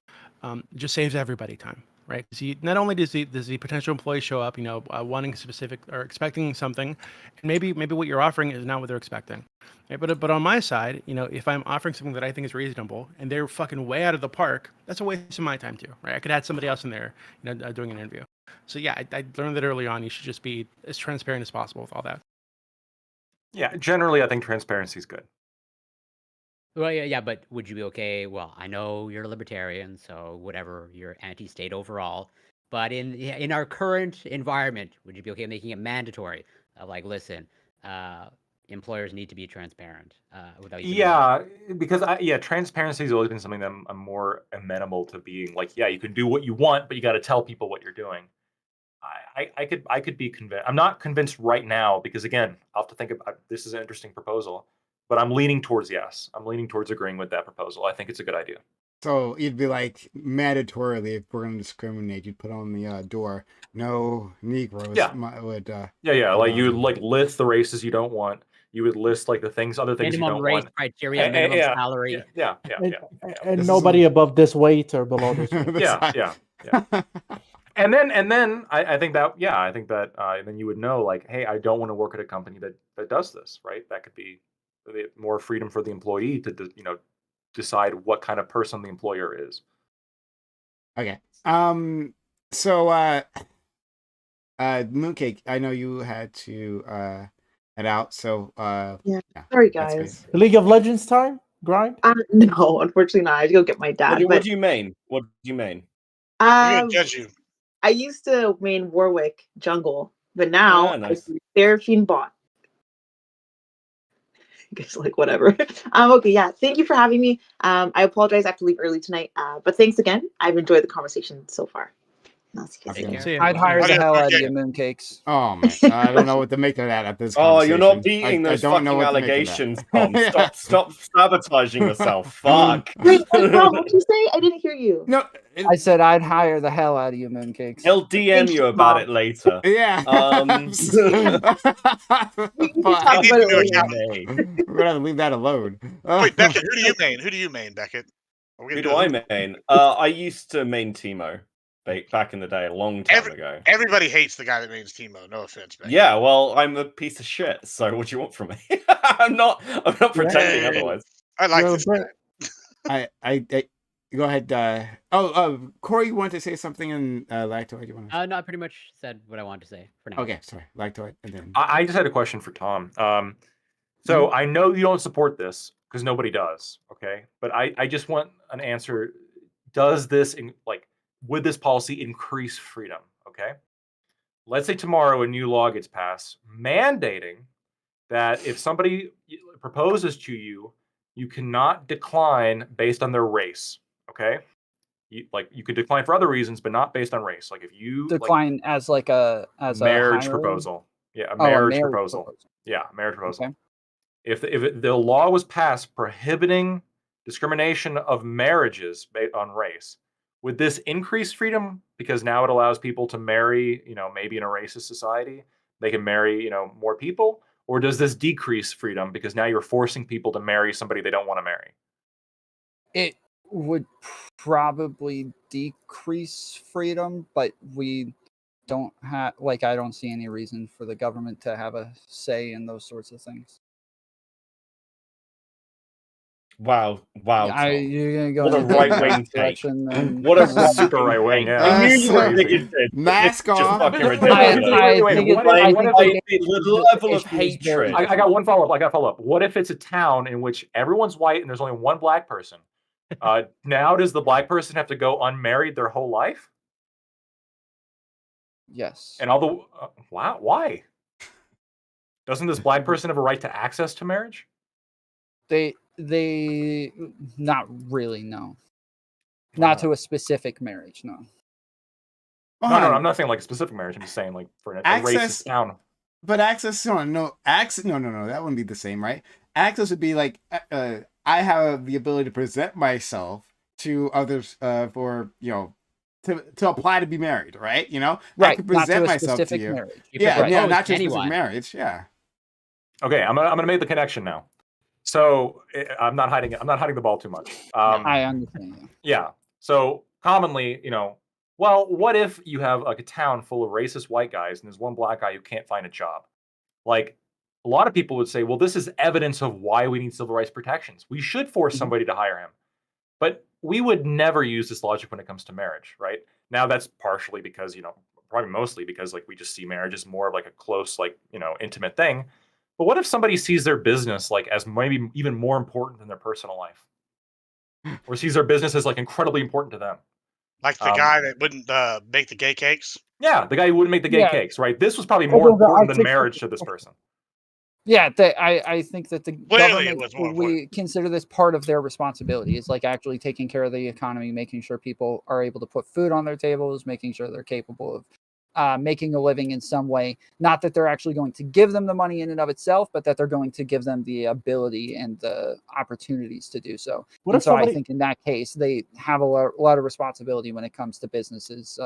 Just saves everybody time, right? Not only does the potential employee show up, wanting specific or expecting something, and maybe what you're offering is not what they're expecting. Right? But on my side, if I'm offering something that I think is reasonable and they're fucking way out of the park, that's a waste of my time too, right? I could add somebody else in there, doing an interview. So yeah, I learned that early on. You should just be as transparent as possible with all that. Yeah, generally, I think transparency is good. Well, yeah, but would you be okay? Well, I know you're a libertarian, so whatever, you're anti-state overall. But in our current environment, would you be okay making it mandatory? Like, listen, employers need to be transparent. Without Yeah, because transparency has always been something that I'm more amenable to being like, yeah, you can do what you want, but you got to tell people what you're doing. I could be convinced. I'm not convinced right now because again, I'll have to think about this. Is an interesting proposal, but I'm leaning towards yes. I'm leaning towards agreeing with that proposal. I think it's a good idea. So you'd be like mandatorily, if we're going to discriminate, you'd put on the door, no Negroes. Yeah. Like you would like list the races you don't want. You would list like other things minimum you don't race want. criteria, minimum salary. Yeah. And nobody above this weight or below this weight. Yeah. And then I think that then you would know like, hey, I don't want to work at a company that does this, right? That could be more freedom for the employee to decide what kind of person the employer is. Okay. So Mooncake, I know you had to head out, so yeah. Sorry guys. League of Legends time? Grind? No, unfortunately not. I had to go get my dad. What do you mean? What do you mean? I'm gonna judge you. I used to main Warwick jungle, but now nice. I Seraphine bot. I guess like whatever. Okay, yeah. Thank you for having me. I apologize I have to leave early tonight. But thanks again. I've enjoyed the conversation so far. I'll see you guys later. I'd hire the hell out of you, Mooncakes. Oh man, I don't know what to make of that at this. Oh, you're not beating those fucking allegations, Tom. Stop sabotaging yourself. Fuck. Wait, Tom, what did you say? I didn't hear you. No, I said I'd hire the hell out of you, Mooncakes. He'll DM you about it later. Yeah. We're gonna leave that alone. Wait, Beckett, who do you main, Beckett? Who do I main? I used to main Timo back in the day, a long time ago. Everybody hates the guy that mains Timo. No offense, Beckett. Yeah, well, I'm a piece of shit. So what do you want from me? I'm not pretending otherwise. I like this guy. I go ahead. Corey, you want to say something in Lactoid? You want to? No, I pretty much said what I wanted to say for now. Okay, sorry, Lactoid, and then I just had a question for Tom. So I know you don't support this because nobody does. Okay, but I just want an answer. Does this would this policy increase freedom? Okay, let's say tomorrow a new law gets passed mandating that if somebody proposes to you, you cannot decline based on their race. Okay, you could decline for other reasons, but not based on race. Like if you decline as a marriage hiring? proposal, a marriage proposal. Yeah, marriage proposal. Okay. If the law was passed prohibiting discrimination of marriages based on race, would this increase freedom because now it allows people to marry, maybe in a racist society, they can marry, more people? Or does this decrease freedom because now you're forcing people to marry somebody they don't want to marry? It would probably decrease freedom, but we don't have, like, I don't see any reason for the government to have a say in those sorts of things. Wow, Tom. You're gonna go What a in a right-wing different direction than What a Super right-wing, yeah. I knew you were So, bigoted. mask This is just off. fucking I ridiculous. think it, what I if think they- the level of issue is very hatred. I got one follow-up. I got follow-up. What if it's a town in which everyone's white and there's only one black person? Now does the black person have to go unmarried their whole life? Yes. And all the wow, why? Doesn't this black person have a right to access to marriage? They not really, no. Not to a specific marriage, no. No, I'm not saying like a specific marriage. I'm just saying like for a racist town. But access, no, access, no, that wouldn't be the same, right? Access would be like, I have the ability to present myself to others for, to apply to be married, right? Right, I can present not to a myself specific to you. marriage. Yeah, Right. yeah, not to a Anyone. specific marriage, yeah. Okay, I'm gonna make the connection now. So I'm not hiding it. I'm not hiding the ball too much. I understand. Yeah. So commonly, well, what if you have like a town full of racist white guys and there's one black guy who can't find a job? Like a lot of people would say, well, this is evidence of why we need civil rights protections. We should force somebody to hire him. But we would never use this logic when it comes to marriage, right? Now that's partially because, probably mostly because like we just see marriage as more of like a close, like, intimate thing. But what if somebody sees their business like as maybe even more important than their personal life? Or sees their business as like incredibly important to them? Like the guy that wouldn't bake the gay cakes. Yeah, the guy who wouldn't make the gay Yeah. cakes, right? This was probably Well, more those are important than artistic- marriage to this person. Yeah, I think that the Clearly it government, was more we consider this part of their responsibility. It's like actually taking care of the economy, making sure people are able to put food on their tables, making sure they're capable of making a living in some way. Not that they're actually going to give them the money in and of itself, but that they're going to give them the ability and the opportunities to do so. What And if so I somebody- think in that case, they have a lot of responsibility when it comes to businesses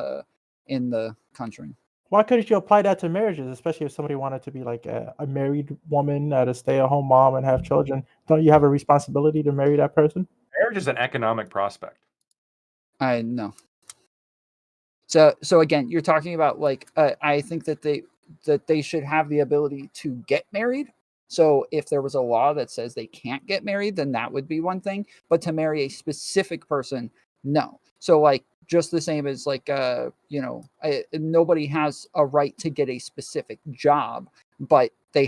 in the country. Why couldn't you apply that to marriages, especially if somebody wanted to be like a married woman, a stay-at-home mom, and have children? Don't you have a responsibility to marry that person? Marriage is an economic prospect. I know. So again, you're talking about like I think that they should have the ability to get married. So if there was a law that says they can't get married, then that would be one thing. But to marry a specific person, no. So like just the same as like nobody has a right to get a specific job, but they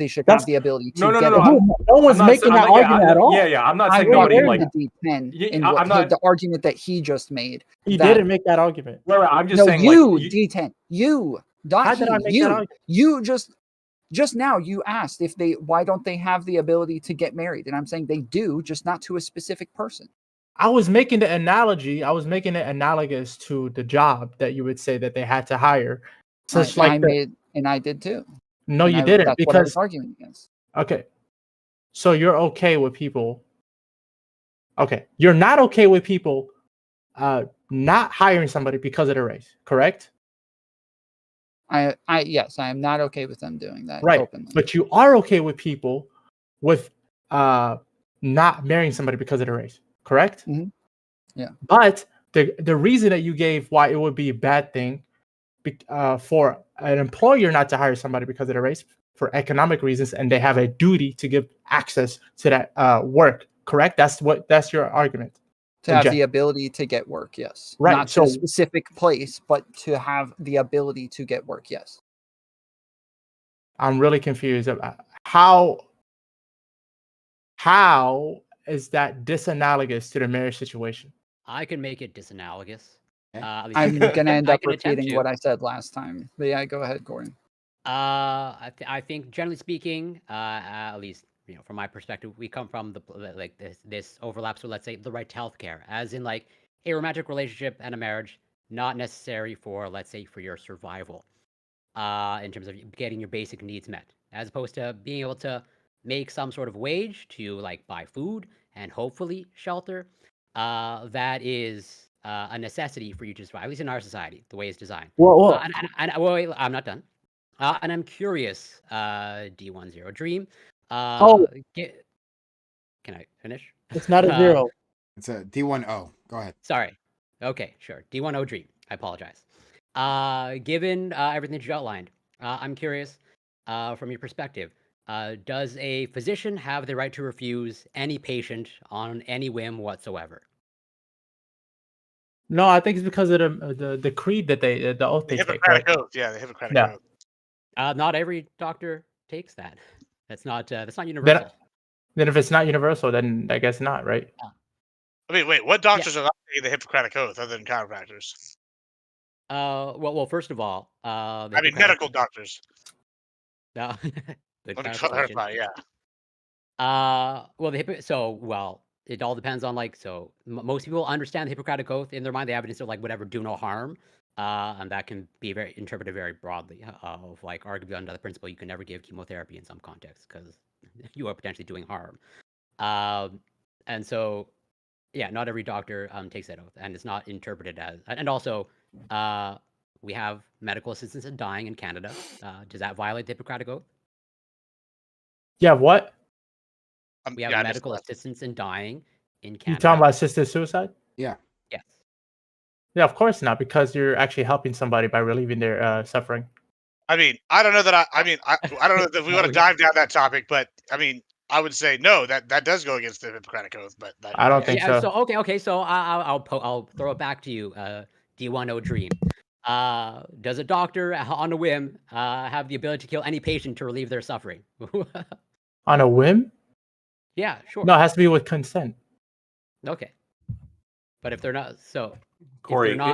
should have the ability to No, get no, it. No one's making that argument at all. Yeah, I'm not I saying read nobody in like. the D10 Yeah, in I'm what, not- the argument that he just made. He that- didn't make that argument. Right, I'm just No, saying you, like. D10, you, How did I make that argument? you just now you asked if why don't they have the ability to get married, and I'm saying they do, just not to a specific person. I was making the analogy. I was making it analogous to the job that you would say that they had to hire. Such I like the- made, and I did too. no, And you didn't, That's what I was because arguing against. okay. So you're okay with people. Okay, you're not okay with people not hiring somebody because of their race, correct? Yes, I am not okay with them doing that Right. openly. But you are okay with people with not marrying somebody because of their race, correct? Mhm. Yeah. But the reason that you gave why it would be a bad thing for an employer not to hire somebody because of their race for economic reasons, and they have a duty to give access to that work, correct? That's your argument. To have the ability to get work, yes. Right, Not to a specific place, but to have the ability to get work, yes. I'm really confused about how is that disanalogous to the marriage situation? I can make it disanalogous. At least I'm going to end I up can attempt repeating to. what I said last time. But yeah, go ahead, Gordon. I think generally speaking, at least from my perspective, we come from this overlaps with, let's say, the right to healthcare, as in like a romantic relationship and a marriage, not necessary for, let's say, for your survival, in terms of getting your basic needs met. as opposed to being able to make some sort of wage to like buy food and hopefully shelter. That is a necessity for you to survive, at least in our society, the way it's designed. Well, Wait, I'm not done. And I'm curious, D10 Dream. Oh. Can I finish? it's not a zero. It's a D10. Go ahead. Sorry. Okay, sure. D10 Dream. I apologize. Given everything that you outlined, I'm curious, from your perspective, does a physician have the right to refuse any patient on any whim whatsoever? No, I think it's because of the creed that the oath The they take, Hippocratic right? Oath. Yeah, the Hippocratic Yeah. Oath. Not every doctor takes that. That's not universal. Then if it's not universal, then I guess not, right? I mean, wait, what doctors are not taking the Hippocratic Oath other than chiropractors? Well, first of all, I mean, medical doctors. No, good Let me clarification. clarify, yeah. Well, it all depends on like, most people understand the Hippocratic Oath in their mind. They have it instead of like whatever, do no harm. And that can be interpreted very broadly, of like arguably under the principle you can never give chemotherapy in some contexts because you are potentially doing harm. And so, yeah, not every doctor takes that oath, and it's not interpreted as. And also, we have medical assistance in dying in Canada. Does that violate the Hippocratic Oath? Yeah, what? We have yeah, medical assistance in dying in You Canada. talking about assisted suicide? Yeah. Yes. Yeah, of course not, because you're actually helping somebody by relieving their suffering. I mean, I don't know that I don't know if we want to dive down that topic, but I mean, I would say no, that does go against the Hippocratic Oath, but I don't think so. So okay, so I'll throw it back to you, D10 Dream. Does a doctor on a whim have the ability to kill any patient to relieve their suffering? On a whim? Yeah, sure. No, it has to be with consent. Okay. But if they're not, Corey, if they're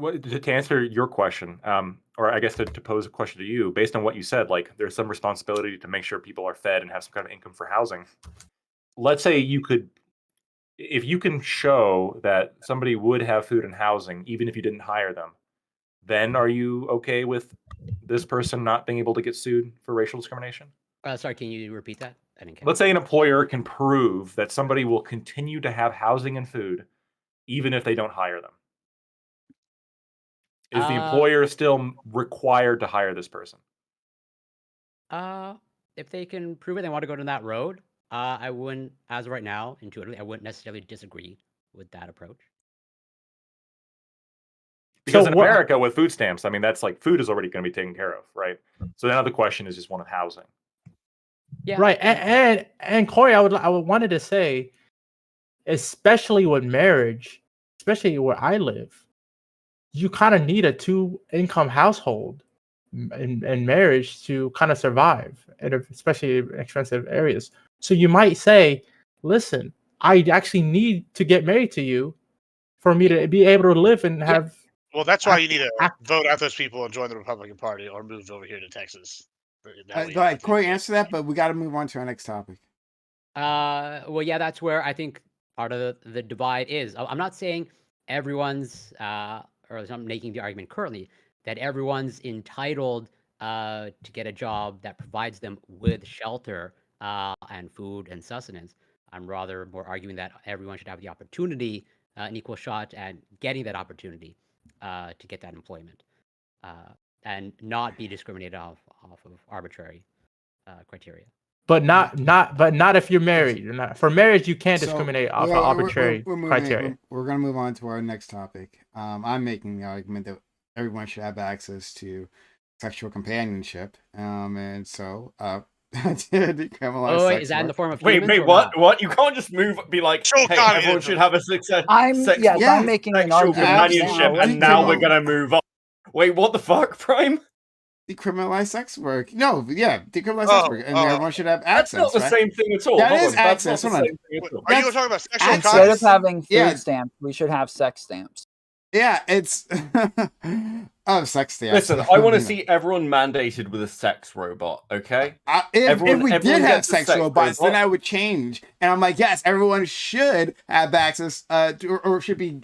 not, to answer your question, or I guess to pose a question to you, based on what you said, like there's some responsibility to make sure people are fed and have some kind of income for housing. Let's say if you can show that somebody would have food and housing, even if you didn't hire them, then are you okay with this person not being able to get sued for racial discrimination? sorry, can you repeat that? I didn't catch Let's say an employer can prove that somebody will continue to have housing and food, even if they don't hire them. Is the employer still required to hire this person? If they can prove it, they want to go down that road. I wouldn't, as of right now, intuitively, I wouldn't necessarily disagree with that approach. Because in America, with food stamps, I mean, that's like food is already going to be taken care of, right? So now the question is just one of housing. Yeah. Right. And Corey, I wanted to say, especially with marriage, especially where I live, you kind of need a 2-income household in marriage to kind of survive, especially in expensive areas. So you might say, listen, I actually need to get married to you for me to be able to live and have. Well, that's why you need to vote out those people and join the Republican Party or move over here to Texas. Go ahead, Corey, answer that, but we got to move on to our next topic. Well, yeah, that's where I think part of the divide is. I'm not saying everyone's, or I'm making the argument currently, that everyone's entitled to get a job that provides them with shelter and food and sustenance. I'm rather more arguing that everyone should have the opportunity, an equal shot at getting that opportunity to get that employment, and not be discriminated off of arbitrary criteria. But not if you're married. For marriage, you can't discriminate off of arbitrary criteria. We're going to move on to our next topic. I'm making the argument that everyone should have access to sexual companionship, and so decriminalize. Oh, wait, is that in the form of wait, what? You can't just be like, hey, everyone should have a I'm making an argument. Companionship, and now we're gonna move on. Wait, what the fuck, Prime? Decriminalize sex work. No, yeah, decriminalize sex work, and everyone should have access. That's not the same thing at all. That is access. Are you talking about sexual Instead of having food stamps, we should have sex stamps. Yeah, it's Oh, sex dance. Listen, I want to see everyone mandated with a sex robot, okay? If we did have gets a sex robots, then robot. I would change. And I'm like, yes, everyone should have access to, or should be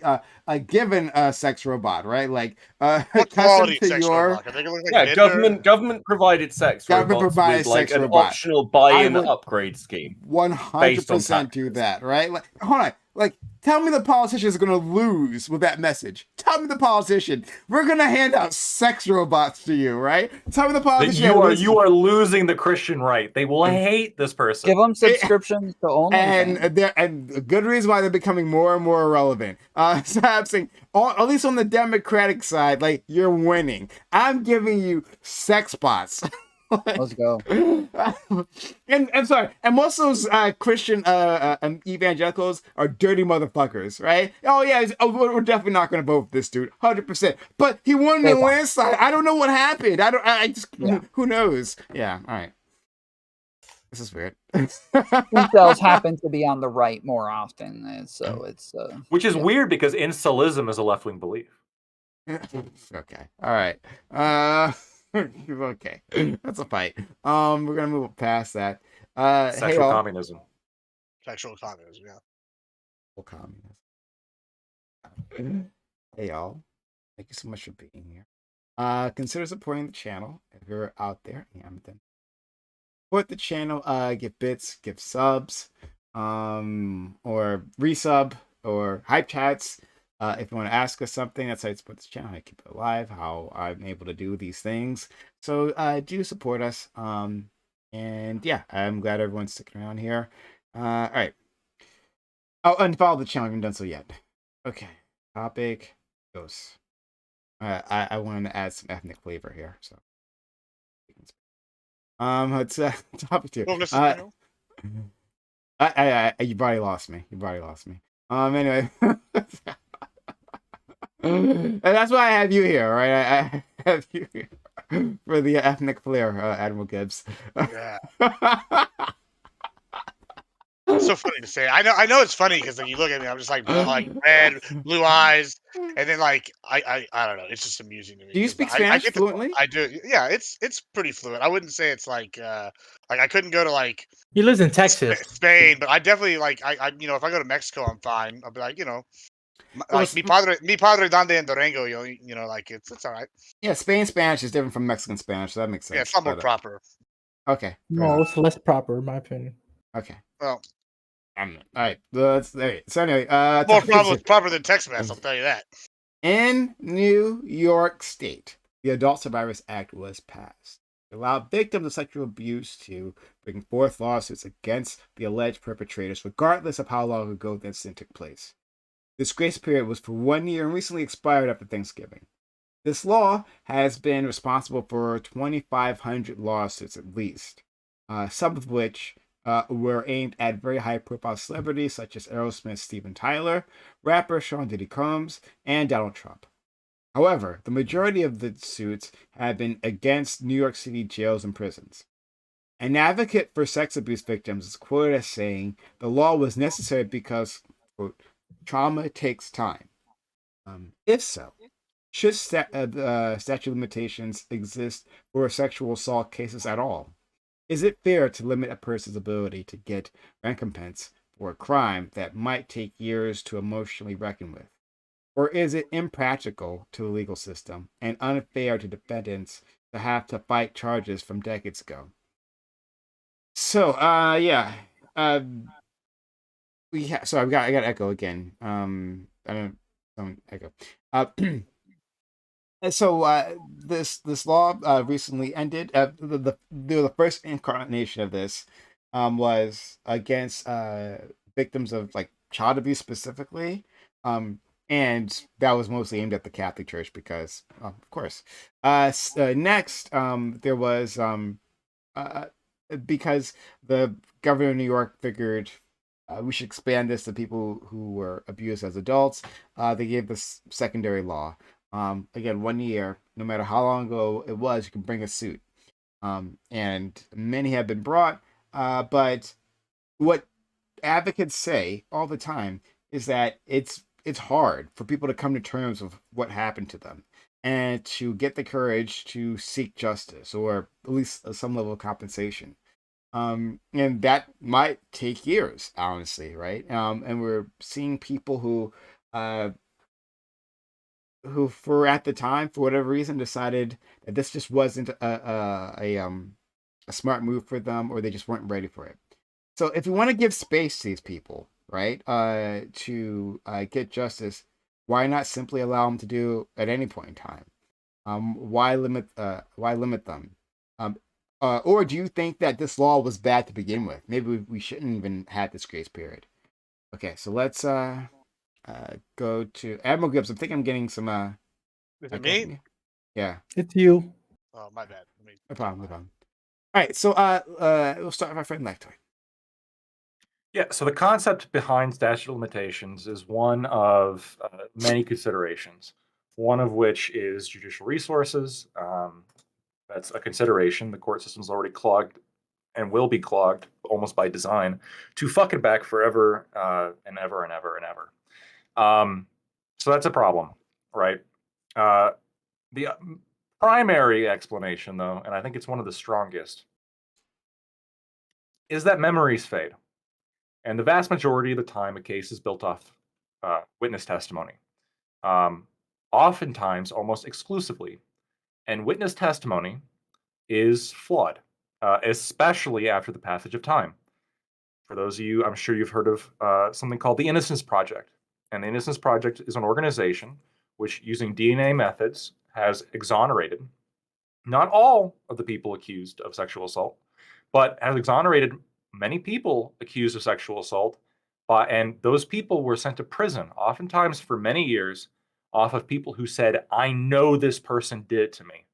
given a sex robot, right? Like, What custom quality to sex your robot? Can they look like Yeah, Bender? government provided sex Government robots provided with like sex an robot. optional I buy-in would upgrade scheme. 100% do that, right? Like, hold on. Like, tell me the politician is going to lose with that message. Tell me the politician. We're going to hand out sex robots to you, right? Tell me the politician. You are losing the Christian right. They will hate this person. Give them subscriptions to OnlyFans. And a good reason why they're becoming more and more irrelevant. So I'm saying, at least on the Democratic side, like, you're winning. I'm giving you sex bots. Let's go. And I'm sorry, and most of those Christian evangelicals are dirty motherfuckers, right? Oh yeah, we're definitely not going to vote for this dude, 100%. But he won the landslide. I don't know what happened. Who knows? Yeah, all right. This is weird. Incels happen to be on the right more often, and so it's which is weird because incelism is a left-wing belief. Okay, all right. Okay, that's a fight. We're gonna move past that. Sexual communism. Sexual communism, yeah. Communism. Hey y'all, thank you so much for being here. Consider supporting the channel if you're out there. Support the channel. Give bits, give subs, or resub, or hype chats. If you want to ask us something, that's how you support this channel, how I keep it alive, how I'm able to do these things. So do support us. And yeah, I'm glad everyone's sticking around here. All right. Oh, and follow the channel. I haven't done so yet. Okay. Topic goes. I wanted to add some ethnic flavor here. So it's topic 2. You've already lost me. Anyway. And that's why I have you here, right? I have you here for the ethnic flair, Admiral Gibbs. Yeah. It's so funny to say. I know it's funny because you look at me, I'm just like red, blue eyes, and then like I don't know. It's just amusing to me. Do you speak Spanish fluently? I do. Yeah, it's pretty fluent. I wouldn't say it's like I couldn't go to like. He lives in Texas, Spain, but I definitely like I if I go to Mexico, I'm fine. I'll be like like mi padre donde en Durango, like it's all right. Yeah, Spain Spanish is different from Mexican Spanish, so that makes sense. Yeah, it's not more proper. Okay. No, it's less proper in my opinion. Okay. Well, all right. So anyway, more proper than Tex-Mex, I'll tell you that. In New York State, the Adult Survivors Act was passed. It allowed victims of sexual abuse to bring forth lawsuits against the alleged perpetrators, regardless of how long ago the incident took place. This grace period was for 1 year and recently expired after Thanksgiving. This law has been responsible for 2,500 lawsuits at least, some of which were aimed at very high-profile celebrities such as Aerosmith's Steven Tyler, rapper Sean Diddy Combs, and Donald Trump. However, the majority of the suits have been against New York City jails and prisons. An advocate for sex abuse victims is quoted as saying the law was necessary because, quote, trauma takes time. If so, should statute of limitations exist for sexual assault cases at all? Is it fair to limit a person's ability to get recompense for a crime that might take years to emotionally reckon with? Or is it impractical to the legal system and unfair to defendants to have to fight charges from decades ago? So, yeah. So I got echo again. I don't echo. So this law recently ended. The first incarnation of this was against victims of like child abuse specifically, and that was mostly aimed at the Catholic Church because, of course. Next, there was because the governor of New York figured. We should expand this to people who were abused as adults. They gave this secondary law. Again, 1 year, no matter how long ago it was, you can bring a suit. And many have been brought. But what advocates say all the time is that it's hard for people to come to terms with what happened to them. and to get the courage to seek justice or at least some level of compensation. And that might take years, honestly, right? And we're seeing people who for at the time, for whatever reason, decided that this just wasn't a smart move for them, or they just weren't ready for it. So if you want to give space to these people, right, to get justice, why not simply allow them to do at any point in time? Why limit them? Or do you think that this law was bad to begin with? Maybe we shouldn't even have this grace period. Okay, so let's go to Admiral Gibbs. I think I'm getting some Is it echo from me? you. Yeah, It's you. Oh, my bad. Let me no turn problem, no my- problem. All right, so we'll start with my friend Lactoid. Yeah, so the concept behind statute of limitations is one of many considerations, one of which is judicial resources. That's a consideration. The court system's already clogged and will be clogged almost by design to fuck it back forever and ever and ever and ever. So that's a problem, right? The primary explanation, though, and I think it's one of the strongest, is that memories fade. And the vast majority of the time, a case is built off witness testimony. Oftentimes, almost exclusively. And witness testimony is flawed, especially after the passage of time. For those of you, I'm sure you've heard of something called the Innocence Project. And the Innocence Project is an organization which, using DNA methods, has exonerated not all of the people accused of sexual assault, but has exonerated many people accused of sexual assault. And those people were sent to prison, oftentimes for many years, off of people who said, I know this person did it to me.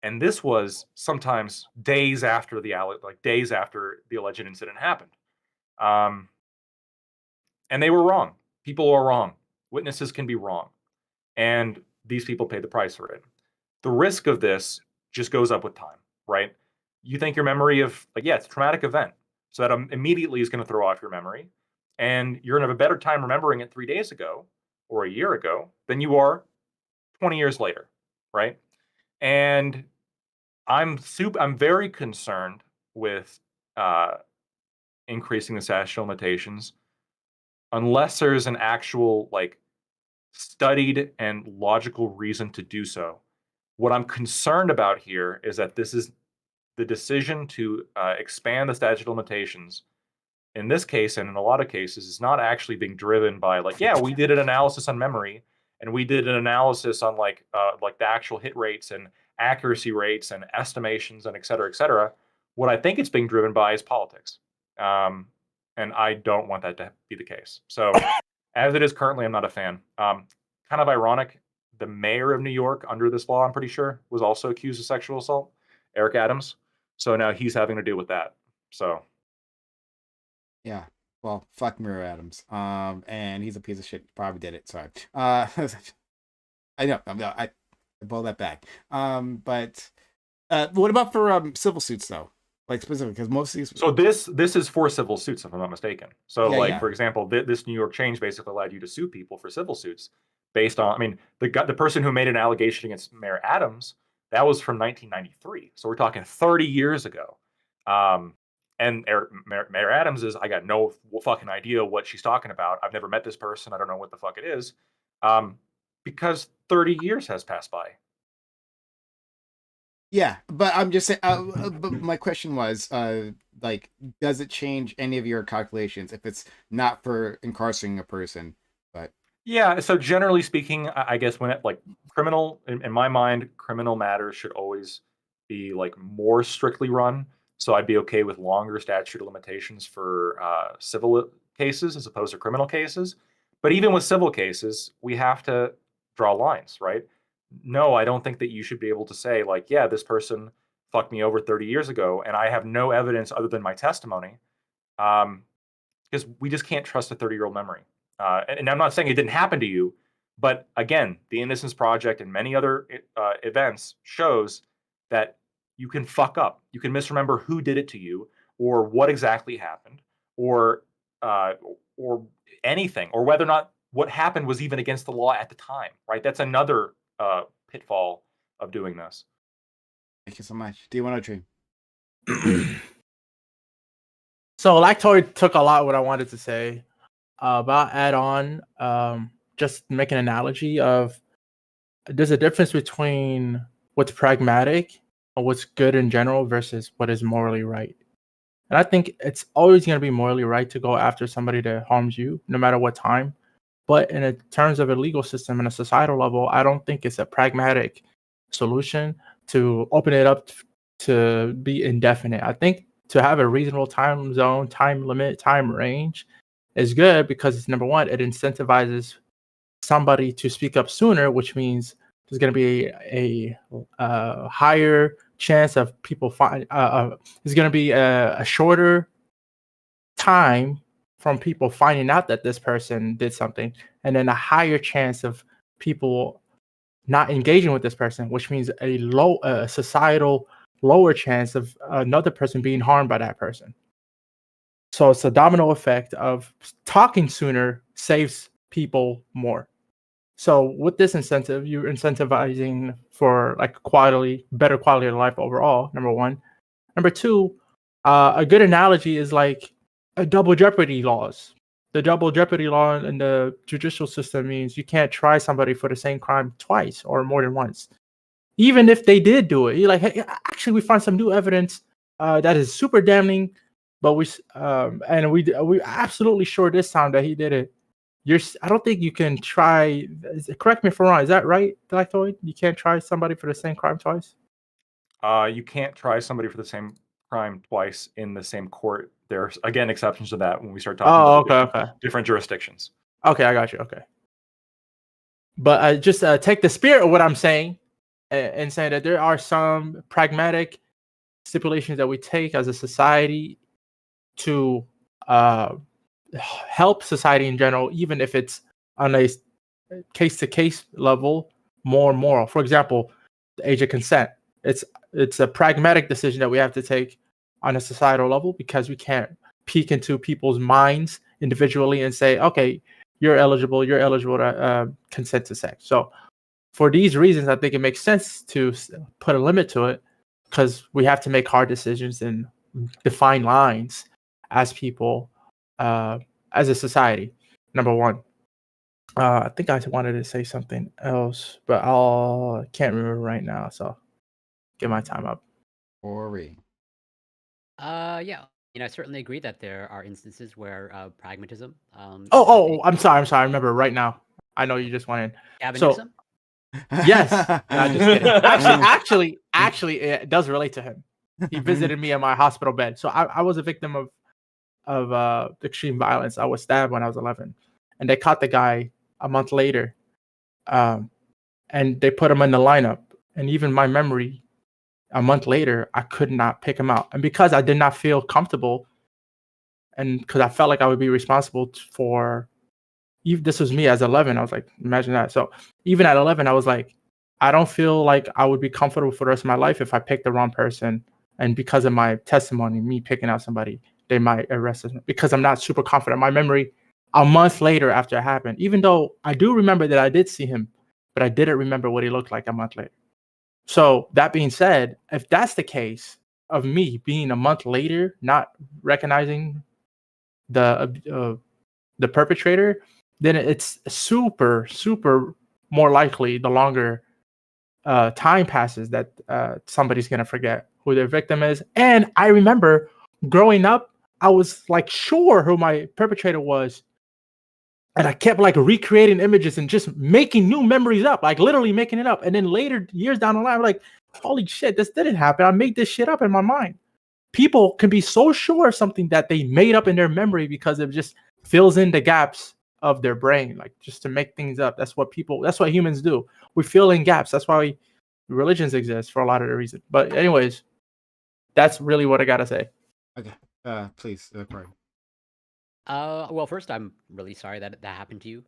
And this was sometimes days after the alleged incident happened. And they were wrong. People are wrong. Witnesses can be wrong. And these people paid the price for it. The risk of this just goes up with time, right? You think your memory of, it's a traumatic event. So that immediately is going to throw off your memory. And you're going to have a better time remembering it 3 days ago or a year ago than you are 20 years later, right? And I'm very concerned with increasing the statute of limitations unless there's an actual studied and logical reason to do so. What I'm concerned about here is that this is the decision to expand the statute of limitations. In this case, and in a lot of cases, is not actually being driven by we did an analysis on memory, and we did an analysis on the actual hit rates and accuracy rates and estimations and et cetera, et cetera. What I think it's being driven by is politics. And I don't want that to be the case. So as it is currently, I'm not a fan. Kind of ironic, the mayor of New York under this law, I'm pretty sure, was also accused of sexual assault, Eric Adams. So now he's having to deal with that. So Yeah. Well, fuck Mayor Adams. And he's a piece of shit. Probably did it. Sorry. I know. I pull that back. But what about for civil suits though? Like specifically, because most of these. So this is for civil suits, if I'm not mistaken. So Yeah, yeah. for example, this New York change basically allowed you to sue people for civil suits based on. The person who made an allegation against Mayor Adams, that was from 1993. So we're talking 30 years ago. And Mayor Adams I got no fucking idea what she's talking about. I've never met this person. I don't know what the fuck it is. Because 30 years has passed by. Yeah, but I'm just saying. But my question was, does it change any of your calculations if it's not for incarcerating a person? But yeah, so generally speaking, I guess when criminal, in my mind, criminal matters should always be more strictly run. So I'd be okay with longer statute of limitations for civil cases as opposed to criminal cases. But even with civil cases, we have to draw lines, right? No, I don't think that you should be able to say this person fucked me over 30 years ago, and I have no evidence other than my testimony, because we just can't trust a 30-year-old memory. And I'm not saying it didn't happen to you, but again, the Innocence Project and many other events shows that you can fuck up. You can misremember who did it to you, or what exactly happened, or anything, or whether or not what happened was even against the law at the time. Right? That's another pitfall of doing this. Thank you so much. Do you want to dream? So Lactoid took a lot of what I wanted to say. About add-on, just make an analogy of there's a difference between what's pragmatic and what's good in general versus what is morally right. And I think it's always going to be morally right to go after somebody that harms you, no matter what time. But in terms of a legal system and a societal level, I don't think it's a pragmatic solution to open it up to be indefinite. I think to have a reasonable time zone, time limit, time range is good because it's number one, it incentivizes somebody to speak up sooner, which means there's going to be a higher chance of people find. There's going to be a shorter time from people finding out that this person did something, and then a higher chance of people not engaging with this person, which means a societal lower chance of another person being harmed by that person. So it's a domino effect of talking sooner saves people more. So with this incentive, you're incentivizing for like better quality of life overall, number one. Number two, a good analogy is like a double jeopardy laws. The double jeopardy law in the judicial system means you can't try somebody for the same crime twice or more than once. Even if they did do it, you're like, hey, actually, we find some new evidence that is super damning, but we absolutely sure this time that he did it. I don't think you can try. Correct me if I'm wrong. Is that right, Lactoid? You can't try somebody for the same crime twice. You can't try somebody for the same crime twice in the same court. There's again exceptions to that when we start talking about different jurisdictions. Okay, I got you. Okay, but I just take the spirit of what I'm saying and say that there are some pragmatic stipulations that we take as a society to help society in general, even if it's on a case-to-case level, more moral. For example, the age of consent. It's a pragmatic decision that we have to take on a societal level because we can't peek into people's minds individually and say, okay, you're eligible to consent to sex. So for these reasons, I think it makes sense to put a limit to it because we have to make hard decisions and define lines as people, as a society. Number one. I think I wanted to say something else, but I can't remember right now. So get my time up. Ori. Yeah, I certainly agree that there are instances where pragmatism. I'm sorry. I remember right now. I know you just wanted. Abenism? Yes. No, just kidding. Actually, it does relate to him. He visited me in my hospital bed. So I was a victim of extreme violence. I was stabbed when I was 11, and they caught the guy a month later, and they put him in the lineup. And even my memory, a month later, I could not pick him out. And because I did not feel comfortable, and because I felt like I would be responsible for, even this was me as 11, I was like, imagine that. So even at 11, I was like, I don't feel like I would be comfortable for the rest of my life if I picked the wrong person. And because of my testimony, me picking out somebody, they might arrest us because I'm not super confident. My memory, a month later after it happened, even though I do remember that I did see him, but I didn't remember what he looked like a month later. So that being said, if that's the case of me being a month later, not recognizing the perpetrator, then it's super, super more likely the longer time passes that somebody's going to forget who their victim is. And I remember growing up, I was like sure who my perpetrator was. And I kept like recreating images and just making new memories up, like literally making it up. And then later, years down the line, I'm like, holy shit, this didn't happen. I made this shit up in my mind. People can be so sure of something that they made up in their memory because it just fills in the gaps of their brain, like just to make things up. That's what humans do. We fill in gaps. That's why religions exist for a lot of the reason. But anyways, that's really what I got to say. Okay. Please, Corey. Well, first, I'm really sorry that happened to you,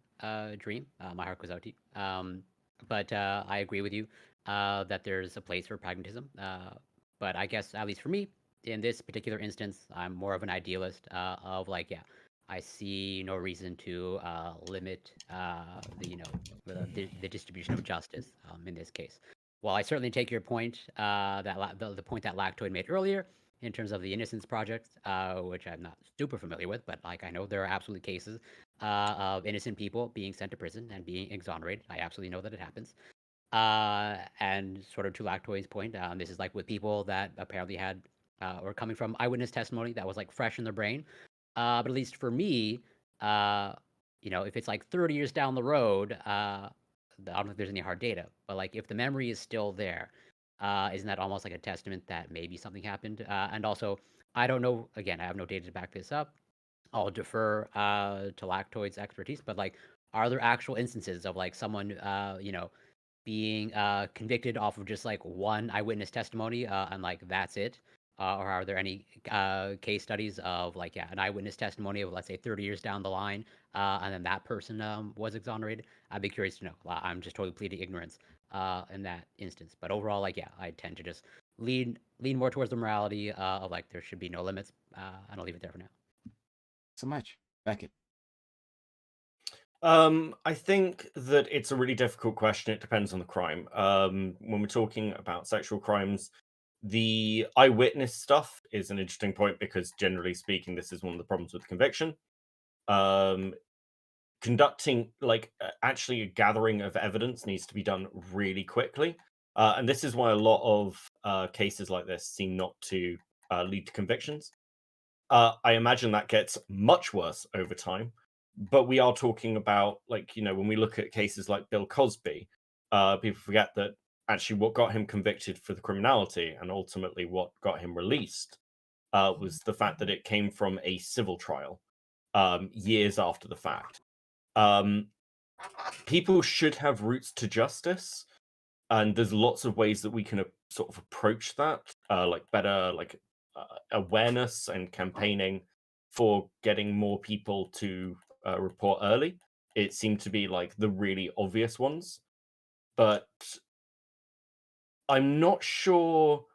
Dream. My heart goes out to you. But I agree with you that there's a place for pragmatism. But I guess, at least for me, in this particular instance, I'm more of an idealist of like, yeah, I see no reason to limit the distribution of justice in this case. While I certainly take your point, the point that Lactoid made earlier in terms of the Innocence Project, which I'm not super familiar with, but like I know there are absolutely cases of innocent people being sent to prison and being exonerated. I absolutely know that it happens. And sort of to Lactoid's point, this is like with people that apparently had or coming from eyewitness testimony that was like fresh in their brain. But at least for me, if it's like 30 years down the road, I don't think there's any hard data. But like if the memory is still there, isn't that almost like a testament that maybe something happened? And also, I don't know. Again, I have no data to back this up. I'll defer to Lactoid's expertise. But like, are there actual instances of like someone, being convicted off of just like one eyewitness testimony and like that's it? Or are there any case studies of like an eyewitness testimony of let's say 30 years down the line and then that person was exonerated? I'd be curious to know. I'm just totally pleading ignorance in that instance. But overall, like I tend to just lean more towards the morality of like there should be no limits. And I'll leave it there for now. So much. Beckett. I think that it's a really difficult question. It depends on the crime. When we're talking about sexual crimes, the eyewitness stuff is an interesting point because generally speaking, this is one of the problems with conviction. Conducting actually a gathering of evidence needs to be done really quickly. And this is why a lot of cases like this seem not to lead to convictions. I imagine that gets much worse over time. But we are talking about, when we look at cases like Bill Cosby, people forget that actually what got him convicted for the criminality and ultimately what got him released was the fact that it came from a civil trial years after the fact. People should have routes to justice, and there's lots of ways that we can sort of approach that, better awareness and campaigning for getting more people to report early. It seemed to be like the really obvious ones, but I'm not sure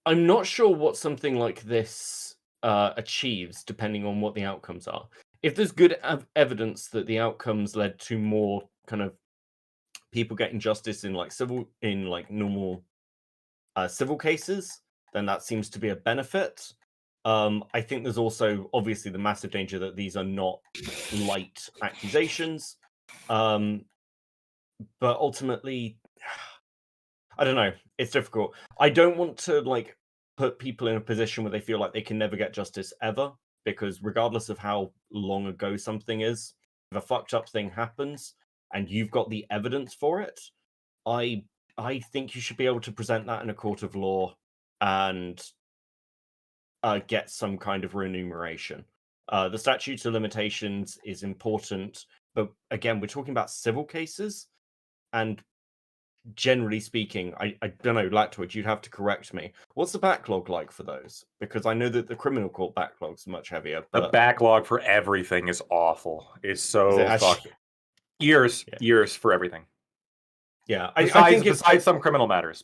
what something like this achieves depending on what the outcomes are. If there's good evidence that the outcomes led to more kind of people getting justice in normal civil cases, then that seems to be a benefit. I think there's also obviously the massive danger that these are not light accusations. But ultimately, I don't know. It's difficult. I don't want to put people in a position where they feel like they can never get justice ever, because regardless of how long ago something is, if a fucked up thing happens and you've got the evidence for it, I think you should be able to present that in a court of law and get some kind of remuneration. The statute of limitations is important, but again, we're talking about civil cases, and generally speaking, I don't know, Lactoid, you'd have to correct me. What's the backlog like for those? Because I know that the criminal court backlog's much heavier. The But backlog for everything is awful. It's so actually, years for everything. Yeah, besides some criminal matters.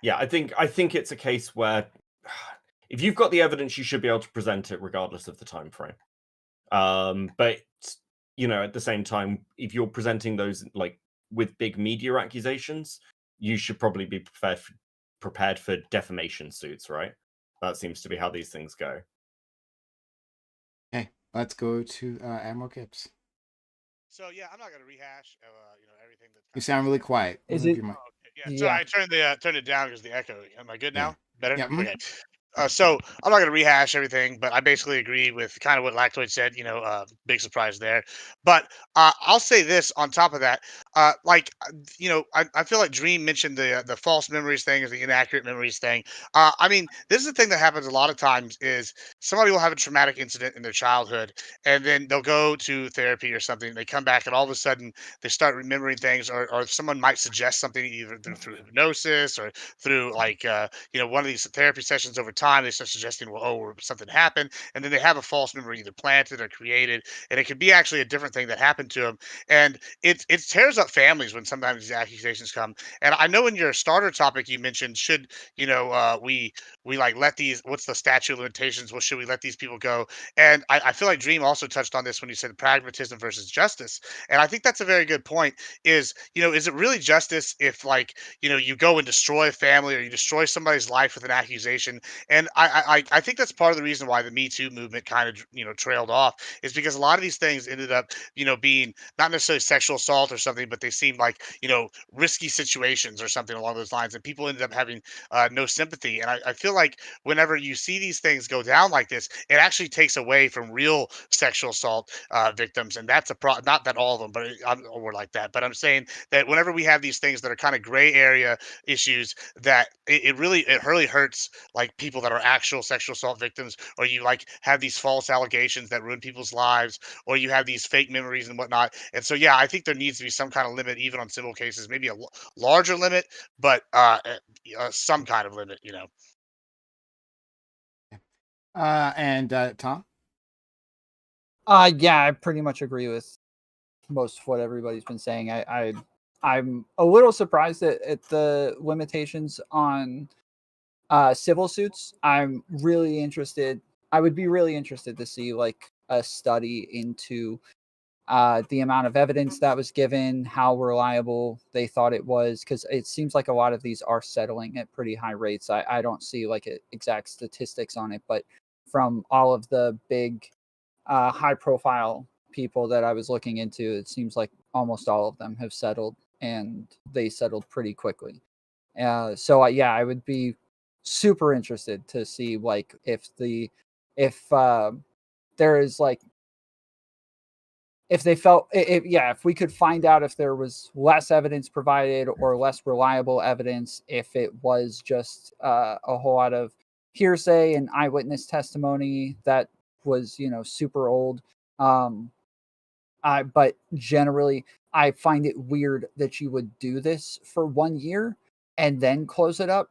Yeah, I think it's a case where if you've got the evidence, you should be able to present it regardless of the time frame. But at the same time, if you're presenting those with big media accusations, you should probably be prepared for defamation suits, right? That seems to be how these things go. Okay, let's go to Admiral Gibbs. So yeah, I'm not gonna rehash everything that You sound really quiet. Is it? yeah. So I turned it down because the echo. Am I good now? Better? Yeah. Okay. So I'm not going to rehash everything, but I basically agree with kind of what Lactoid said. Big surprise there. But I'll say this on top of that. I feel like Dream mentioned the false memories thing, or the inaccurate memories thing. I mean, this is the thing that happens a lot of times is somebody will have a traumatic incident in their childhood, and then they'll go to therapy or something. They come back, and all of a sudden they start remembering things, or someone might suggest something either through hypnosis or through one of these therapy sessions over time. time they start suggesting, well, or something happened, and then they have a false memory either planted or created, and it could be actually a different thing that happened to them, and it tears up families when sometimes these accusations come. And I know in your starter topic you mentioned, should we like let these, what's the statute of limitations? Well, should we let these people go? And I feel like Dream also touched on this when he said pragmatism versus justice. And I think that's a very good point. Is it really justice if, like, you go and destroy a family or you destroy somebody's life with an accusation? And I think that's part of the reason why the Me Too movement kind of trailed off, is because a lot of these things ended up being not necessarily sexual assault or something, but they seemed like risky situations or something along those lines, and people ended up having no sympathy. And I feel like whenever you see these things go down like this, it actually takes away from real sexual assault victims, and that's a problem. Not that all of them, but were like that. But I'm saying that whenever we have these things that are kind of gray area issues, that it really hurts like people that are actual sexual assault victims, or you like have these false allegations that ruin people's lives, or you have these fake memories and whatnot. And so, yeah, I think there needs to be some kind of limit, even on civil cases, maybe a larger limit, but some kind of limit. And Tom? Yeah, I pretty much agree with most of what everybody's been saying. I'm a little surprised at the limitations on civil suits. I'm really interested. I would be really interested to see like a study into the amount of evidence that was given, how reliable they thought it was, because it seems like a lot of these are settling at pretty high rates. I don't see like exact statistics on it, but from all of the big high profile people that I was looking into, it seems like almost all of them have settled, and they settled pretty quickly. So I would be super interested to see like if there is like, if they felt if we could find out if there was less evidence provided or less reliable evidence, if it was just a whole lot of hearsay and eyewitness testimony that was super old. But generally I find it weird that you would do this for 1 year and then close it up,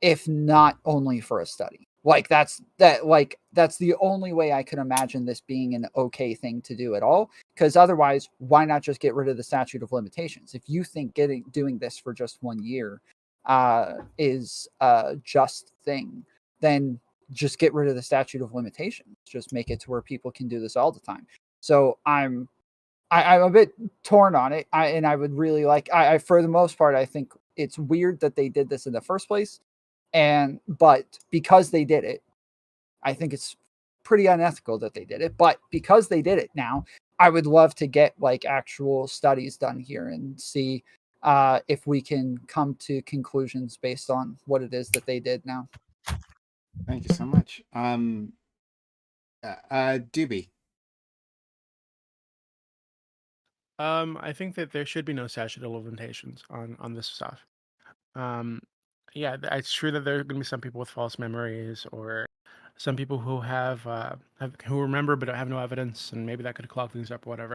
if not only for a study. Like that's the only way I can imagine this being an okay thing to do at all. Because otherwise, why not just get rid of the statute of limitations? If you think doing this for just 1 year is a just thing, then just get rid of the statute of limitations. Just make it to where people can do this all the time. So I'm a bit torn on it. I would really like. I for the most part, I think it's weird that they did this in the first place. But because they did it, I think it's pretty unethical that they did it. But because they did it now, I would love to get like actual studies done here and see if we can come to conclusions based on what it is that they did now. Thank you so much. Doobie. I think that there should be no statute of limitations on this stuff. Yeah, it's true that there are going to be some people with false memories, or some people who who remember but have no evidence, and maybe that could clog things up or whatever.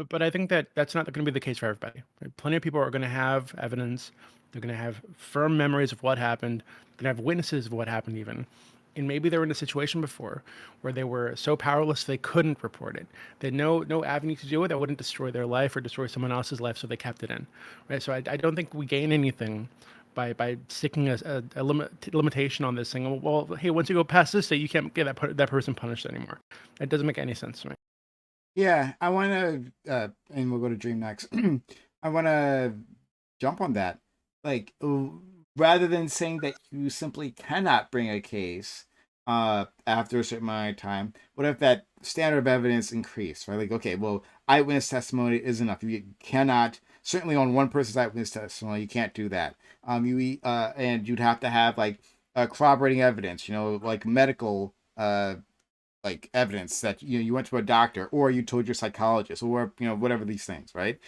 But I think that that's not going to be the case for everybody. Right? Plenty of people are going to have evidence. They're going to have firm memories of what happened. They're going to have witnesses of what happened even. And maybe they were in a situation before where they were so powerless they couldn't report it. They had no avenue to do it that wouldn't destroy their life or destroy someone else's life, so they kept it in. Right? So I don't think we gain anything by sticking a limitation on this thing. Well, hey, once you go past this date, you can't get that person punished anymore. It doesn't make any sense to me. Yeah, I want to, and we'll go to Dream next. I want to jump on that. Like, rather than saying that you simply cannot bring a case after a certain amount of time, what if that standard of evidence increased, right? Like, okay, well, eyewitness testimony is enough. You cannot, certainly on one person's eyewitness testimony, you can't do that. And you'd have to have like corroborating evidence, like medical like evidence that you went to a doctor, or you told your psychologist, or whatever these things, right?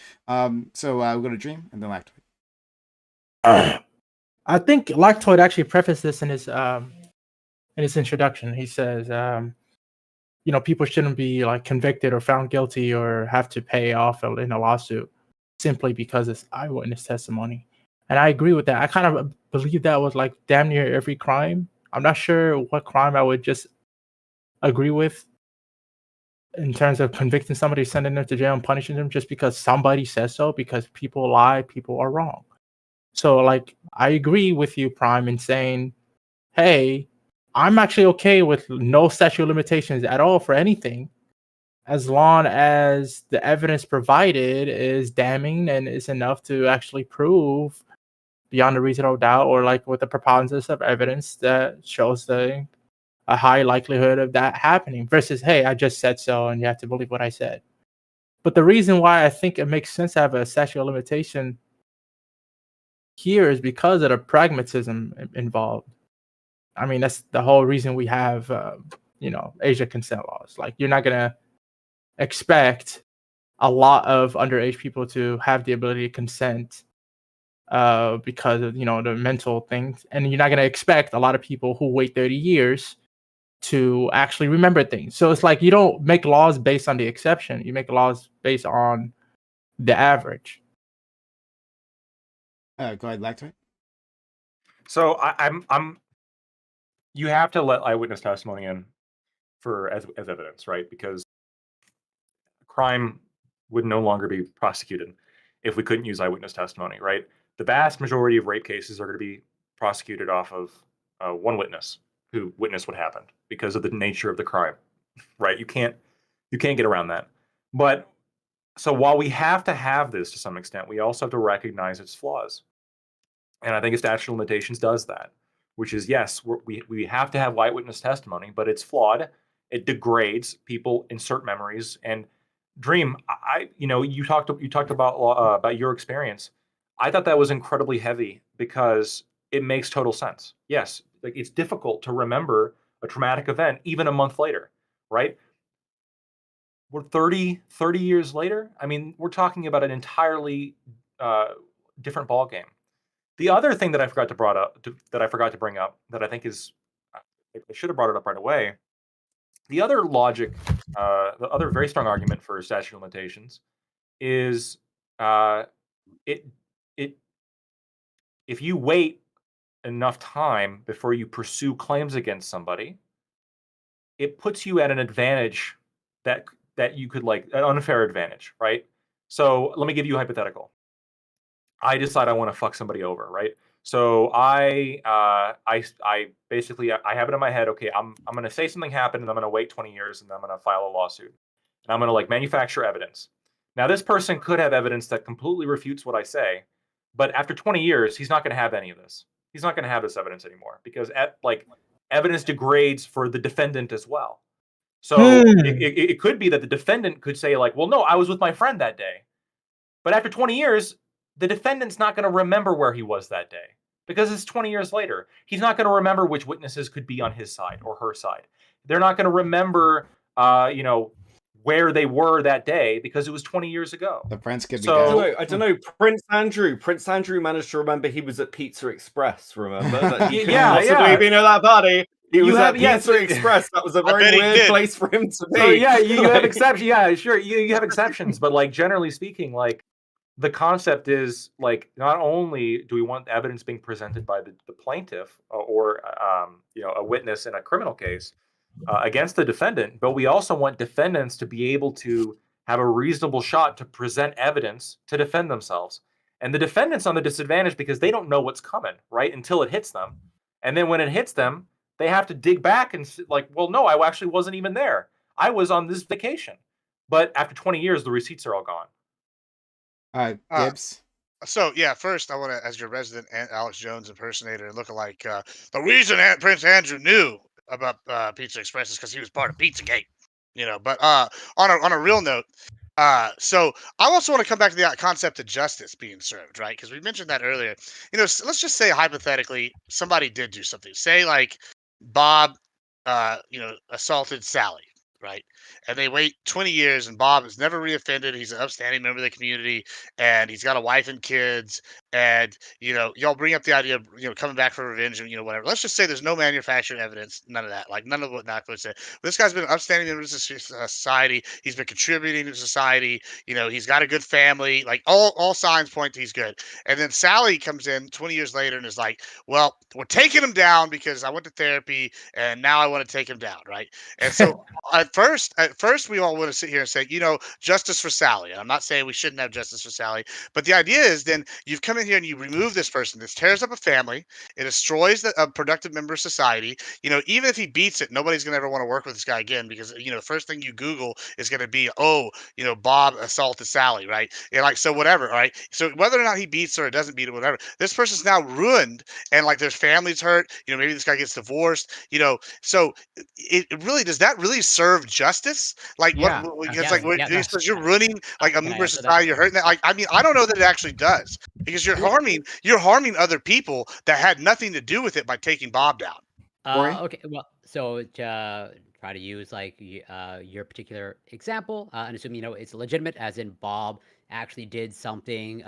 So we'll go to Dream and then Lactoid. I think Lactoid actually prefaced this in his introduction. He says, people shouldn't be like convicted or found guilty or have to pay off in a lawsuit simply because it's eyewitness testimony. And I agree with that. I kind of believe that was like damn near every crime I'm not sure what crime I would just agree with in terms of convicting somebody, sending them to jail and punishing them just because somebody says so, because people lie, people are wrong. So like I agree with you, Prime, in saying, hey, I'm actually okay with no statute of limitations at all for anything, as long as the evidence provided is damning and is enough to actually prove beyond a reasonable doubt, or like with the preponderance of evidence that shows a high likelihood of that happening, versus, hey, I just said so and you have to believe what I said. But the reason why I think it makes sense to have a statute of limitation here is because of the pragmatism involved. I mean, that's the whole reason we have, Asia consent laws. Like, you're not going to expect a lot of underage people to have the ability to consent because of, the mental things. And you're not going to expect a lot of people who wait 30 years to actually remember things. So it's like you don't make laws based on the exception. You make laws based on the average. Go ahead, Lactoid. So I'm. You have to let eyewitness testimony in for as evidence, right? Because crime would no longer be prosecuted if we couldn't use eyewitness testimony, right? The vast majority of rape cases are going to be prosecuted off of one witness who witnessed what happened because of the nature of the crime, right? You can't get around that. But so while we have to have this to some extent, we also have to recognize its flaws. And I think a statute of limitations does that, which is, yes, we have to have eyewitness testimony, but it's flawed. It degrades. People insert memories. And Dream, you talked about your experience. I thought that was incredibly heavy because it makes total sense. Yes, like it's difficult to remember a traumatic event even a month later, right? We're 30 years later. I mean, we're talking about an entirely different ballgame. The other thing that I forgot to bring up that I think is, I should have brought it up right away. The other logic, the other very strong argument for statute of limitations is if you wait enough time before you pursue claims against somebody, it puts you at an advantage that you could, like, an unfair advantage, right? So let me give you a hypothetical. I decide I want to fuck somebody over, right? So I basically I have it in my head. Okay, I'm going to say something happened, and I'm going to wait 20 years, and I'm going to file a lawsuit, and I'm going to like manufacture evidence. Now, this person could have evidence that completely refutes what I say, but after 20 years, he's not going to have any of this. He's not going to have this evidence anymore because evidence degrades for the defendant as well. So it could be that the defendant could say like, well, no, I was with my friend that day, but after 20 years. The defendant's not going to remember where he was that day because it's 20 years later. He's not going to remember which witnesses could be on his side or her side. They're not going to remember, where they were that day because it was 20 years ago. The friends could be dead. I don't know. Prince Andrew managed to remember he was at Pizza Express. Remember? That he possibly been at that party. He was at Pizza Express. That was a very weird place for him to be. So yeah, you have exceptions. Yeah, sure, you have exceptions, but like generally speaking, like. The concept is like not only do we want evidence being presented by the plaintiff or a witness in a criminal case against the defendant, but we also want defendants to be able to have a reasonable shot to present evidence to defend themselves. And the defendant's on the disadvantage because they don't know what's coming, right, until it hits them. And then when it hits them, they have to dig back and like, well, no, I actually wasn't even there. I was on this vacation. But after 20 years, the receipts are all gone. Gibbs. So yeah, first I want to, as your resident Alex Jones impersonator and lookalike, the reason Prince Andrew knew about Pizza Express is because he was part of Pizzagate, But on a real note, so I also want to come back to the concept of justice being served, right? Because we mentioned that earlier. Let's just say hypothetically somebody did do something. Say like Bob, assaulted Sally, right? And they wait 20 years, and Bob is never reoffended. He's an upstanding member of the community, and he's got a wife and kids. And y'all bring up the idea of coming back for revenge and whatever. Let's just say there's no manufactured evidence, none of that, like none of what Knock would say. But this guy's been an upstanding member of society. He's been contributing to society. He's got a good family. Like all signs point to he's good. And then Sally comes in 20 years later and is like, "Well, we're taking him down because I went to therapy, and now I want to take him down," right? And so at first, we all want to sit here and say, justice for Sally. And I'm not saying we shouldn't have justice for Sally, but the idea is then you've come in here and you remove this person. This tears up a family. It destroys a productive member of society. Even if he beats it, nobody's going to ever want to work with this guy again because, the first thing you Google is going to be, oh, Bob assaulted Sally, right? And like, so whatever, right? So whether or not he beats her or doesn't beat it, whatever, this person's now ruined and like their family's hurt. Maybe this guy gets divorced, so it really does that really serve justice? Like Yeah, because Yes, like yeah, you're, no. so you're ruining like a Can I member of answer that? society, you're hurting that. Like, I mean, I don't know that it actually does because you're harming other people that had nothing to do with it by taking Bob down. Corey? Okay, well, so to try to use like your particular example, and assume it's legitimate, as in Bob actually did something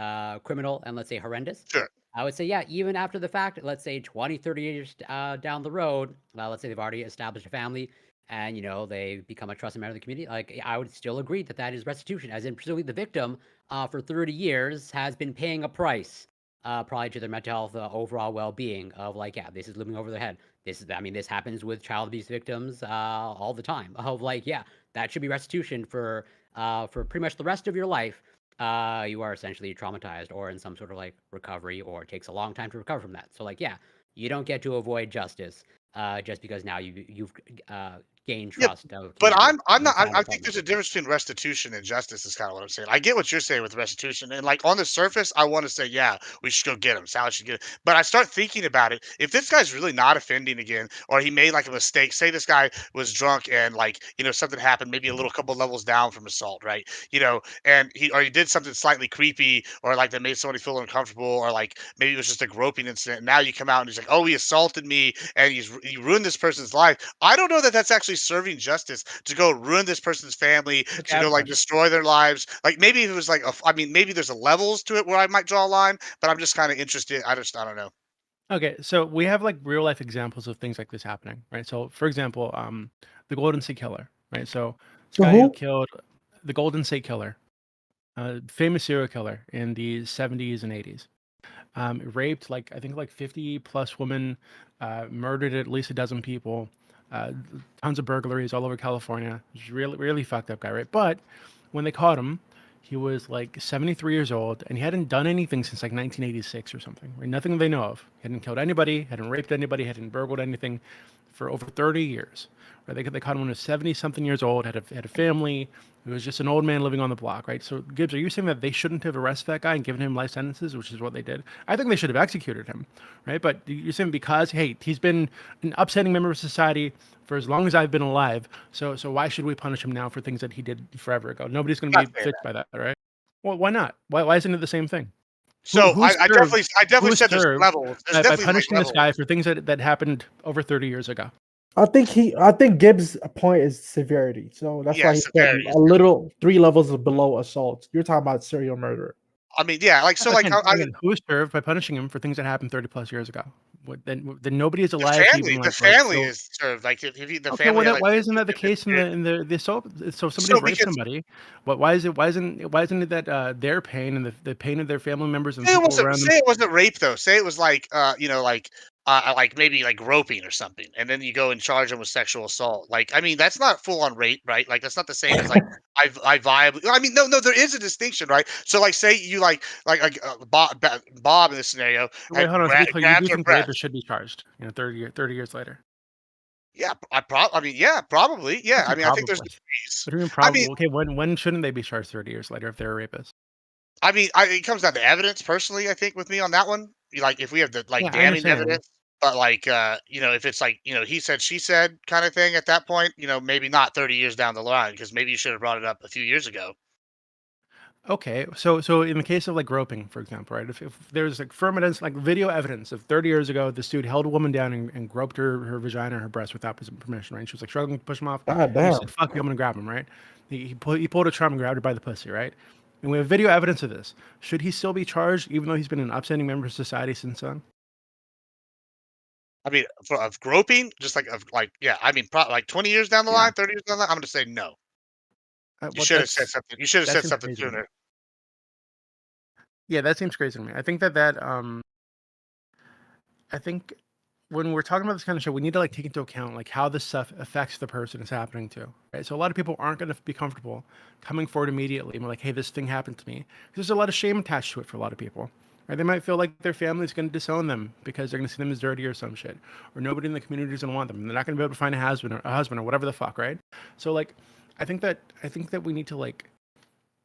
criminal and let's say horrendous. Sure. I would say, yeah, even after the fact, let's say 20, 30 years down the road, let's say they've already established a family and, they become a trusted member of the community. Like, I would still agree that that is restitution, as in presumably the victim for 30 years has been paying a price, probably to their mental health, overall well-being of like, yeah, this is looming over their head. This happens with child abuse victims all the time of like, yeah, that should be restitution for pretty much the rest of your life. You are essentially traumatized or in some sort of like recovery, or it takes a long time to recover from that. So like, yeah, you don't get to avoid justice just because now you've gained Yeah, trust of but community. I'm You not. signed I up think on there's that. a difference between restitution and justice. Is kind of what I'm saying. I get what you're saying with restitution, and like on the surface, I want to say, yeah, we should go get him. Sally should get it. But I start thinking about it. If this guy's really not offending again, or he made like a mistake, say this guy was drunk and like something happened, maybe a little couple levels down from assault, right? And he did something slightly creepy, or like that made somebody feel uncomfortable, or like maybe it was just a groping incident. And now you come out and he's like, oh, he assaulted me, and he ruined this person's life. I don't know that that's actually serving justice to go ruin this person's family, to go like destroy their lives. Like maybe if it was like, maybe there's a levels to it where I might draw a line, but I'm just kind of interested. I don't know. Okay, so we have like real life examples of things like this happening, right? So, for example, the Golden State Killer, right? So, this The guy who who? killed the Golden State Killer, famous serial killer in the 70s and 80s, raped like I think like 50 plus women, murdered at least a dozen people, uh, tons of burglaries all over California. He's really really fucked up guy, right? But when they caught him, he was like 73 years old, and he hadn't done anything since like 1986 or something. Right? Nothing they know of. He hadn't killed anybody, hadn't raped anybody, hadn't burgled anything for over 30 years. Right? They caught him when he was 70 something years old, had a family. He was just an old man living on the block, right? So, Gibbs, are you saying that they shouldn't have arrested that guy and given him life sentences, which is what they did? I think they should have executed him, right? But you're saying because, hey, he's been an upstanding member of society for as long as I've been alive, so why should we punish him now for things that he did forever ago? Nobody's going to Not be saying fixed by that, right? Well, why not? Why isn't it the same thing? So Who I served? definitely Who said there's served levels. There's by definitely like punishing this levels. guy for things that happened over 30 years ago? I think Gibbs' point is severity. So that's why Yeah, he said severity. a little 3 levels below assault. You're talking about serial murder. I mean, yeah, like so, like Again, who was served by punishing him for things that happened 30 plus years ago? Then nobody is alive to even the like family go. is served. Like if the Okay, well, family, like why isn't that the case in the assault? So if somebody so raped because somebody, why isn't it that their pain and the pain of their family members and say it people wasn't around them? say it wasn't rape though. Say it was like like maybe like groping or something, and then you go and charge them with sexual assault. Like I mean, that's not full on rape, right? Like that's not the same as like I viably. I mean, no, there is a distinction, right? So like say you Bob in this scenario Wait, hold on. To be clear, you grabs do her think breast. rapists should be charged? 30 years later. Yeah, I mean, yeah, probably. Yeah, I mean, I think there's Probably. degrees. What do you mean I mean, probably? Okay, when shouldn't they be charged 30 years later if they're a rapist? it comes down to evidence, personally. I think with me on that one, like if we have the like Yeah, I damning understand. evidence, but like if it's like he said, she said kind of thing at that point, maybe not 30 years down the line because maybe you should have brought it up a few years ago. Okay, so in the case of like groping, for example, right? If there's like firm evidence, like video evidence of 30 years ago, this dude held a woman down and groped her vagina or her breast without permission, right? And she was like struggling to push him off. God And he damn. said, "Fuck you, I'm gonna grab him," right? He pulled a trump and grabbed her by the pussy, right? And we have video evidence of this. Should he still be charged, even though he's been an upstanding member of society since then? I mean, of groping, just like yeah. I mean, like 20 years down the line, 30 years down the line, I'm gonna say no. You Well, should have said something. You should have that said seems something crazy to me. sooner. Yeah, that seems crazy to me. I think that I think when we're talking about this kind of show, we need to like take into account like how this stuff affects the person it's happening to. Right. So a lot of people aren't going to be comfortable coming forward immediately and be like, "Hey, this thing happened to me." There's a lot of shame attached to it for a lot of people. Right? They might feel like their family's going to disown them because they're going to see them as dirty or some shit, or nobody in the community is going to want them. They're not going to be able to find a husband or whatever the fuck. Right. So like, I think that we need to like.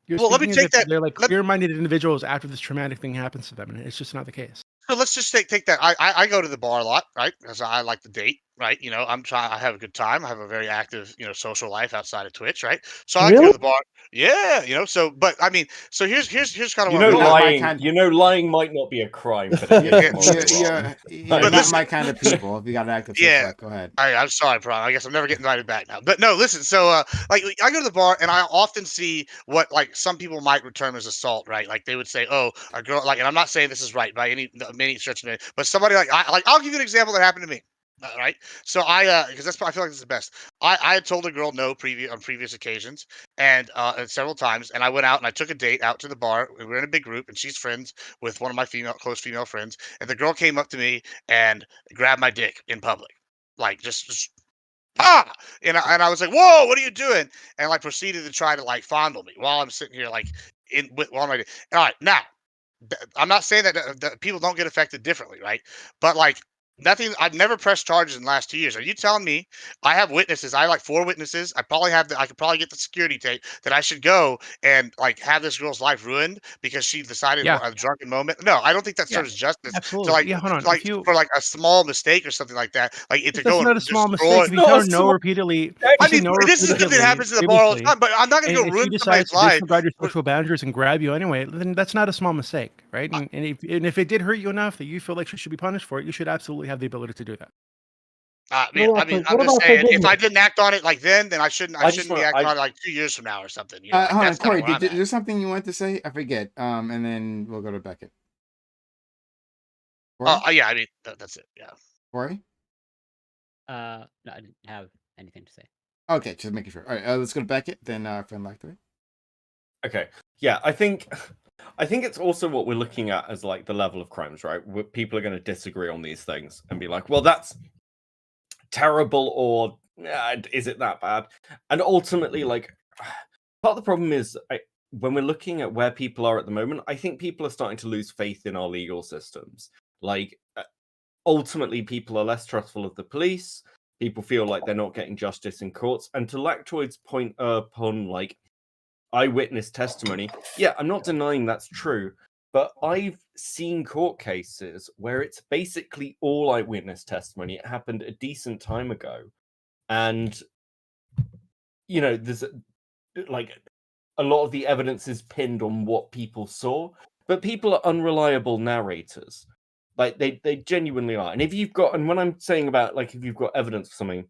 You're Well, let me speaking as take if that. they're like clear-minded individuals after this traumatic thing happens to them, and it's just not the case. So let's just take that. I go to the bar a lot, right? Because I like to date, right? You know, I'm trying. I have a good time. I have a very active, social life outside of Twitch, right? So I like to go to Really? the bar. Yeah, So, but I mean, so here's kind of You what know, I'm going. lying might not be a crime, but it Yeah, is moral. You're But not listen- my kind of people. If you got an active Yeah. sex life, go ahead. I'm sorry, Prom. I guess I'm never getting invited back now. But no, listen. So, like, I go to the bar and I often see what like some people might term as assault, right? Like they would say, "Oh, a girl," like, and I'm not saying this is right by any stretch of it, but somebody I'll give you an example that happened to me. Right. So because I feel like this is the best. I had told a girl no on previous occasions and several times, and I went out and I took a date out to the bar. We were in a big group, and she's friends with one of my close female friends, and the girl came up to me and grabbed my dick in public. Like just and I was like, "Whoa, what are you doing?" And like proceeded to try to like fondle me while I'm sitting here like while I'm all right. Now, I'm not saying that people don't get affected differently, right? But like nothing. I've never pressed charges in the last 2 years. Are you telling me I have witnesses? I have like 4 witnesses. I could probably get the security tape that I should go and like have this girl's life ruined because she decided Yeah. a drunken moment. No, I don't think that Yeah, serves justice to absolutely. like Yeah, hold on. like for like a small mistake or something like that. Like to That's go not and a small destroy. mistake. If you tell her no repeatedly, I mean, this is something that happens in the bar all the time, but I'm not going to and go if she ruin decides somebody's to life. disregard your social boundaries and grab you anyway, then that's not a small mistake, right? And if it did hurt you enough that you feel like she should be punished for it, you should absolutely have the ability to do that. I mean, What I'm about just saying, if I forgiveness? didn't act on it like then I shouldn't be acting on it like 2 years from now or something. Like, Hold on, that's Corey. kinda where I'm Did at. there's something you want to say? I forget. And then we'll go to Beckett. Corey? Yeah, I mean, that's it. Yeah. Corey? No, I didn't have anything to say. Okay, just making sure. All right, let's go to Beckett. Then friend like three. Okay. Yeah, I think it's also what we're looking at as like the level of crimes, right? Where people are going to disagree on these things and be like, well, that's terrible, or is it that bad? And ultimately, like, part of the problem is when we're looking at where people are at the moment, I think people are starting to lose faith in our legal systems. Like, ultimately, people are less trustful of the police. People feel like they're not getting justice in courts. And to Lactoid's point upon like eyewitness testimony, yeah, I'm not denying that's true, but I've seen court cases where it's basically all eyewitness testimony. It happened a decent time ago, and there's like a lot of the evidence is pinned on what people saw, but people are unreliable narrators. Like they genuinely are. And if you've got, and when I'm saying about like if you've got evidence for something,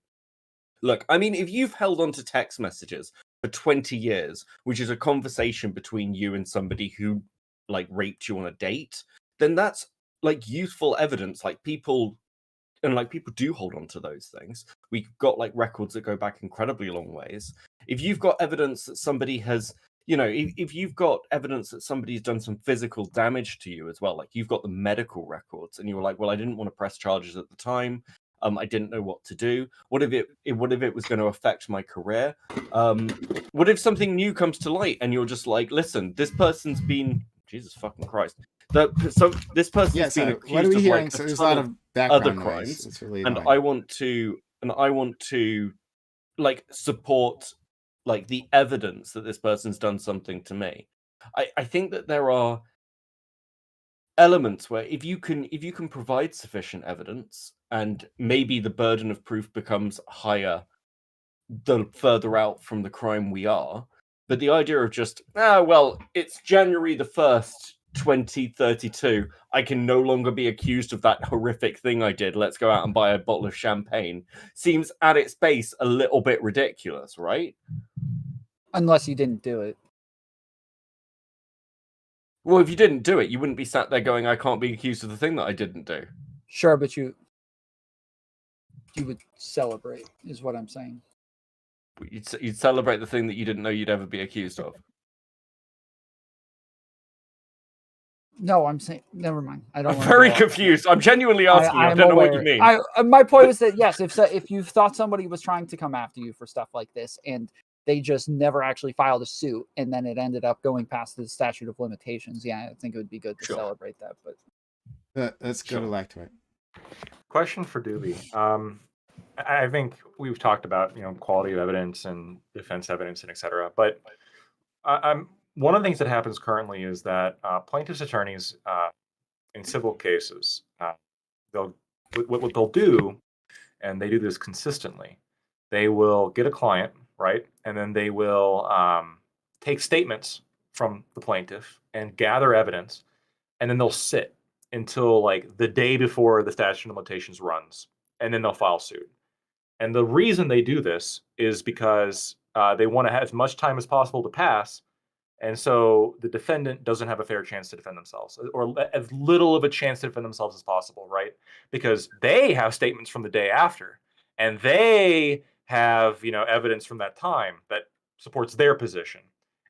look, I mean, if you've held on to text messages for 20 years, which is a conversation between you and somebody who like raped you on a date, then that's like useful evidence. Like people do hold on to those things. We've got like records that go back incredibly long ways. If you've got evidence that somebody has, if you've got evidence that somebody's done some physical damage to you as well, like you've got the medical records and you were like, well, I didn't want to press charges at the time. I didn't know what to do. What if it was going to affect my career? What if something new comes to light and you're just like, listen, this person's been, Jesus fucking Christ. This person's been accused what are we of hearing? like So a there's a ton lot of of background other noise. crimes, It's really and annoying. I want to like support like the evidence that this person's done something to me. I think that there are elements where if you can provide sufficient evidence, and maybe the burden of proof becomes higher the further out from the crime we are, But the idea of just, well, it's January the 1st, 2032. I can no longer be accused of that horrific thing I did. Let's go out and buy a bottle of champagne. Seems at its base a little bit ridiculous, right? Unless you didn't do it. Well, if you didn't do it, you wouldn't be sat there going, I can't be accused of the thing that I didn't do. Sure, but you would celebrate, is what I'm saying. You'd celebrate the thing that you didn't know you'd ever be accused of. No, I'm saying, never mind. I don't. I'm very confused. I'm genuinely asking you. I don't know what you mean. My point was that yes, if you thought somebody was trying to come after you for stuff like this, and they just never actually filed a suit, and then it ended up going past the statute of limitations, yeah, I think it would be good to celebrate that. But let's go back to it. Question for Doobie. I think we've talked about quality of evidence and defense evidence and etc. But one of the things that happens currently is that plaintiffs' attorneys in civil cases, what they'll do, and they do this consistently, they will get a client, right, and then they will take statements from the plaintiff and gather evidence, and then they'll sit until like the day before the statute of limitations runs, and then they'll file suit. And the reason they do this is because they want to have as much time as possible to pass, and so the defendant doesn't have a fair chance to defend themselves, or as little of a chance to defend themselves as possible, right? Because they have statements from the day after, and they have evidence from that time that supports their position,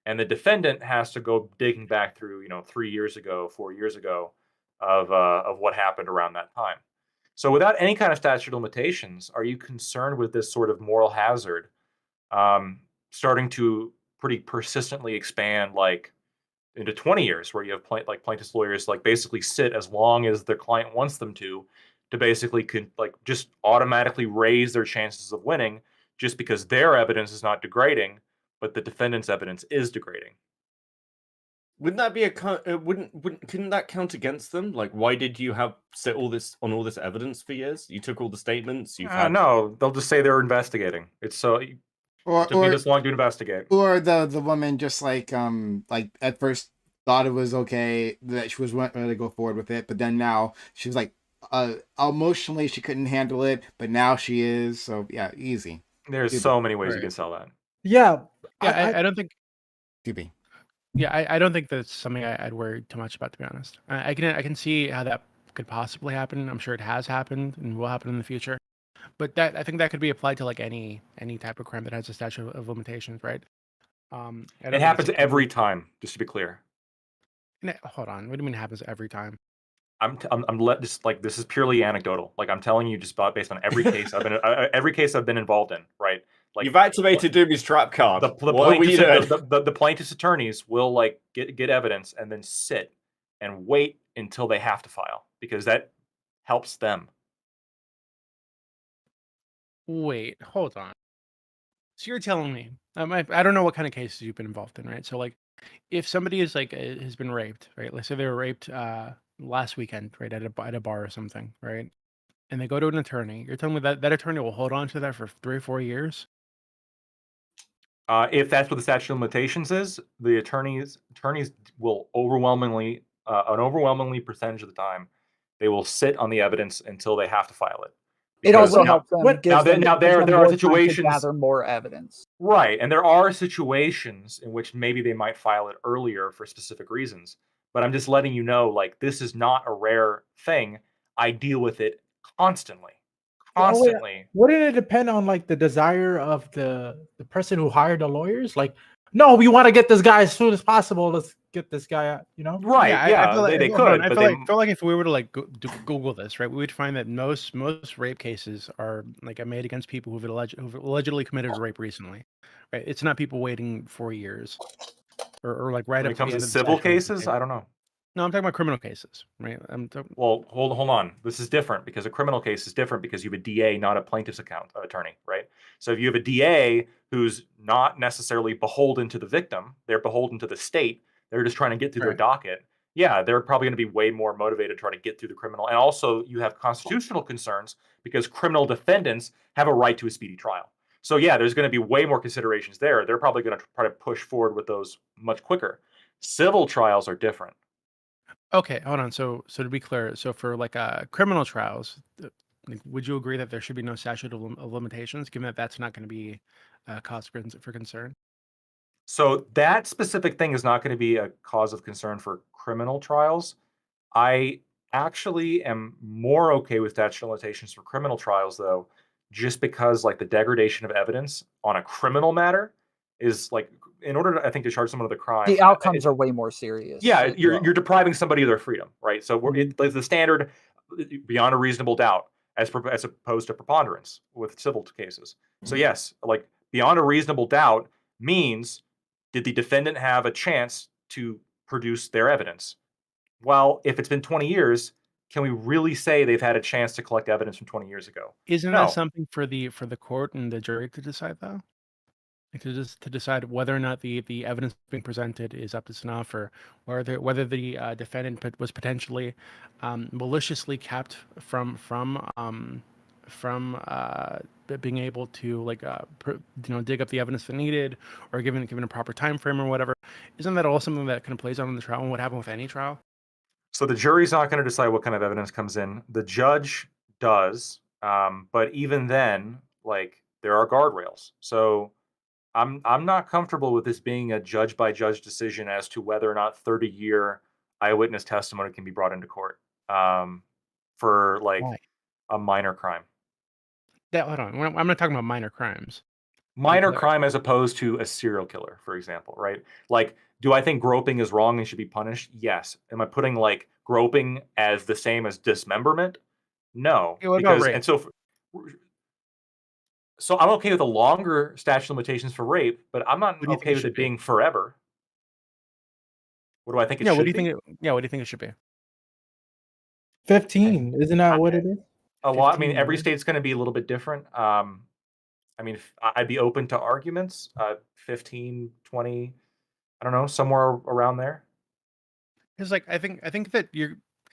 and the defendant has to go digging back through 3 years ago, 4 years ago of what happened around that time. So without any kind of statute of limitations, are you concerned with this sort of moral hazard starting to pretty persistently expand like into 20 years, where you have plaintiffs' lawyers like basically sit as long as their client wants them to basically just automatically raise their chances of winning just because their evidence is not degrading, but the defendant's evidence is degrading? Wouldn't that be couldn't that count against them? Like, why did you sit all this evidence for years? You took all the statements. No, they'll just say they're investigating. It's so it took me this long to investigate. Or the woman just like at first thought it was okay that she was ready to go forward with it, but then now she was like emotionally she couldn't handle it, but now she is. So yeah, easy. There's so many ways you can sell that. Yeah, I don't think. Doobie. Yeah, I don't think that's something I'd worry too much about, to be honest. I can see how that could possibly happen. I'm sure it has happened and will happen in the future. But I think that could be applied to like any type of crime that has a statute of limitations, right? It happens every time, just to be clear. Hold on, what do you mean it happens every time? This is purely anecdotal. Like I'm telling you, just based on every case I've been involved in, right? Like you've activated Doobie's trap card. The plaintiff's attorneys will like get evidence and then sit and wait until they have to file because that helps them. Wait, hold on. So you're telling me I don't know what kind of cases you've been involved in, right? So like, if somebody is like has been raped, right? Let's say they were raped last weekend, right, at a bar or something, right? And they go to an attorney. You're telling me that attorney will hold on to that for 3 or 4 years? If that's what the statute of limitations is, the attorneys will overwhelmingly percentage of the time, they will sit on the evidence until they have to file it. It also helps them. There are situations to gather more evidence, right? And there are situations in which maybe they might file it earlier for specific reasons. But I'm just letting you know, like, this is not a rare thing. I deal with it constantly. Wouldn't it depend on like the desire of the person who hired the lawyers? Like, no, we want to get this guy as soon as possible. Let's get this guy out. Right? Yeah, they could. I feel like if we were to like Google this, right, we would find that most rape cases are like made against people who've allegedly committed a rape recently. Right? It's not people waiting 4 years or like right when up it comes to to civil cases. I don't know. No, I'm talking about criminal cases, right? Well, hold on. This is different because a criminal case is different because you have a DA, not a plaintiff's attorney, right? So if you have a DA who's not necessarily beholden to the victim, they're beholden to the state. They're just trying to get through their docket. Yeah, they're probably going to be way more motivated to try to get through the criminal. And also, you have constitutional concerns because criminal defendants have a right to a speedy trial. So yeah, there's going to be way more considerations there. They're probably going to try to push forward with those much quicker. Civil trials are different. Okay, hold on. So to be clear, so for like criminal trials, like, would you agree that there should be no statute of limitations, given that that's not going to be cause for concern? So that specific thing is not going to be a cause of concern for criminal trials. I actually am more okay with statute of limitations for criminal trials, though, just because like the degradation of evidence on a criminal matter is like, in order to, I think, to charge someone with a crime, The outcomes are way more serious. yeah, as you're well. depriving somebody of their freedom, right? So like the standard beyond a reasonable doubt, as opposed to preponderance with civil cases. So yes, like beyond a reasonable doubt means, did the defendant have a chance to produce their evidence? Well, if it's been 20 years, can we really say they've had a chance to collect evidence from 20 years ago? Isn't No. that something for the court and the jury to decide, though? Like to decide whether or not the evidence being presented is up to snuff, or whether the defendant was potentially maliciously kept from being able to like dig up the evidence that needed, or given a proper time frame or whatever. Isn't that all something that kind of plays out in the trial and what happened with any trial? So the jury's not going to decide what kind of evidence comes in. The judge does, but even then, like there are guardrails. So I'm not comfortable with this being a judge by judge decision as to whether or not 30-year eyewitness testimony can be brought into court for like Why? a minor crime. Hold on, I'm not talking about minor crimes. Minor clear. crime as opposed to a serial killer, for example, right? Like, do I think groping is wrong and should be punished? Yes. Am I putting like groping as the same as dismemberment? No. Okay, what about Because rape? and so I'm okay with a longer statute of limitations for rape, but I'm not What do you think okay it with should it be? being forever. What do I think it Yeah, should what do you be? think? What do you think it should be? 15, isn't that what it is? A lot. I mean, 15 every years? state's going to be a little bit different. I mean, I'd be open to arguments. 15, 20, I don't know, somewhere around there. Because like I think that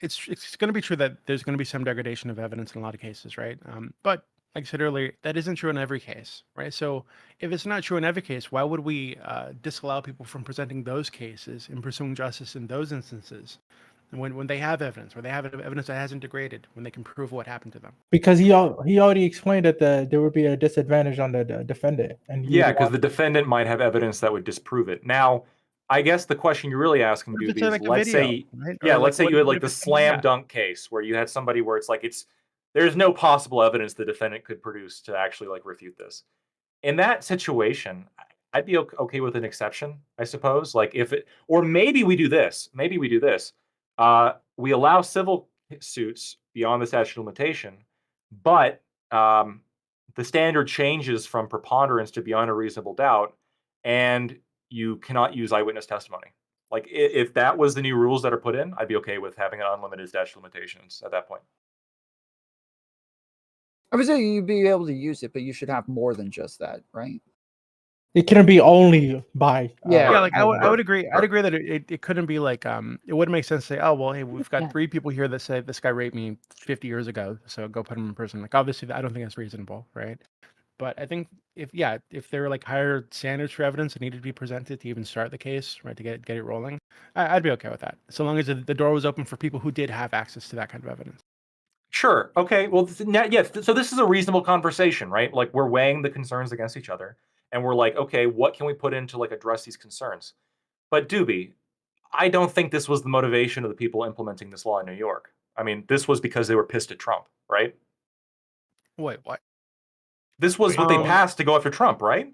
it's going to be true that there's going to be some degradation of evidence in a lot of cases, right? But like I said earlier, that isn't true in every case, right? So if it's not true in every case, why would we disallow people from presenting those cases and pursuing justice in those instances when they have evidence, where they have evidence that hasn't degraded, when they can prove what happened to them? Because he already explained that there would be a disadvantage on the defendant, and Yeah, because the defendant might have evidence that would disprove it. Now, I guess the question you're really asking, What if it's Doobie, is like a let's video, say, right? yeah, Or let's say you had what like if the it's something- slam dunk case where you had somebody where it's like there's no possible evidence the defendant could produce to actually like refute this. In that situation, I'd be okay with an exception, I suppose. Like if it, or maybe we do this. Maybe we do this. We allow civil suits beyond the statute of limitation, but the standard changes from preponderance to beyond a reasonable doubt, and you cannot use eyewitness testimony. Like if that was the new rules that are put in, I'd be okay with having an unlimited statute of limitations at that point. I would say you'd be able to use it, but you should have more than just that, right? It couldn't be only by Yeah, like I would Sure. agree. I'd agree that it couldn't be like it wouldn't make sense to say, oh well, hey, we've got 3 people here that say this guy raped me 50 years ago, so go put him in prison. Like obviously, I don't think that's reasonable, right? But I think if there were like higher standards for evidence that needed to be presented to even start the case, right, to get it rolling, I'd be okay with that, so long as the door was open for people who did have access to that kind of evidence. Sure. Okay. Well, yes. So this is a reasonable conversation, right? Like we're weighing the concerns against each other, and we're like, okay, what can we put in to like address these concerns? But Doobie, I don't think this was the motivation of the people implementing this law in New York. I mean, this was because they were pissed at Trump, right? Wait, what? This was what they passed to go after Trump, right?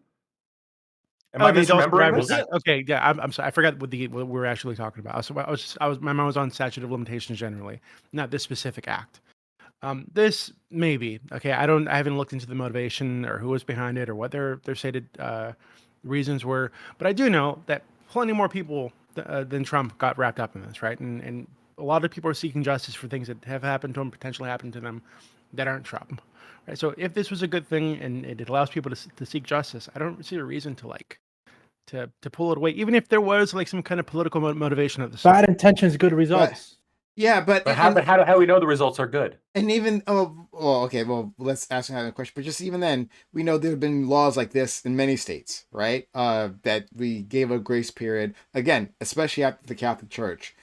Am I the adult misremembering survivors this? act. Okay, yeah, I'm sorry, I forgot what we're actually talking about. So my mind was on statute of limitations generally, not this specific act. This maybe okay. I haven't looked into the motivation or who was behind it or what their stated reasons were, but I do know that plenty more people than Trump got wrapped up in this, right? And a lot of people are seeking justice for things that have happened to them, potentially happened to them, that aren't Trump, right? So if this was a good thing and it allows people to seek justice, I don't see a reason to pull it away, even if there was like some kind of political motivation at the start. bad intentions, good results. Yeah, but But how do we know the results are good? and even okay, well, let's ask another question. But just even then, we know there have been laws like this in many states, right? That we gave a grace period again, especially after the Catholic Church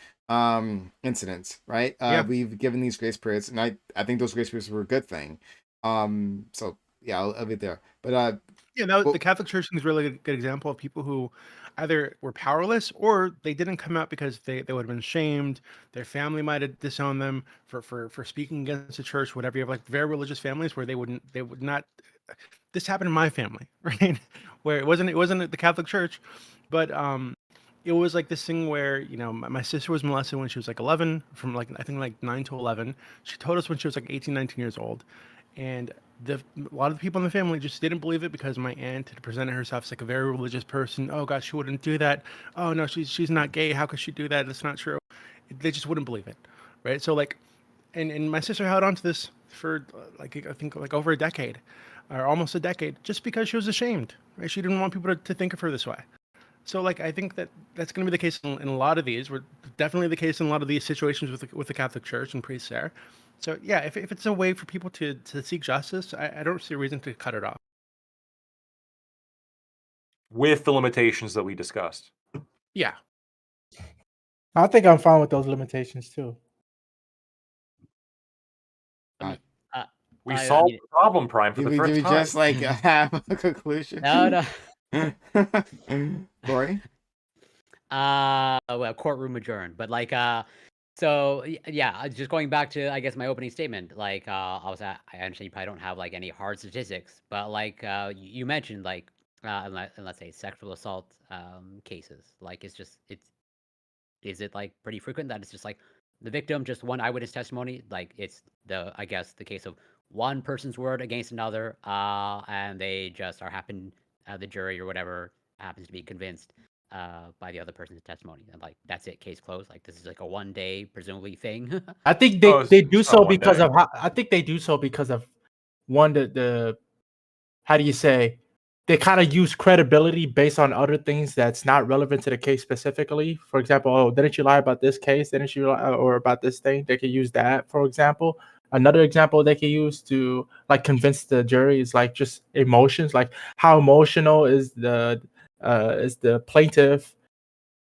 incidents, right? Yeah. We've given these grace periods, and I think those grace periods were a good thing. So yeah, I'll leave it there. But Yeah, that was, well, the Catholic Church thing is really a good example of people who either were powerless or they didn't come out because they would have been shamed. Their family might have disowned them for speaking against the church, whatever. You have like very religious families where they would not. This happened in my family, right? Where it wasn't the Catholic Church, but it was like this thing where, you know, my sister was molested when she was like 11, from like I think like 9 to 11. She told us when she was like 18, 19 years old, and a lot of the people in the family just didn't believe it because my aunt had presented herself as like a very religious person. Oh God, she wouldn't do that. Oh no, she's not gay. How could she do that? That's not true. They just wouldn't believe it, right? So like, and my sister held on to this for like I think like over a decade, or almost a decade, just because she was ashamed, right? She didn't want people to think of her this way. So like I think that's going to be the case in a lot of these. We're definitely the case in a lot of these situations with the Catholic Church and priests there. So yeah, if it's a way for people to seek justice, I don't see a reason to cut it off. With the limitations that we discussed. Yeah. I think I'm fine with those limitations too. We I solved mean, the problem, Prime, for did the we first time. just like have a conclusion? no. Corey? Well, courtroom adjourned. But like, so yeah, just going back to I guess my opening statement. Like, I understand you probably don't have like any hard statistics, but like, you mentioned like, and let's say sexual assault cases. Like, is it like pretty frequent that it's just like the victim, just one eyewitness testimony? Like, it's I guess the case of one person's word against another, and they just the jury or whatever happens to be convinced by the other person's testimony, and like that's it, case closed. Like this is like a 1 day presumably thing. I think Oh, they it's do not so one because day. of how, I think they do so because of one the how do you say, they kind of use credibility based on other things that's not relevant to the case specifically. For example, oh, didn't you lie about this case? Didn't you lie, or about this thing? They could use that, for example. Another example they can use to like convince the jury is like just emotions, like how emotional is the plaintiff,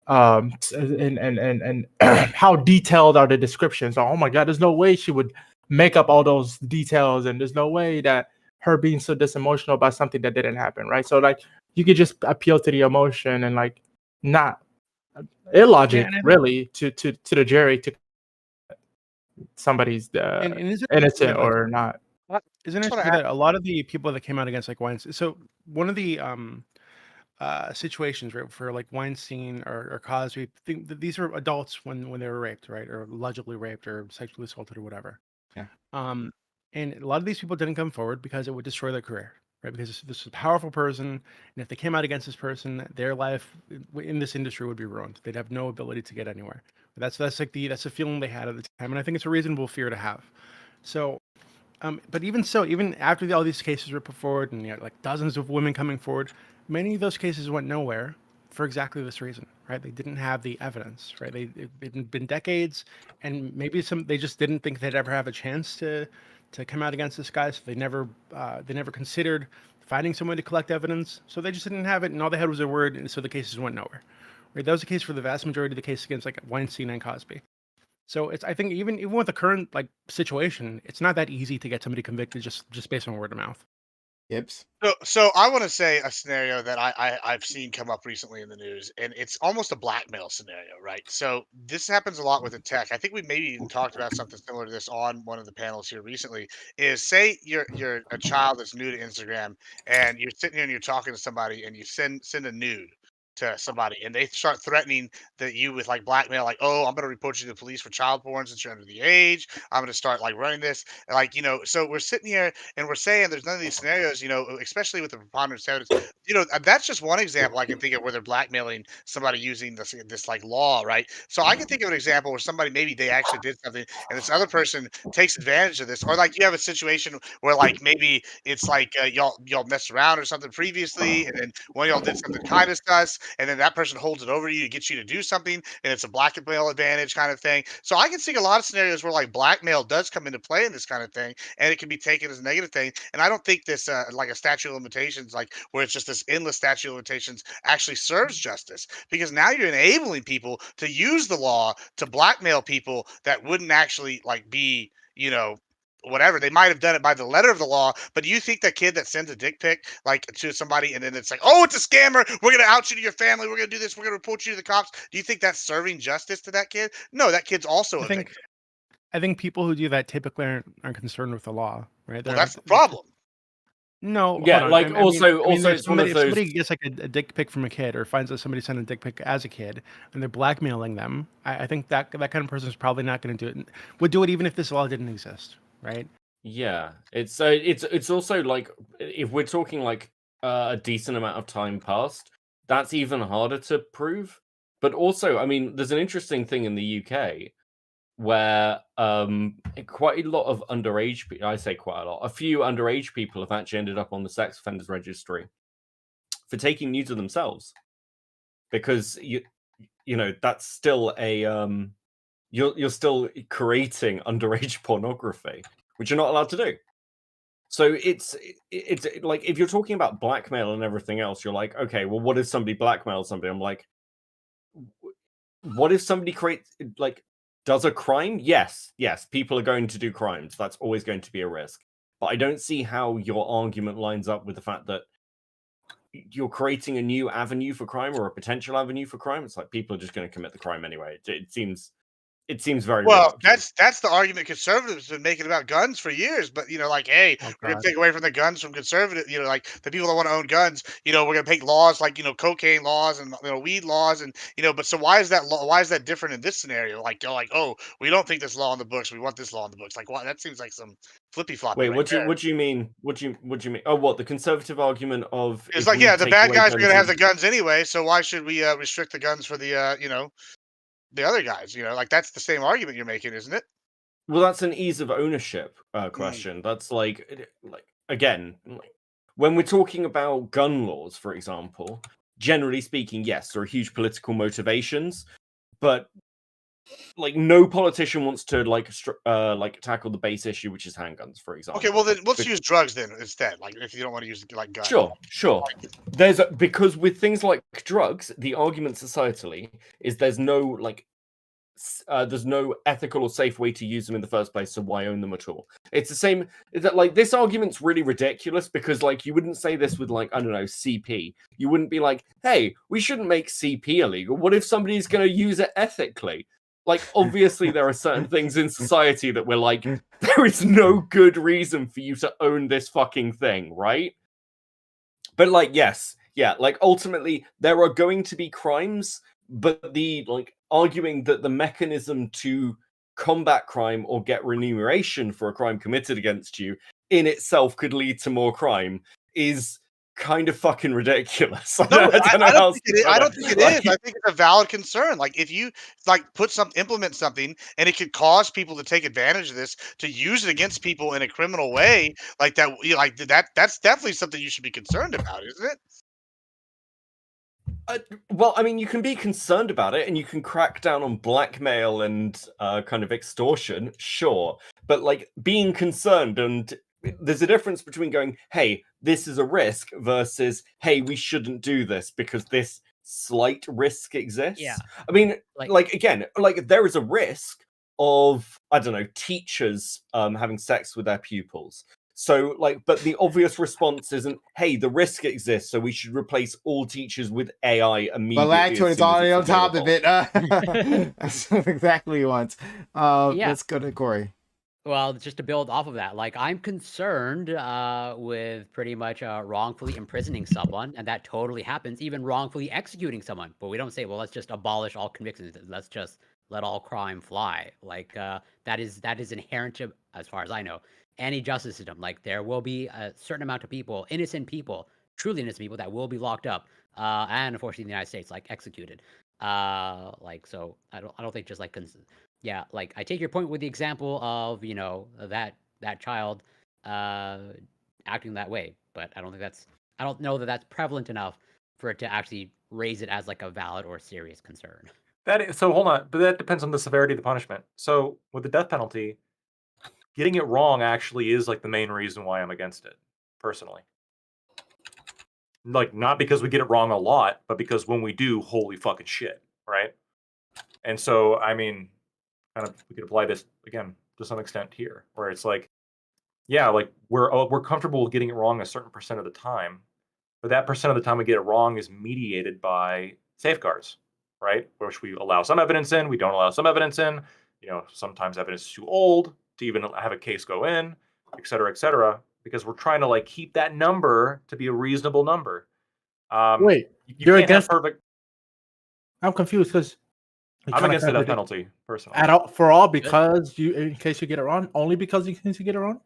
and how detailed are the descriptions. Oh my God, there's no way she would make up all those details, and there's no way that her being so disemotional about something that didn't happen, right? So like you could just appeal to the emotion and like not illogic, and really, to the jury to somebody's and is it innocent that, like, or not. isn't Just it wanna true that a lot of the people that came out against like Weinstein? So one of the situations, right, for like Weinstein or Cosby, think that these are adults when they were raped, right, or allegedly raped or sexually assaulted or whatever. Yeah. And a lot of these people didn't come forward because it would destroy their career, right? Because this is a powerful person, and if they came out against this person, their life in this industry would be ruined. They'd have no ability to get anywhere. That's the feeling they had at the time, and I think it's a reasonable fear to have. So, but even so, even after all these cases were put forward, and you know, like dozens of women coming forward, many of those cases went nowhere for exactly this reason, right? They didn't have the evidence, right? It'd been decades, and maybe they just didn't think they'd ever have a chance to come out against this guy, so they never considered finding someone to collect evidence. So they just didn't have it, and all they had was a word, and so the cases went nowhere. Right? That was the case for the vast majority of the cases against like Weinstein and Cosby. So I think even with the current like situation, it's not that easy to get somebody convicted just based on word of mouth. Gibbs? So I want to say a scenario that I've seen come up recently in the news, and it's almost a blackmail scenario, right? So this happens a lot with the tech. I think we maybe even talked about something similar to this on one of the panels here recently. Is say you're a child that's new to Instagram, and you're sitting here and you're talking to somebody, and you send a nude to somebody, and they start threatening that you with like blackmail, like, oh, I'm going to report you to the police for child porn since you're under the age. I'm going to start like running this, like, you know. So we're sitting here and we're saying there's none of these scenarios, you know, especially with the preponderance of evidence. You know, that's just one example I can think of where they're blackmailing somebody using this like law, right? So I can think of an example where somebody maybe they actually did something, and this other person takes advantage of this, or like you have a situation where like maybe it's like y'all messed around or something previously, and then one of y'all did something kind of sus, and then that person holds it over to you to get you to do something, and it's a blackmail advantage kind of thing. So I can see a lot of scenarios where like blackmail does come into play in this kind of thing, and it can be taken as a negative thing. And I don't think this like a statute of limitations, like where it's just this endless statute of limitations, actually serves justice, because now you're enabling people to use the law to blackmail people that wouldn't actually like be, whatever. They might have done it by the letter of the law, but do you think that kid that sends a dick pic like to somebody and then it's like, oh, it's a scammer, we're gonna out you to your family, we're gonna do this, we're gonna report you to the cops? Do you think that's serving justice to that kid? No, that kid's also I a think victim. I think people who do that typically aren't concerned with the law, right? Well, that's the problem. No, Yeah, hold on. like, I mean, also there's it's one of if those. somebody gets like a dick pic from a kid, or finds out somebody sent a dick pic as a kid, and they're blackmailing them, I think that kind of person is probably not going to do it. Would do it even if this law didn't exist, right? Yeah, it's also like, if we're talking like a decent amount of time passed, that's even harder to prove. But also, I mean, there's an interesting thing in the UK where quite a lot of underage people, I say quite a lot, a few underage people have actually ended up on the sex offenders registry for taking news of themselves, because you know that's still a you're still creating underage pornography, which you're not allowed to do. So it's like, if you're talking about blackmail and everything else, you're like, okay, well, what if somebody blackmails somebody? I'm like, what if somebody does a crime? Yes, people are going to do crimes. That's always going to be a risk. But I don't see how your argument lines up with the fact that you're creating a new avenue for crime, or a potential avenue for crime. It's like people are just going to commit the crime anyway. It seems very Well, reductive. that's the argument conservatives have been making about guns for years. But like, hey, Oh we're gonna God. take away from the guns from conservative, like the people that want to own guns. We're gonna make laws like cocaine laws and weed laws, and But so why is that law? Why is that different in this scenario? Like they're like, oh, we don't think this law in the books. We want this law in the books. Like, why? That seems like some flippy floppy Wait, right there. what do you mean? What do you mean? Oh, what, the conservative argument of, It's if like, we yeah, the take bad away guys are guns gonna have and the guns anyway. So why should we restrict the guns for the the other guys? Like that's the same argument you're making, isn't it? well, that's an ease of ownership Mm. question. That's like again, when we're talking about gun laws, for example, generally speaking, yes, there are huge political motivations, but like no politician wants to tackle the base issue, which is handguns, for example. Okay, well then let's But- use drugs then instead. Like if you don't want to use like guns. Sure. Because with things like drugs, the argument societally is there's no ethical or safe way to use them in the first place, so why own them at all? It's the same, is that like, this argument's really ridiculous, because like, you wouldn't say this with like, I don't know, CP. You wouldn't be like, hey, we shouldn't make CP illegal. What if somebody's going to use it ethically? Like, obviously there are certain things in society that we're like, there is no good reason for you to own this fucking thing, right? But like, yes, yeah, like ultimately there are going to be crimes, but the arguing that the mechanism to combat crime or get remuneration for a crime committed against you in itself could lead to more crime is kind of fucking ridiculous. No, I don't think it is. I don't think it is. I think it's a valid concern. Like if you implement something and it could cause people to take advantage of this, to use it against people in a criminal way, like that, that's definitely something you should be concerned about, isn't it? Well, I mean, you can be concerned about it, and you can crack down on blackmail and kind of extortion, sure. But like, being concerned, and there's a difference between going, hey, this is a risk, versus, hey, we shouldn't do this because this slight risk exists. Yeah. I mean, again, there is a risk of, I don't know, teachers having sex with their pupils. So, but the obvious response isn't, hey, the risk exists, so we should replace all teachers with AI immediately. But Lactoid is already on top of it. That's exactly what he wants. Let's go to Corey. Well, just to build off of that, I'm concerned with pretty much wrongfully imprisoning someone, and that totally happens, even wrongfully executing someone. But we don't say, well, let's just abolish all convictions. Let's just let all crime fly. That is inherent to, as far as I know, any justice system. There will be a certain amount of people, innocent people, truly innocent people, that will be locked up, and unfortunately in the United States, executed. So I don't think just yeah, I take your point with the example of that child acting that way, but I don't know that that's prevalent enough for it to actually raise it as like a valid or serious concern. So hold on, but that depends on the severity of the punishment. So with the death penalty, getting it wrong actually is like the main reason why I'm against it, personally. Like, not because we get it wrong a lot, but because when we do, holy fucking shit, right? And so, I mean, kind of, we could apply this again to some extent here, where it's like, yeah, like we're comfortable with getting it wrong a certain percent of the time, but that percent of the time we get it wrong is mediated by safeguards, right? Which we allow some evidence in, we don't allow some evidence in. You know, sometimes evidence is too old to even have a case go in, et cetera, because we're trying to like keep that number to be a reasonable number. Wait, you you're can't have against? perfect. I'm confused because I'm against the death penalty personally. at all for all because you, in case you get it wrong, only because you get it wrong.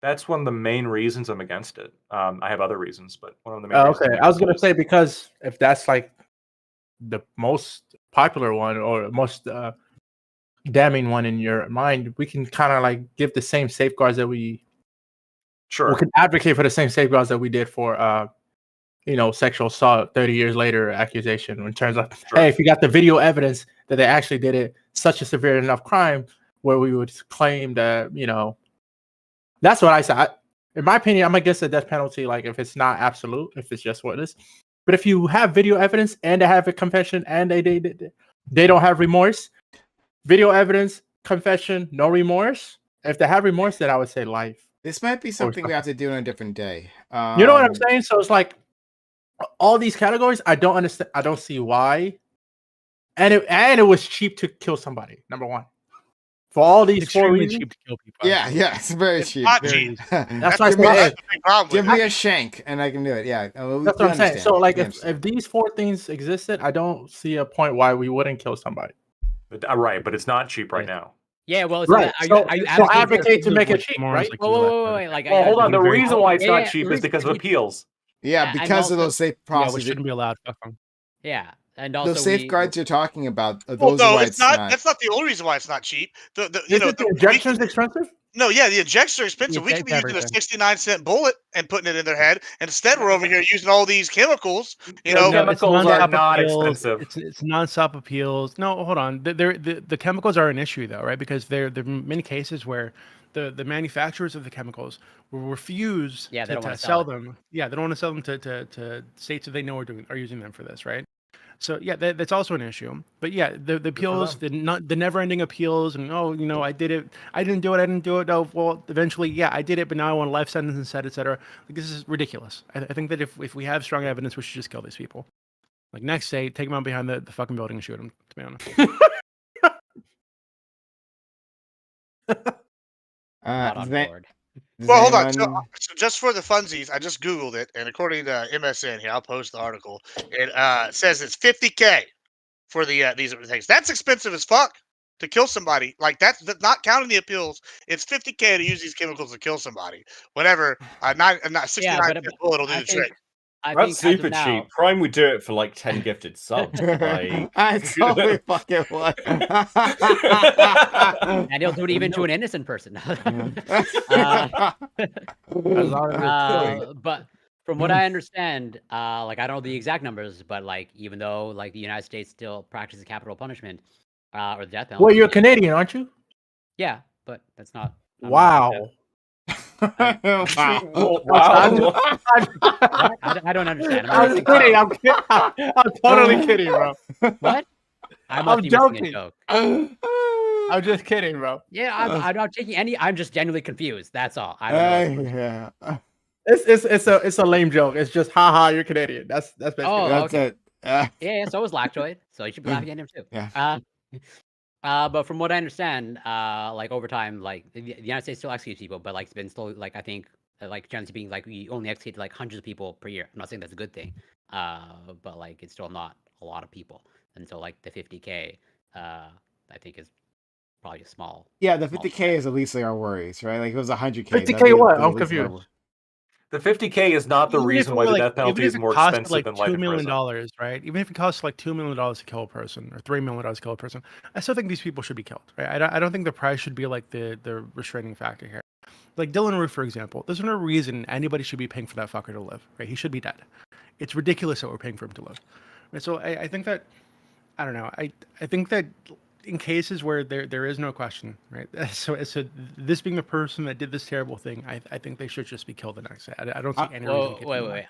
That's one of the main reasons I'm against it. I have other reasons, but one of the main Oh, reasons. okay, I was gonna say because if that's like the most popular one or most damning one in your mind, we can kind of like give the same safeguards that we can advocate for the same safeguards that we did for sexual assault 30 years later accusation in terms of hey, if you got the video evidence that they actually did it, such a severe enough crime where we would claim that that's what I said. In my opinion, I'm against the death penalty, like if it's not absolute, if it's just what it is. But if you have video evidence and they have a confession and they don't have remorse, video evidence, confession, no remorse. If they have remorse, then I would say life. This might be something we have to do on a different day. You know what I'm saying? So it's like all these categories, I don't understand. I don't see why. And it was cheap to kill somebody. Number one. For all these 4 reasons, cheap to kill people. Yeah, it's very cheap. Not Very, cheap. That's why I the said, big problem give with me it. a shank and I can do it. Yeah, that's what I'm saying. understand. So like We if these 4 things existed, I don't see a point why we wouldn't kill somebody. Right, but it's not cheap right now. Yeah, well, Right. Are you advocating to make it cheap, right? Wait, like, well, hold on. The reason why it's yeah, not cheap is because of appeals. Yeah, because of those safe processes. Yeah, we shouldn't be allowed. Fuck them. Yeah, and also those safeguards you're talking about. Those Well, are no, why it's not. not. That's not the only reason why it's not cheap. The injections expensive? No, yeah, the injections are expensive. We Yeah, could be using a everything. 69-cent bullet and putting it in their head. Instead, we're over here using all these chemicals. Chemicals are not expensive. It's nonstop appeals. No, hold on. The chemicals are an issue though, right? Because there are many cases where the manufacturers of the chemicals will refuse to sell them. Yeah, they don't want to sell them to states that they know are using them for this, right? So yeah, that's also an issue. But yeah, the appeals, the never-ending appeals, and I did it, I didn't do it. Oh, well, eventually, yeah, I did it, but now I want a life sentence instead, etc. Like, this is ridiculous. I think that if we have strong evidence, we should just kill these people. Like next day, take them out behind the fucking building and shoot them. To be honest. Not on board. Well, hold on. So just for the funsies, I just Googled it, and according to MSN here, I'll post the article. It says it's $50K for these things. That's expensive as fuck to kill somebody. Like that's not counting the appeals. It's $50K to use these chemicals to kill somebody. Whatever. Not 69 bullet will do the trick. That's super cheap. Prime would do it for like 10 gifted subs. Like... I totally fucking would. And he'll do it even to an innocent person. But from what I understand, like I don't know the exact numbers, but like even though like the United States still practices capital punishment or the death penalty. Well, you're Canadian, aren't you? Yeah, but that's not. Wow. I don't understand. I'm kidding. I'm totally kidding, bro. What? I'm joking. I'm just kidding, bro. Yeah, I'm not taking any. I'm just genuinely confused. That's all. I don't know. Yeah. It's a lame joke. It's just haha, you're Canadian. That's basically that's it. Yeah, so is Lactoid. So you should be laughing at him too. Yeah. But from what I understand, like over time, like the United States still executes people, but like it's been slowly, like I think, like generally speaking, like we only execute like hundreds of people per year. I'm not saying that's a good thing, but like it's still not a lot of people, and so like the 50K, I think is probably a small. Yeah, the 50K is at least like our worries, right? Like if it was 100K. 50K what? I'm confused. The 50K is not the reason why the death penalty is more expensive than life in prison. $2 million, right? Even if it costs like $2 million to kill a person or $3 million to kill a person, I still think these people should be killed, right? I don't think the price should be like the restraining factor here. Like Dylan Roof, for example, there's no reason anybody should be paying for that fucker to live, right? He should be dead. It's ridiculous that we're paying for him to live, So I think that I don't know. I think that in cases where there is no question, right? So this being the person that did this terrible thing, I think they should just be killed the next day. I don't see any reason to keep them alive.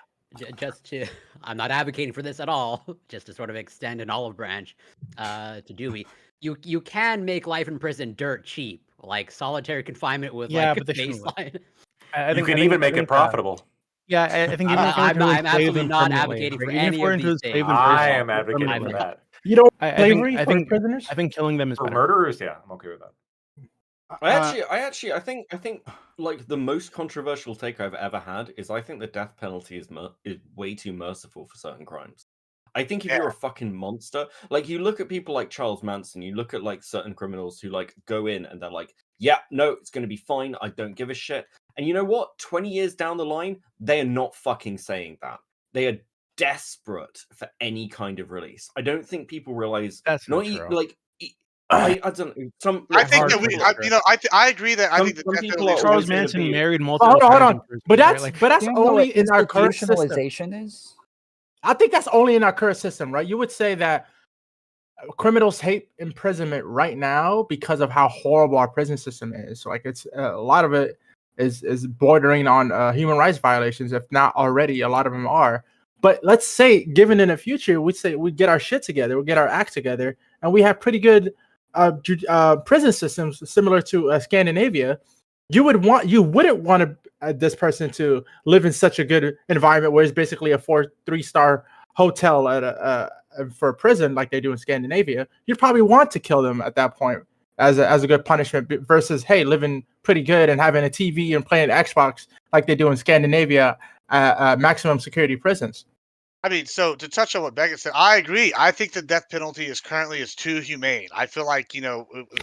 Just to, I'm not advocating for this at all. Just to sort of extend an olive branch to Dewey. You can make life in prison dirt cheap, like solitary confinement with Yeah, like but a they shouldn't work. baseline. You can even make it profitable. Yeah, I think even if we're I'm to enslave absolutely them not permanently, advocating right? for Even if any we're of to these enslave things. them I permanently, am advocating for permanently. that. You don't I slavery think for prisoners? I think killing them is For better. murderers, yeah, I'm okay with that. I think like the most controversial take I've ever had is I think the death penalty is way too merciful for certain crimes. I think if you're a fucking monster, like you look at people like Charles Manson, you look at like certain criminals who like go in and they're like, yeah, no, it's going to be fine. I don't give a shit. And you know what? 20 years down the line, they are not fucking saying that. They are desperate for any kind of release. I don't think people realize That's not true. I don't know. I think that I agree that I think the death penalty is Charles always gonna Manson be- married multiple Hold times on. in prison, But right? that's Like, but that's You know only what in our current system. institutionalization is? I think that's only in our current system, right? You would say that criminals hate imprisonment right now because of how horrible our prison system is. Like it's a lot of it is bordering on human rights violations, if not already. A lot of them are. But let's say, given in the future, we say we get our shit together, we get our act together, and we have pretty good prison systems similar to Scandinavia. You wouldn't want this person to live in such a good environment where it's basically a 3-star hotel at for a prison like they do in Scandinavia. You'd probably want to kill them at that point as a good punishment versus, hey, living pretty good and having a TV and playing Xbox like they do in Scandinavia maximum security prisons. I mean, so to touch on what Beckett said, I agree. I think the death penalty is currently too humane. I feel like,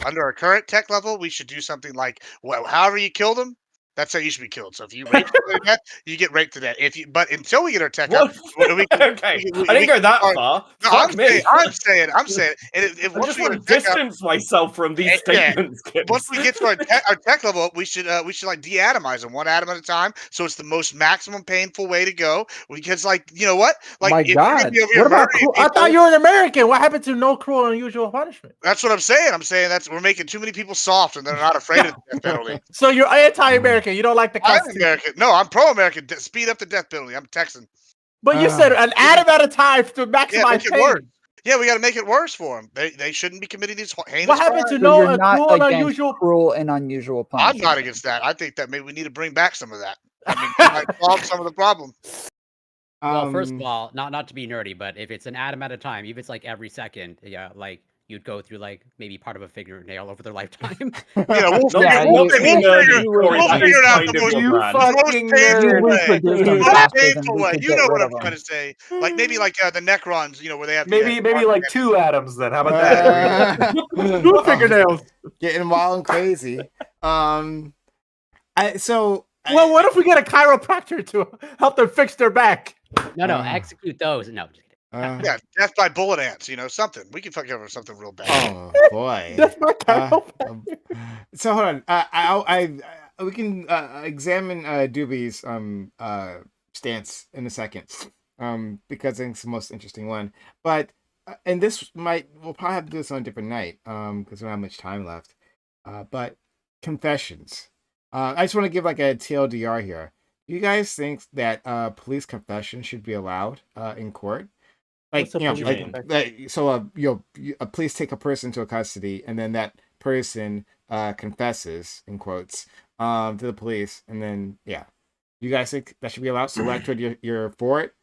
under our current tech level, we should do something like, well, however you kill them, that's how you should be killed. So if you rape somebody to death, you get raped to death. But until we get our tech up, Okay, I didn't go that far. No, Fuck me. I'm saying. And if I once just we get our want to tech up, distance myself from these yeah, statements. once we get to our tech level up, we should like de-atomize them one atom at a time. So it's the most maximum painful way to go. Because like, you know what? Like, My if you're gonna God, be over here what about? murdering I thought people- you were an American. What happened to no cruel and unusual punishment? That's what I'm saying. I'm saying we're making too many people soft, and they're not afraid of the death penalty. So you're anti-American. You don't like the I'm Constitution. American. No, I'm pro-American. Speed up the death penalty. I'm Texan. But you said an atom at a time to Yeah, maximize make it pain. worse. Yeah, we got to make it worse for them. They shouldn't be committing these heinous What happened to crimes. no you're not cruel and against unusual? cruel and unusual I'm punishment. not against that. I think that maybe we need to bring back some of that. I mean, it might solve some of the problem. Well, first of all, not to be nerdy, but if it's an atom at a time, if it's like every second, yeah, like you'd go through like maybe part of a fingernail over their lifetime. Yeah, we'll figure Yeah, it out kind the of most, your brand. most painful way. The most faster than painful we way. could You get know what rid I'm of 'em. trying to say. Like maybe like the Necrons, where they have Maybe like 2 atoms then. How about that? Two fingernails. Getting wild and crazy. Well, What if we get a chiropractor to help them fix their back? No, execute those. No, just kidding. Yeah, death by bullet ants. Something. We can fuck over something real bad. Oh boy. That's my chiropractor. So hold on. We can examine Doobie's stance in a second, because I think it's the most interesting one. But and we'll probably have to do this on a different night, because we don't have much time left. But confessions. I just want to give like a TLDR here. Do you guys think that police confession should be allowed in court? Like, police take a person to a custody, and then that person confesses, in quotes, to the police, and then you guys think that should be allowed? So, Electwood, you're for it?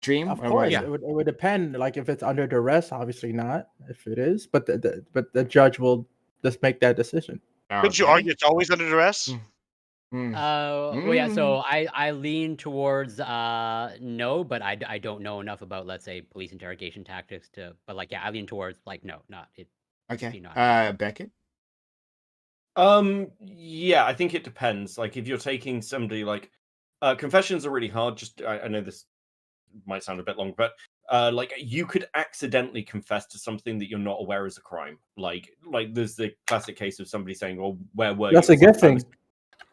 Dream? Of course, it would depend. Like if it's under duress, obviously not. If it is, but the judge will just make that decision. Couldn't you argue it's always under duress? Well, yeah. So I lean towards no, but I don't know enough about, let's say, police interrogation tactics but like, yeah, I lean towards like no, not it. Okay. Beckett. Yeah, I think it depends. Like if you're taking somebody like confessions are really hard. I know this might sound a bit long, but like you could accidentally confess to something that you're not aware is a crime. Like there's the classic case of somebody saying, "Well, where were you?" That's a good thing.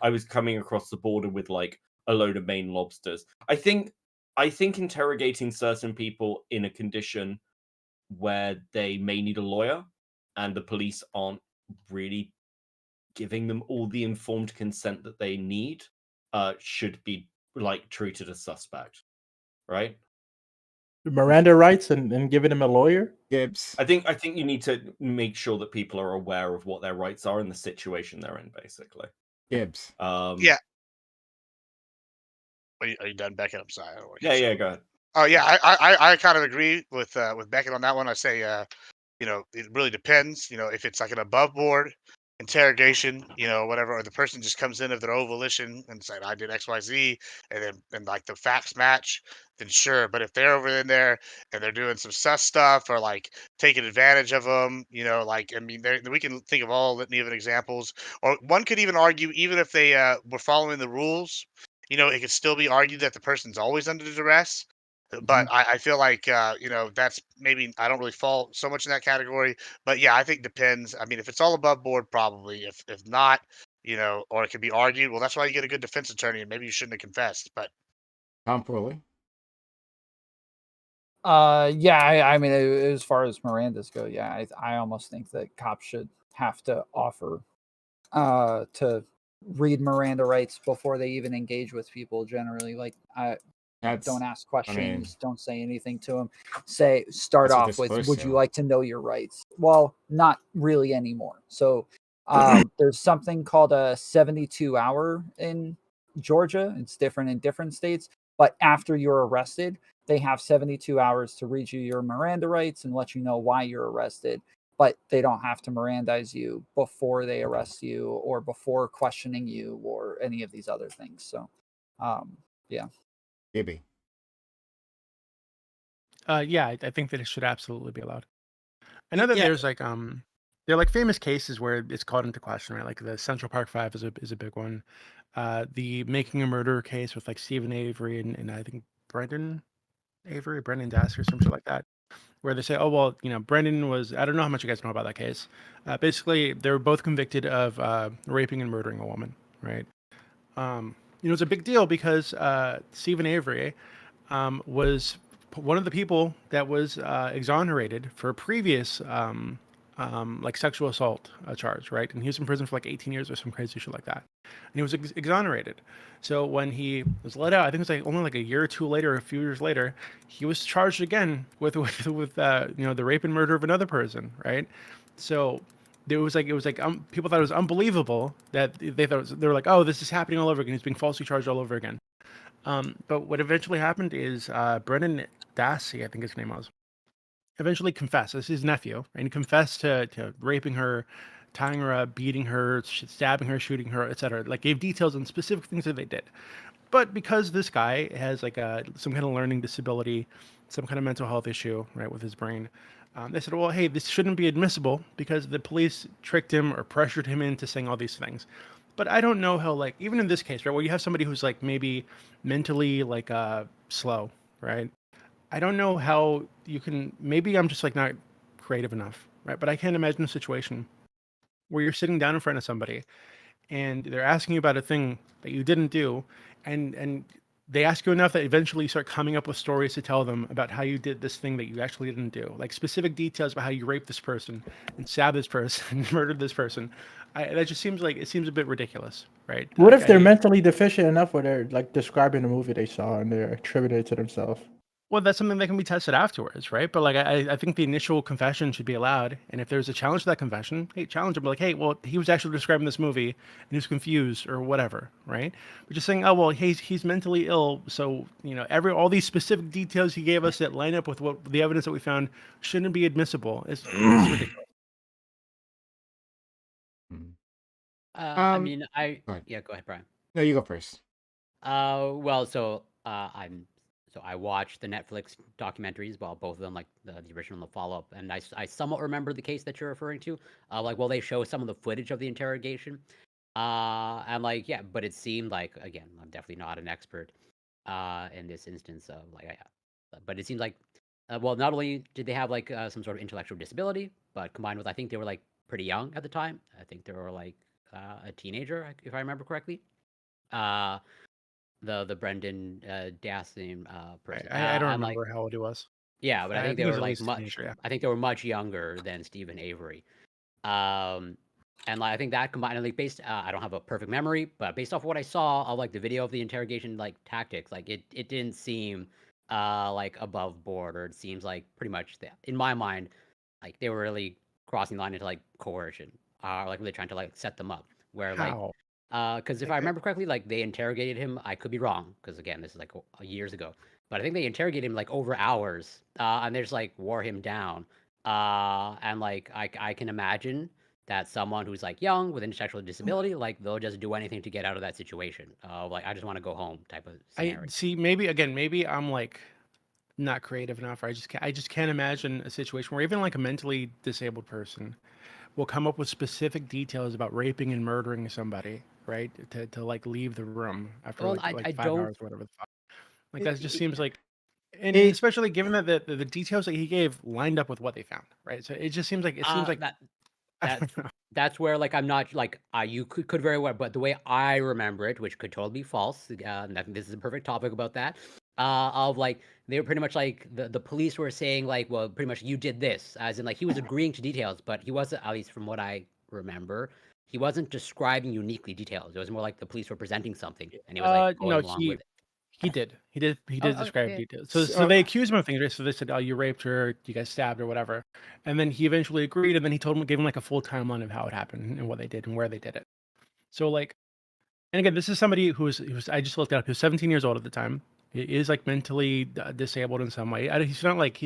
I was coming across the border with like a load of Maine lobsters. I think I think interrogating certain people in a condition where they may need a lawyer and the police aren't really giving them all the informed consent that they need should be like treated as suspect, right? Miranda rights and giving him a lawyer. Gibbs. I think you need to make sure that people are aware of what their rights are and the situation they're in, basically. Gibbs. Yeah. Are you done, Beckett? I'm sorry. I don't want to Yeah, go ahead. Oh yeah, I kind of agree with Beckett on that one. I say it really depends. If it's like an above board interrogation, whatever, or the person just comes in of their own volition and said, I did XYZ, and like the facts match, then sure. But if they're over in there and they're doing some sus stuff or like taking advantage of them, like, I mean, we can think of all litany of examples. Or one could even argue, even if they were following the rules, it could still be argued that the person's always under duress. But I feel like that's maybe I don't really fall so much in that category. But yeah, I think depends. I mean, if it's all above board, probably. If not, or it could be argued. Well, that's why you get a good defense attorney, and maybe you shouldn't have confessed. But Tom Pooley. Yeah, I mean, as far as Miranda's go, yeah, I almost think that cops should have to offer to read Miranda rights before they even engage with people. Generally, like, don't ask questions, don't say anything to them. Start off with, would you like to know your rights? Well, not really anymore. So there's something called a 72-hour in Georgia. It's different in different states. But after you're arrested, they have 72 hours to read you your Miranda rights and let you know why you're arrested. But they don't have to Mirandize you before they arrest you or before questioning you or any of these other things. So, yeah. Gibby. Yeah, I think that it should absolutely be allowed. I know that there's like there are like famous cases where it's called into question, right? Like the Central Park Five is a big one. The Making a Murderer case with like Stephen Avery and I think Brendan Dassey or something like that, where they say, oh well, Brendan was, I don't know how much you guys know about that case. Basically, they were both convicted of raping and murdering a woman, right? It's a big deal because Stephen Avery was one of the people that was exonerated for a previous like sexual assault charge, right? And he was in prison for like 18 years or some crazy shit like that. And he was exonerated. So when he was let out, I think it was like only like a year or two later, a few years later, he was charged again with the rape and murder of another person, right? So it was like people thought it was unbelievable that they were like, oh, this is happening all over again. He's being falsely charged all over again. But what eventually happened is Brendan Dassey, I think his name was, eventually confessed. This is his nephew, and he confessed to raping her, tying her up, beating her, stabbing her, shooting her, etc. Like gave details on specific things that they did. But because this guy has like some kind of learning disability, some kind of mental health issue, right, with his brain, they said, well, hey, this shouldn't be admissible because the police tricked him or pressured him into saying all these things. But I don't know how, like, even in this case, right, where you have somebody who's like maybe mentally like slow, right? I don't know how you can, maybe I'm just like not creative enough, right? But I can't imagine a situation where you're sitting down in front of somebody and they're asking you about a thing that you didn't do, and they ask you enough that eventually you start coming up with stories to tell them about how you did this thing that you actually didn't do, like specific details about how you raped this person and stabbed this person and murdered this person. That just seems like, it seems a bit ridiculous, right? What Like, if they're mentally deficient enough where they're like describing a movie they saw and they're attributing it to themselves? Well, that's something that can be tested afterwards, right? But like, I think the initial confession should be allowed. And if there's a challenge to that confession, hey, challenge him. Like, hey, well, he was actually describing this movie and he was confused or whatever, right? But just saying, oh, well, he's mentally ill. So, all these specific details he gave us that line up with what the evidence that we found shouldn't be admissible. It's ridiculous. I mean, Go ahead. yeah, go ahead, Brian. No, you go first. Well, so I watched the Netflix documentaries, well, both of them, like the original and the follow-up, and I somewhat remember the case that you're referring to. They show some of the footage of the interrogation, and like, yeah, but it seemed like, again, I'm definitely not an expert in this instance of but it seemed like, well, not only did they have like some sort of intellectual disability, but combined with, I think they were like pretty young at the time. I think they were like a teenager, if I remember correctly. the Brendan Dassey person. I don't And like, remember how old he was. yeah, but I I think think they it was were at like least a teenager. Yeah. I think they were much younger than Stephen Avery. Um, and like I think that combined, like based, I don't have a perfect memory, but based off what I saw of like the video of the interrogation like tactics, like it didn't seem like above board, or it seems like pretty much in my mind, like they were really crossing the line into like coercion, like really trying to like set them up. Where like, How? because if I remember correctly, like they interrogated him. I could be wrong, because again, this is like years ago. But I think they interrogated him like over hours, and they just like wore him down. And like I can imagine that someone who's like young with intellectual disability, like they'll just do anything to get out of that situation. Like I just want to go home type of I scenario. see. Maybe I'm like not creative enough. Or I just can't imagine a situation where even like a mentally disabled person will come up with specific details about raping and murdering somebody, right? To like leave the room after Well, like I 5 hours don't. or whatever the fuck. Like It, that just it, seems like, and it- especially given that the details that he gave lined up with what they found, right? So it just seems like That I that don't know. that's where like I'm not like you could very well, but the way I remember it, which could totally be false, and I think this is a perfect topic about that. Of like they were pretty much like the police were saying like, well, pretty much you did this, as in like he was agreeing to details, but he wasn't, at least from what I remember, he wasn't describing uniquely details. It was more like the police were presenting something, and he was like No, going along with it. he Oh, did describe okay. details. So so they accused him of things, right? So they said, oh, you raped her, you guys stabbed or whatever, and then he eventually agreed, and then he gave him like a full timeline of how it happened and what they did and where they did it. So like, and again, this is somebody who's I just looked it up. He was 17 years old at the time. He is like mentally disabled in some way. He's not like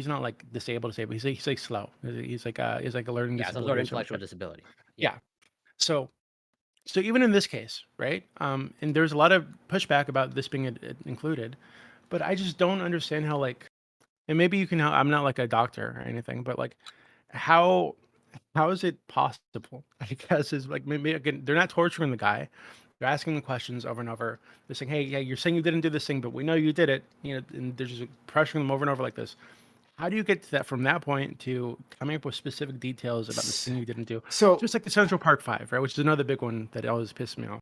disabled. He's like slow. He's like a learning Yeah, some sort disability of or something intellectual like that. disability. Yeah. Yeah. So even in this case, right? And there's a lot of pushback about this being included, but I just don't understand how like, and maybe you can help. I'm not like a doctor or anything, but like, how how is it possible? Because it's like maybe again, they're not torturing the guy. They're asking the questions over and over. They're saying, "Hey, yeah, you're saying you didn't do this thing, but we know you did it." You know, and they're just pressuring them over and over like this. How do you get to that from that point to coming up with specific details about this thing you didn't do? so Just like the Central Park Five, right? Which is another big one that always pisses me off.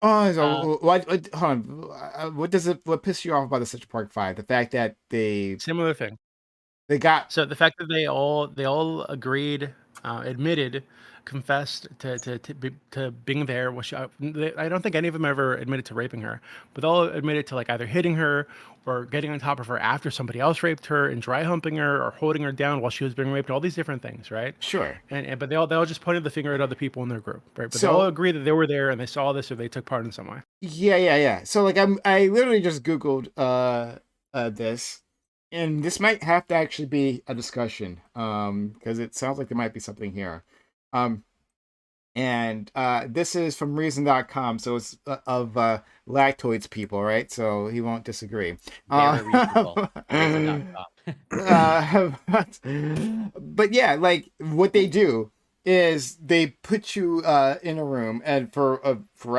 oh, Uh, so hold on. What pissed you off about the Central Park Five? The fact that Similar thing. they got So the fact that they all agreed, admitted, confessed to being there. Which I don't think any of them ever admitted to raping her, but they all admitted to like either hitting her or getting on top of her after somebody else raped her and dry humping her or holding her down while she was being raped. All these different things, right? sure. And but they all just pointed the finger at other people in their group, right? But they all So agreed that they were there and they saw this or they took part in some way. yeah. So like I literally just Googled this, and this might have to actually be a discussion because it sounds like there might be something here. Um and this is from reason.com, so it's of lactoids people, right? So he won't disagree. very reasonable. Reason.com. But yeah, like what they do is they put you in a room and for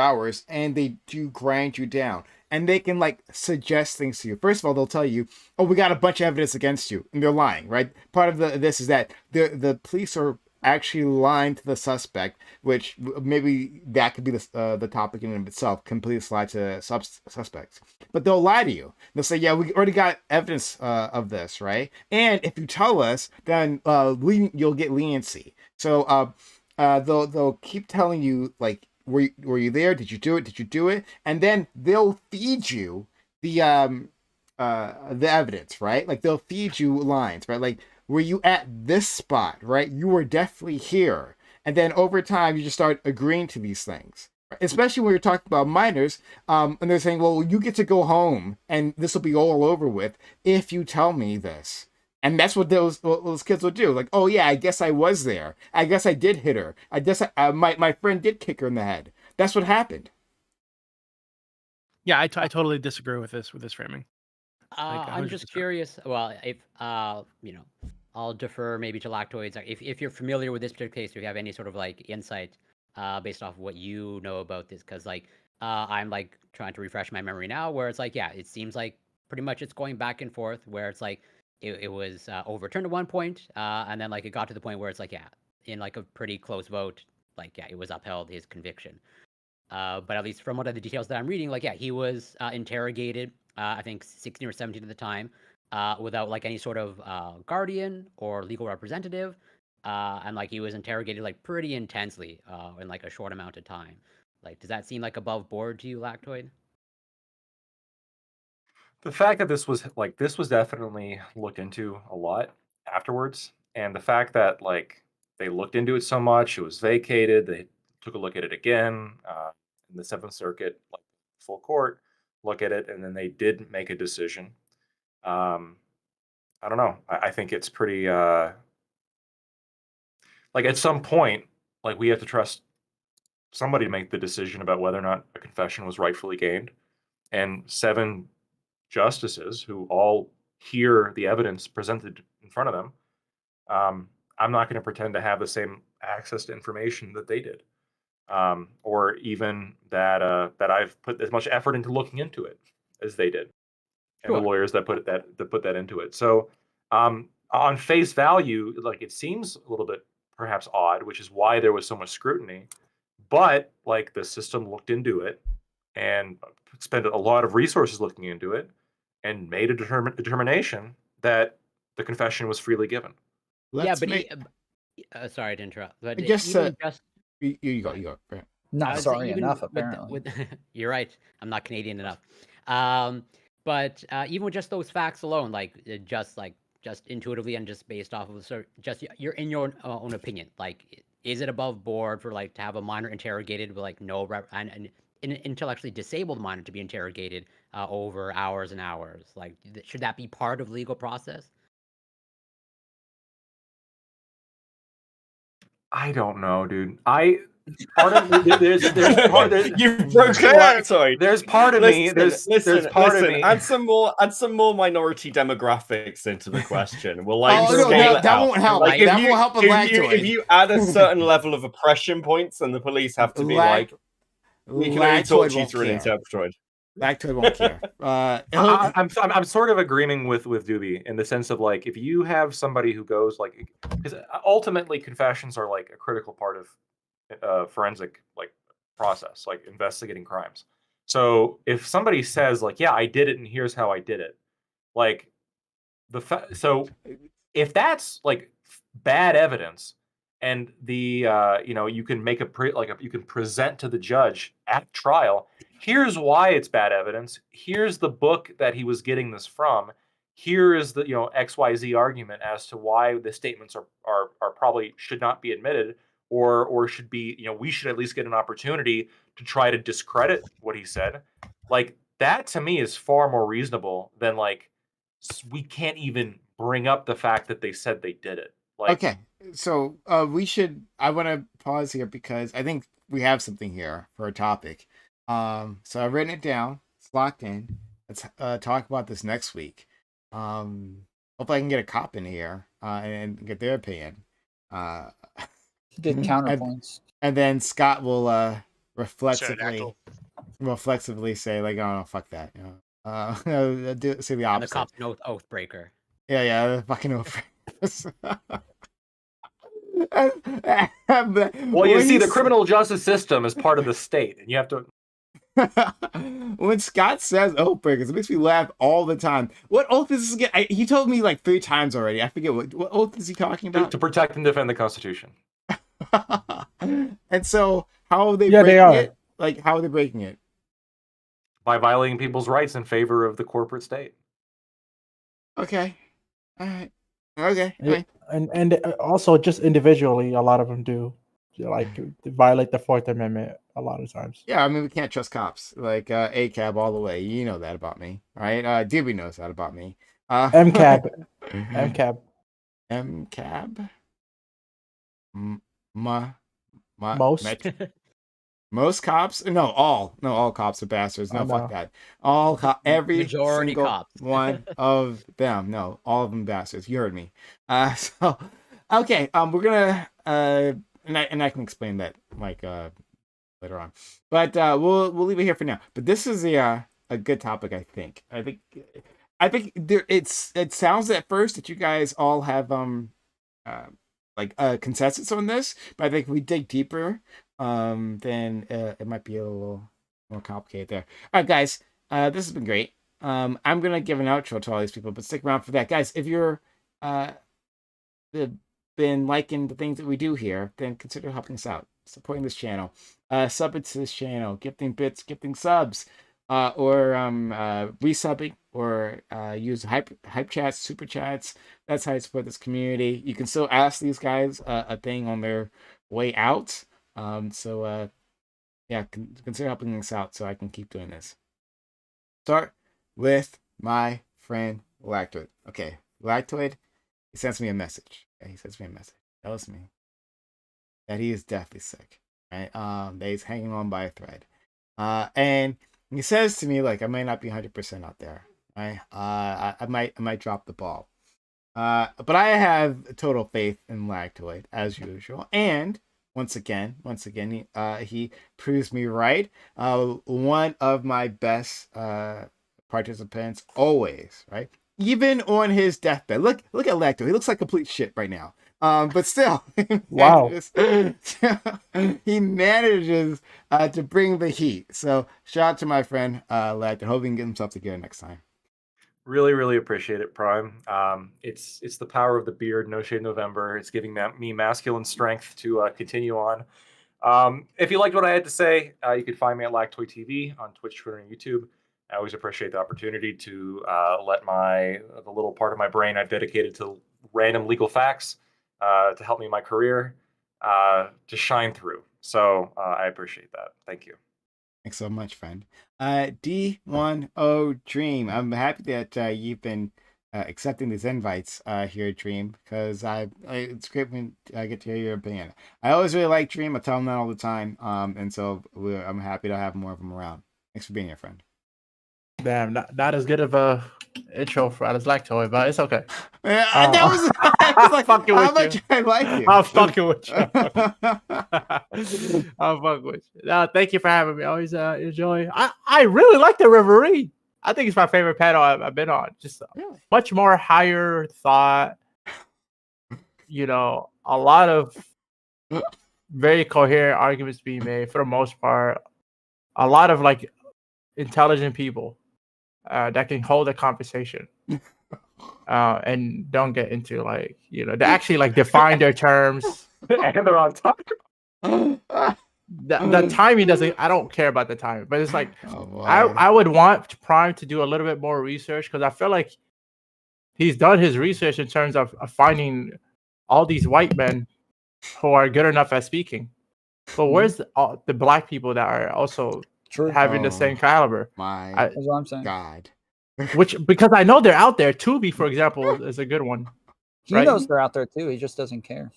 hours, and they do grind you down, and they can like suggest things to you. First of all, they'll tell you, "Oh, we got a bunch of evidence against you," and they're lying, right? Part of this is that the police are actually lying to the suspect, which maybe that could be the topic in and of itself, completely lie to suspects. But they'll lie to you. They'll say, "Yeah, we already got evidence of this, right? And if you tell us, then you'll get leniency." So they'll keep telling you like, were you there? Did you do it? Did you do it? And then they'll feed you the evidence, right? Like they'll feed you lines, right? Like, were you at this spot, right? You were definitely here. And then over time, you just start agreeing to these things, especially when you're talking about minors. And they're saying, well, you get to go home and this will be all over with if you tell me this. And that's what those kids will do. Like, oh yeah, I guess I was there. I guess I did hit her. I guess my friend did kick her in the head. That's what happened. Yeah, I totally disagree with this framing. Like I'm just 100%. curious. Well, if I'll defer maybe to lactoids. If you're familiar with this particular case, if you have any sort of like insight, based off what you know about this, because like I'm like trying to refresh my memory now, where it's like, yeah, it seems like pretty much it's going back and forth, where it's like it was overturned at one point, and then like it got to the point where it's like, yeah, in like a pretty close vote, like yeah, it was upheld his conviction. But at least from one of the details that I'm reading, like, yeah, he was interrogated, I think 16 or 17 at the time, without like any sort of guardian or legal representative. And like he was interrogated like pretty intensely in like a short amount of time. Like, does that seem like above board to you, Lactoid? The fact that this was definitely looked into a lot afterwards, and the fact that like they looked into it so much, it was vacated. They took a look at it again in the Seventh Circuit, like full court, look at it, and then they did make a decision. I don't know. I think it's pretty like at some point, like we have to trust somebody to make the decision about whether or not a confession was rightfully gained, and 7 justices who all hear the evidence presented in front of them. I'm not going to pretend to have the same access to information that they did, or even that that I've put as much effort into looking into it as they did, and Sure. the lawyers that put that into it. So, on face value, like it seems a little bit perhaps odd, which is why there was so much scrutiny. But like the system looked into it and spent a lot of resources looking into it and made a determination that the confession was freely given. Yeah, but sorry to interrupt. But I guess even just you go. Go ahead. I Not would say sorry even enough, with apparently. you're right. I'm not Canadian enough. But even with just those facts alone, like just intuitively and just based off of just you're in your own opinion, like is it above board for like to have a minor interrogated with like no and an intellectually disabled minor to be interrogated over hours and hours? Like, should that be part of the legal process? I don't know, dude. Part of me, there's part You've broken Lactoid. There's part of me. There's part of me. Add some more minority demographics into the question. We'll like Oh, no, scale it that out. won't help. Like, That won't help with Lactoid. If you add a certain level of oppression points, and the police have to be like, we can only talk to you through an interpreter. Lactoid won't care. I'm sort of agreeing with Doobie in the sense of like if you have somebody who goes like, because ultimately confessions are like a critical part of forensic like process, like investigating crimes. So if somebody says like, yeah, I did it and here's how I did it, like so if that's like bad evidence and the you can make you can present to the judge at trial, here's why it's bad evidence, here's the book that he was getting this from, here is the XYZ argument as to why the statements are probably should not be admitted, or should be, we should at least get an opportunity to try to discredit what he said. Like that to me is far more reasonable than like we can't even bring up the fact that they said they did it. Like, okay, so I want to pause here because I think we have something here for a topic. So I've written it down. It's locked in. Let's talk about this next week. Hopefully I can get a cop in here and get their opinion. Get counterpoints. And then Scott will reflexively say like, oh no, fuck that. Say the opposite. And the cop's an oath breaker. Yeah, the fucking oath breakers. Well, you see, the criminal justice system is part of the state, and you have to. When Scott says oath breakers, it makes me laugh all the time. What oath is this again? He told me like 3 times already. I forget what oath is he talking about? To protect and defend the Constitution. And so, how are they breaking it? Like, how are they breaking it? By violating people's rights in favor of the corporate state. Okay. All right. Okay. Yeah, and also just individually, a lot of them do like violate the 4th Amendment a lot of times. Yeah, I mean we can't trust cops. Like ACAB all the way. You know that about me, right? Dibby knows that about me. MCAB. Most cops? No, all cops are bastards. No, fuck that. Every majority single cops. one of them. No, all of them bastards. You heard me. So okay, we're gonna and I can explain that like later on. But we'll leave it here for now. But this is a good topic, I think. I think it sounds at first that you guys all have like a consensus on this, but I think if we dig deeper, then it might be a little more complicated there. All right, guys, this has been great. I'm gonna give an outro to all these people, but stick around for that, guys. If you're been liking the things that we do here, then consider helping us out, supporting this channel, subbing to this channel, gifting bits, gifting subs, or resubbing, or use hype chats, super chats. That's how you support this community. You can still ask these guys a thing on their way out. Yeah, consider helping us out so I can keep doing this. Start with my friend Lactoid. Okay, Lactoid, he sends me a message. Yeah, he sends me a message. Tells me that he is deathly sick. Right? That he's hanging on by a thread. And he says to me, like, I might not be 100% out there. Right? I might drop the ball. But I have total faith in Lactoid as usual. And once again, he proves me right. One of my best participants always, right? Even on his deathbed. Look at Lacto. He looks like complete shit right now. But still, Wow. he manages to bring the heat. So shout out to my friend Lacto. Hope he can get himself together next time. Really appreciate it, Prime. It's the power of the beard, No Shade November. It's giving me masculine strength to continue on. If you liked what I had to say, you can find me at Lactoid TV on Twitch, Twitter, and YouTube. I always appreciate the opportunity to let the little part of my brain I've dedicated to random legal facts to help me in my career to shine through. So I appreciate that. Thank you. Thanks so much, friend. D10 Dream. I'm happy that you've been accepting these invites here at Dream, because it's great when I get to hear your opinion. I always really like Dream. I tell them that all the time. And so I'm happy to have more of them around. Thanks for being here, friend. Damn, not as good of a intro for as Lactoid, but it's okay. That was like, fucking how with much you. I like you. I'm fucking with you. I'm fucking with you. No, thank you for having me. I always enjoy. I really like the Reverie. I think it's my favorite panel I've been on. Just much more higher thought. You know, a lot of very coherent arguments being made for the most part. A lot of like intelligent people that can hold a conversation. And don't get into like, you know, they actually like define their terms And they're on top. The timing doesn't. I don't care about the timing, but it's like Oh, I would want Prime to do a little bit more research, because I feel like he's done his research in terms of finding all these white men who are good enough at speaking. But where's the black people that are also having the same caliber? That's what I'm saying. God. Which, because I know they're out there. Tubi, for example, is a good one. He right? knows they're out there too. He just doesn't care.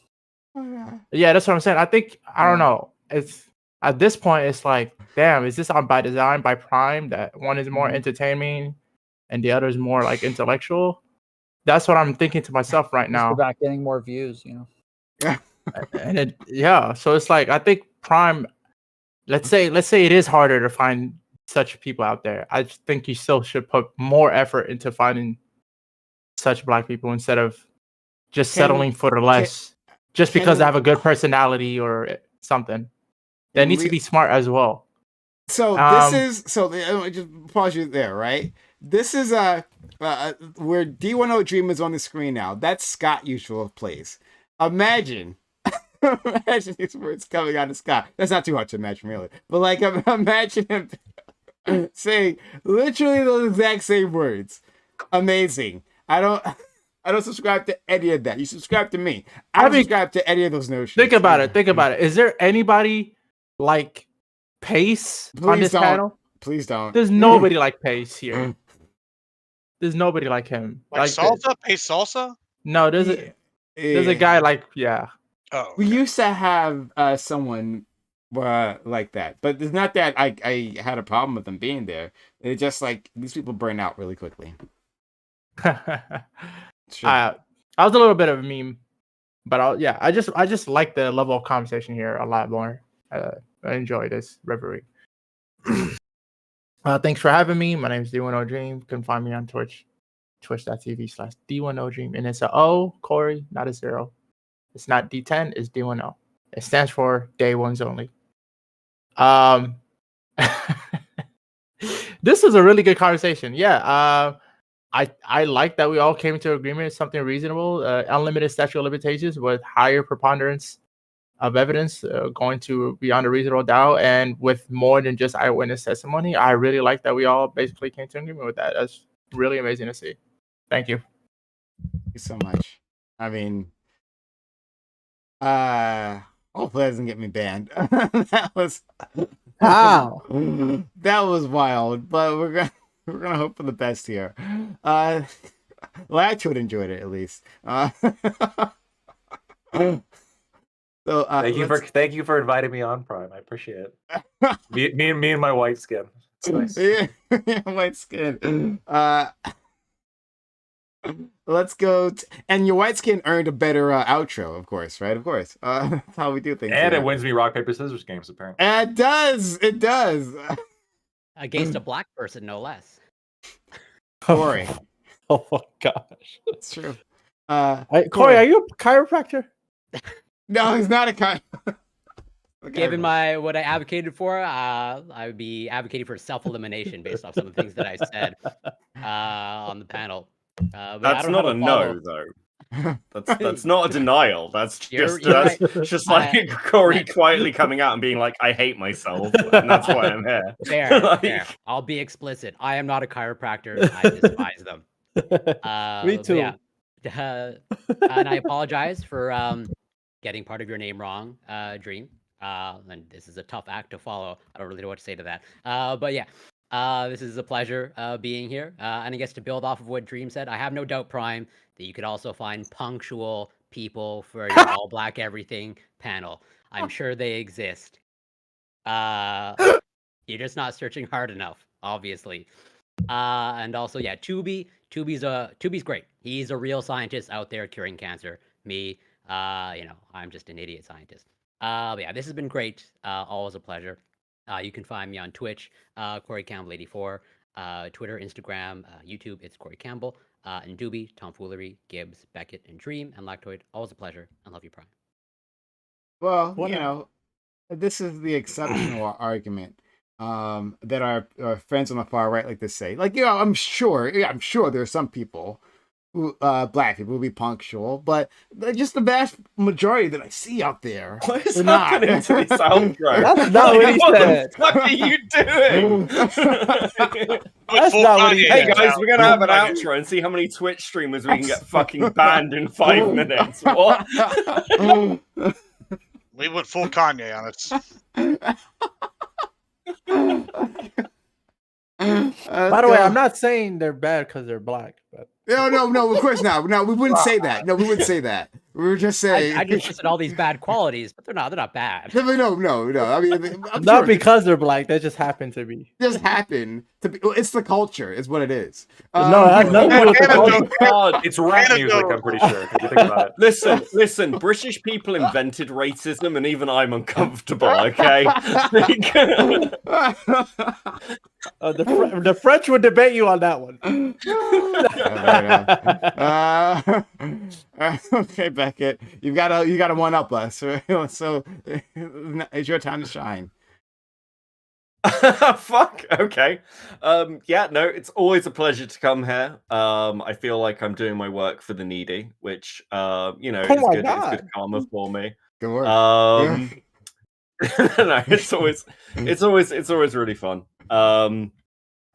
Yeah, that's what I'm saying. I think I don't know. It's at this point, it's like, damn, is this on by design by Prime that one is more entertaining and the other is more like intellectual? That's what I'm thinking to myself right now. Just about getting more views, you know. And so it's like, I think Prime. Let's say it is harder to find such people out there. I just think you still should put more effort into finding such black people instead of just settling for the less, just because they have a good personality or something. They need to be smart as well. So this is just pause you there, right? This is where D10 Dream is on the screen now. That's Scott usual plays. Imagine these words coming out of Scott. That's not too hard to imagine, really. But like, imagine him saying literally those exact same words. Amazing. I don't subscribe to any of that. You subscribe to me. I don't subscribe to any of those notions. Think about it. Is there anybody like Pace on this panel? Please don't. There's nobody like Pace here. There's nobody like him. Like Salsa? Pace Salsa? No, there's a guy like, yeah. Oh, okay. We used to have someone like that, but it's not that I had a problem with them being there. It's just like these people burn out really quickly. Sure. I was a little bit of a meme, but I just like the level of conversation here a lot more. I enjoy this Reverie. Thanks for having me. My name is D10 Dream. You can find me on Twitch, twitch.tv/D10 Dream. And it's a O, Corey, not a 0. It's not D10, it's D10. It stands for Day Ones Only. Um, this was a really good conversation. Yeah. I like that we all came to agreement. Something reasonable. Unlimited statute of limitations with higher preponderance of evidence going to beyond a reasonable doubt, and with more than just eyewitness testimony. I really like that we all basically came to agreement with that. That's really amazing to see. Thank you. Thank you so much. I mean, hopefully that doesn't get me banned. that was Wow. that was wild, but we're gonna hope for the best here. Latchwood enjoyed it at least. So thank you for inviting me on, Prime. I appreciate it. me and my white skin. It's nice. Yeah, white skin. Let's go. And your white skin earned a better outro, of course, right? Of course. That's how we do things. And here. it wins me rock paper scissors games, apparently. It does. It does. Against a black person, no less. Corey. Oh my gosh. That's true. Corey, are you a chiropractor? No, he's not a kind. Given what I advocated for, I would be advocating for self-elimination based off some of the things that I said on the panel. But That's not a no, though. That's not a denial. That's just like Corey quietly coming out and being like, "I hate myself, and that's why I'm here." Fair. I'll be explicit. I am not a chiropractor. I despise them. Me too. Yeah. And I apologize for getting part of your name wrong, Dream. And this is a tough act to follow. I don't really know what to say to that. But yeah, this is a pleasure being here. And I guess to build off of what Dream said, I have no doubt, Prime, that you could also find punctual people for your all black everything panel. I'm sure they exist. You're just not searching hard enough, obviously. And also, yeah, Tubi's great. He's a real scientist out there curing cancer. Me, I'm just an idiot scientist. But yeah, this has been great. Always a pleasure. You can find me on Twitch, Corey Campbell 84, Twitter, Instagram, YouTube. It's Corey Campbell, and Doobie, Tomfoolery, Gibbs, Beckett, and Dream, and Lactoid. Always a pleasure, and love you, Prime. Well, this is the exceptional argument that our friends on the far right like to say. Like, I'm sure there are some people who, black people, will be punctual, but just the vast majority that I see out there. What is happening to this outro? That's not what he said. What the fuck are you doing? That's not what he Hey said. guys, we're gonna have an outro and see how many Twitch streamers we can get fucking banned in 5 minutes. What? We went full Kanye on it. By the way, I'm not saying they're bad because they're black, but No, of course not. No, we wouldn't say that. No, we wouldn't say that. We were just saying. I just listed all these bad qualities, but they're not bad. No. I mean, I'm not sure because they're black. They just happen to be. Just happen to be. Well, it's the culture, is what it is. No, it has nothing to do with the culture. God, It's rap music, I'm pretty sure. If you think about it. Listen. British people invented racism, and even I'm uncomfortable. Okay. The French would debate you on that one. Okay, Beckett, you gotta one up us. So it's your time to shine. Fuck. Okay. It's always a pleasure to come here. I feel like I'm doing my work for the needy, which is good. It's good karma for me. Good work. No, it's always really fun.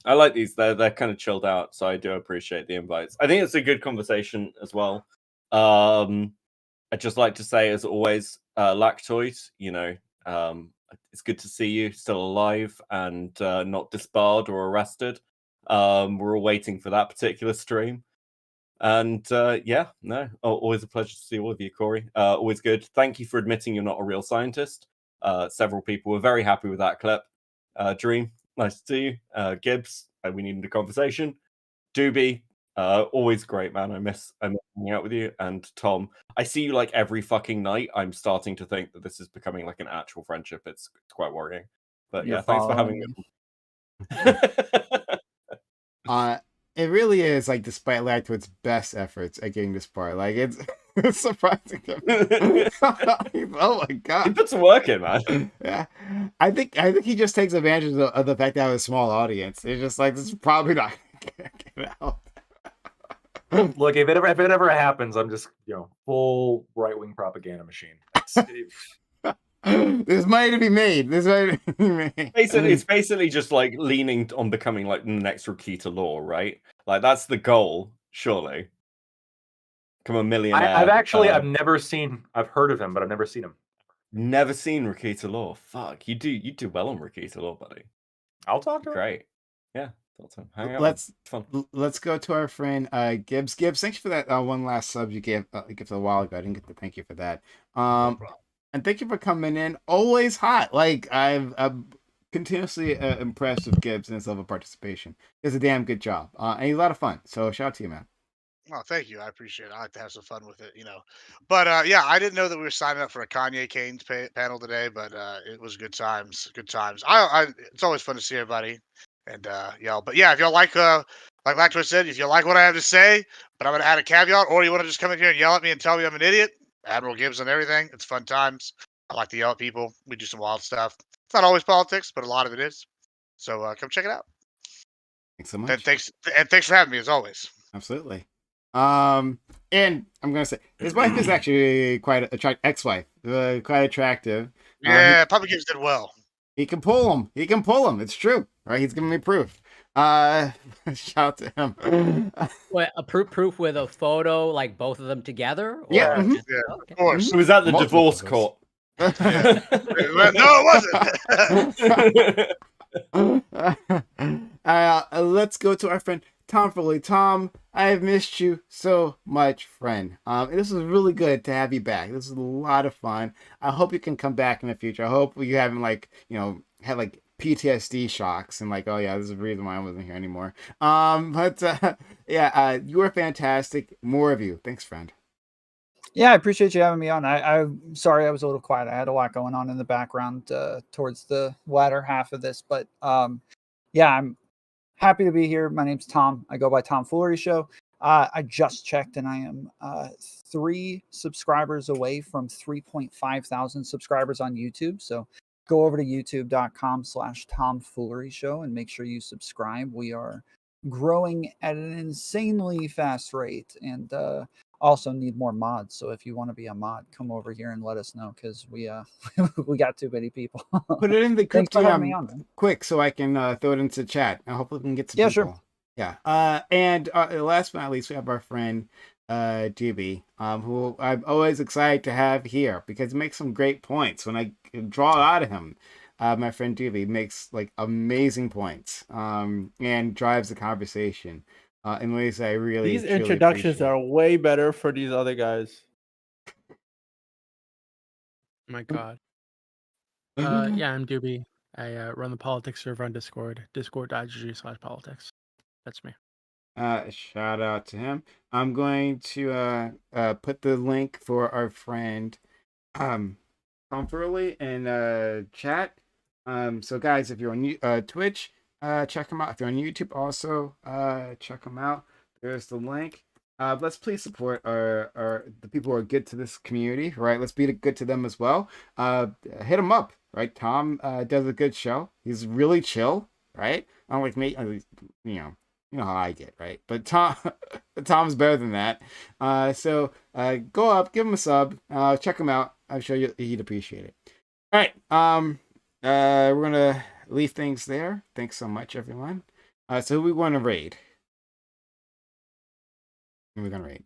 I like these. They're kind of chilled out, so I do appreciate the invites. I think it's a good conversation as well. I'd just like to say, as always, Lactoid, it's good to see you still alive and not disbarred or arrested. We're all waiting for that particular stream. And always a pleasure to see all of you, Corey. Always good. Thank you for admitting you're not a real scientist. Several people were very happy with that clip. Dream, nice to see you. Gibbs, we needed a conversation. Doobie, always great, man. I miss hanging out with you. And Tom, I see you like every fucking night. I'm starting to think that this is becoming like an actual friendship. It's quite worrying. But yeah, thanks for having me. It really is, like, despite Lactoid's best efforts at getting this part, like, it's It's surprising to me. Oh my He god. put some work in, man. Yeah. I think he just takes advantage of the fact that I have a small audience. It's just like, this is probably not gonna get out. Look, if it ever happens, I'm just full right wing propaganda machine. There's money to be made. There's money to be made. It's basically just like leaning on becoming like the next Rokita Law, right? Like that's the goal, surely. Become a millionaire. I've never seen. I've heard of him, but I've never seen him. Never seen Rokita Law. Fuck, you do well on Rokita Law, buddy. I'll talk to him. Great. Yeah. Hang out. Let's go to our friend Gibbs. Gibbs, thanks for that one last sub you gave a while ago. I didn't get to thank you for that. And thank you for coming in. Always hot. Like I'm continuously impressed with Gibbs and his level of participation. He does a damn good job. And he's a lot of fun. So shout out to you, man. Oh, thank you. I appreciate it. I like to have some fun with it, But yeah, I didn't know that we were signing up for a Kanye Kane's panel today, but it was good times. Good times. It's always fun to see everybody, and But yeah, if y'all like Lactoid said, if you like what I have to say, but I'm gonna add a caveat, or you want to just come in here and yell at me and tell me I'm an idiot, Admiral Gibbs and everything. It's fun times. I like to yell at people. We do some wild stuff. It's not always politics, but a lot of it is. So come check it out. Thanks so much. And thanks for having me as always. Absolutely. And I'm gonna say his wife is actually quite ex-wife, quite attractive. Yeah, Papa Gibbs did well. He can pull him. It's true, right? He's giving me proof. Shout out to him. Wait, a proof with a photo, like both of them together? Or Yeah, mhm. Yeah, Oh, okay. of course. It was at the Multiple divorce photos. court. No, it wasn't. Let's go to our friend Tom Foley. Tom, I have missed you so much, friend. This was really good to have you back. This was a lot of fun. I hope you can come back in the future. I hope you haven't had like PTSD shocks and like, oh yeah, this is the reason why I wasn't here anymore. You were fantastic. More of you. Thanks, friend. Yeah, I appreciate you having me on. I'm sorry I was a little quiet. I had a lot going on in the background towards the latter half of this, but I'm happy to be here. My name's Tom. I go by Tom Foolery Show. I just checked and I am 3 subscribers away from 3.5 thousand subscribers on YouTube. So go over to youtube.com/TomFooleryShow and make sure you subscribe. We are growing at an insanely fast rate and also need more mods. So if you want to be a mod, come over here and let us know because we we got too many people. Put it in the Thanks for having me on, man. quick so I can throw it into chat. I hope we can get some Yeah, people. sure. Yeah. And last but not least, we have our friend DB, who I'm always excited to have here because he makes some great points. When I draw out of him, my friend DB makes like amazing points and drives the conversation in ways I really These truly introductions appreciate. are way better for these other guys. My God. Yeah, I'm Doobie. I run the politics server on Discord, discord.gg/politics. That's me. Shout out to him. I'm going to put the link for our friend Tom Furley in chat. So guys, if you're on Twitch, check him out. If you're on YouTube, also check him out. There's the link. Let's please support the people who are good to this community, right? Let's be good to them as well. Hit him up, right? Tom does a good show. He's really chill, right? Unlike me, you know how I get, right? But Tom's better than that. So go up, give him a sub, check him out. I'm sure he'd appreciate it. All right. We're gonna leave things there. Thanks so much, everyone. So who we want to raid? We're gonna raid.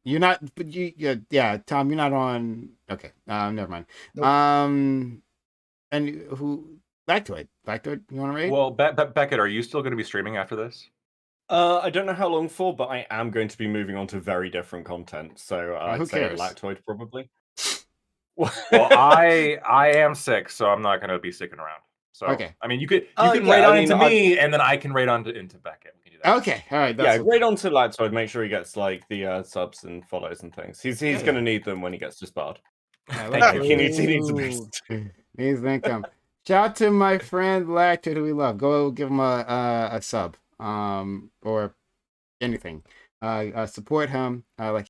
You're not, but yeah, Tom, you're not on. Okay, never mind. Nope. And who? Lactoid, you want to raid? Well, Beckett, are you still going to be streaming after this? I don't know how long for, but I am going to be moving on to very different content. So who I'd say cares? Lactoid probably. Well, I am sick, so I'm not going to be sticking around. So Okay. I mean, you can Yeah, raid I on mean, into me, and then I can raid on into Beckett. We can do that. Okay, all right. Yeah, raid on to Lactoid. Make sure he gets like the subs and follows and things. He's Yeah. going to need them when he gets disbarred. Thank you. He needs a boost. Needs income. Shout out to my friend Lactoid, who we love. Go give him a sub, or anything. Support him like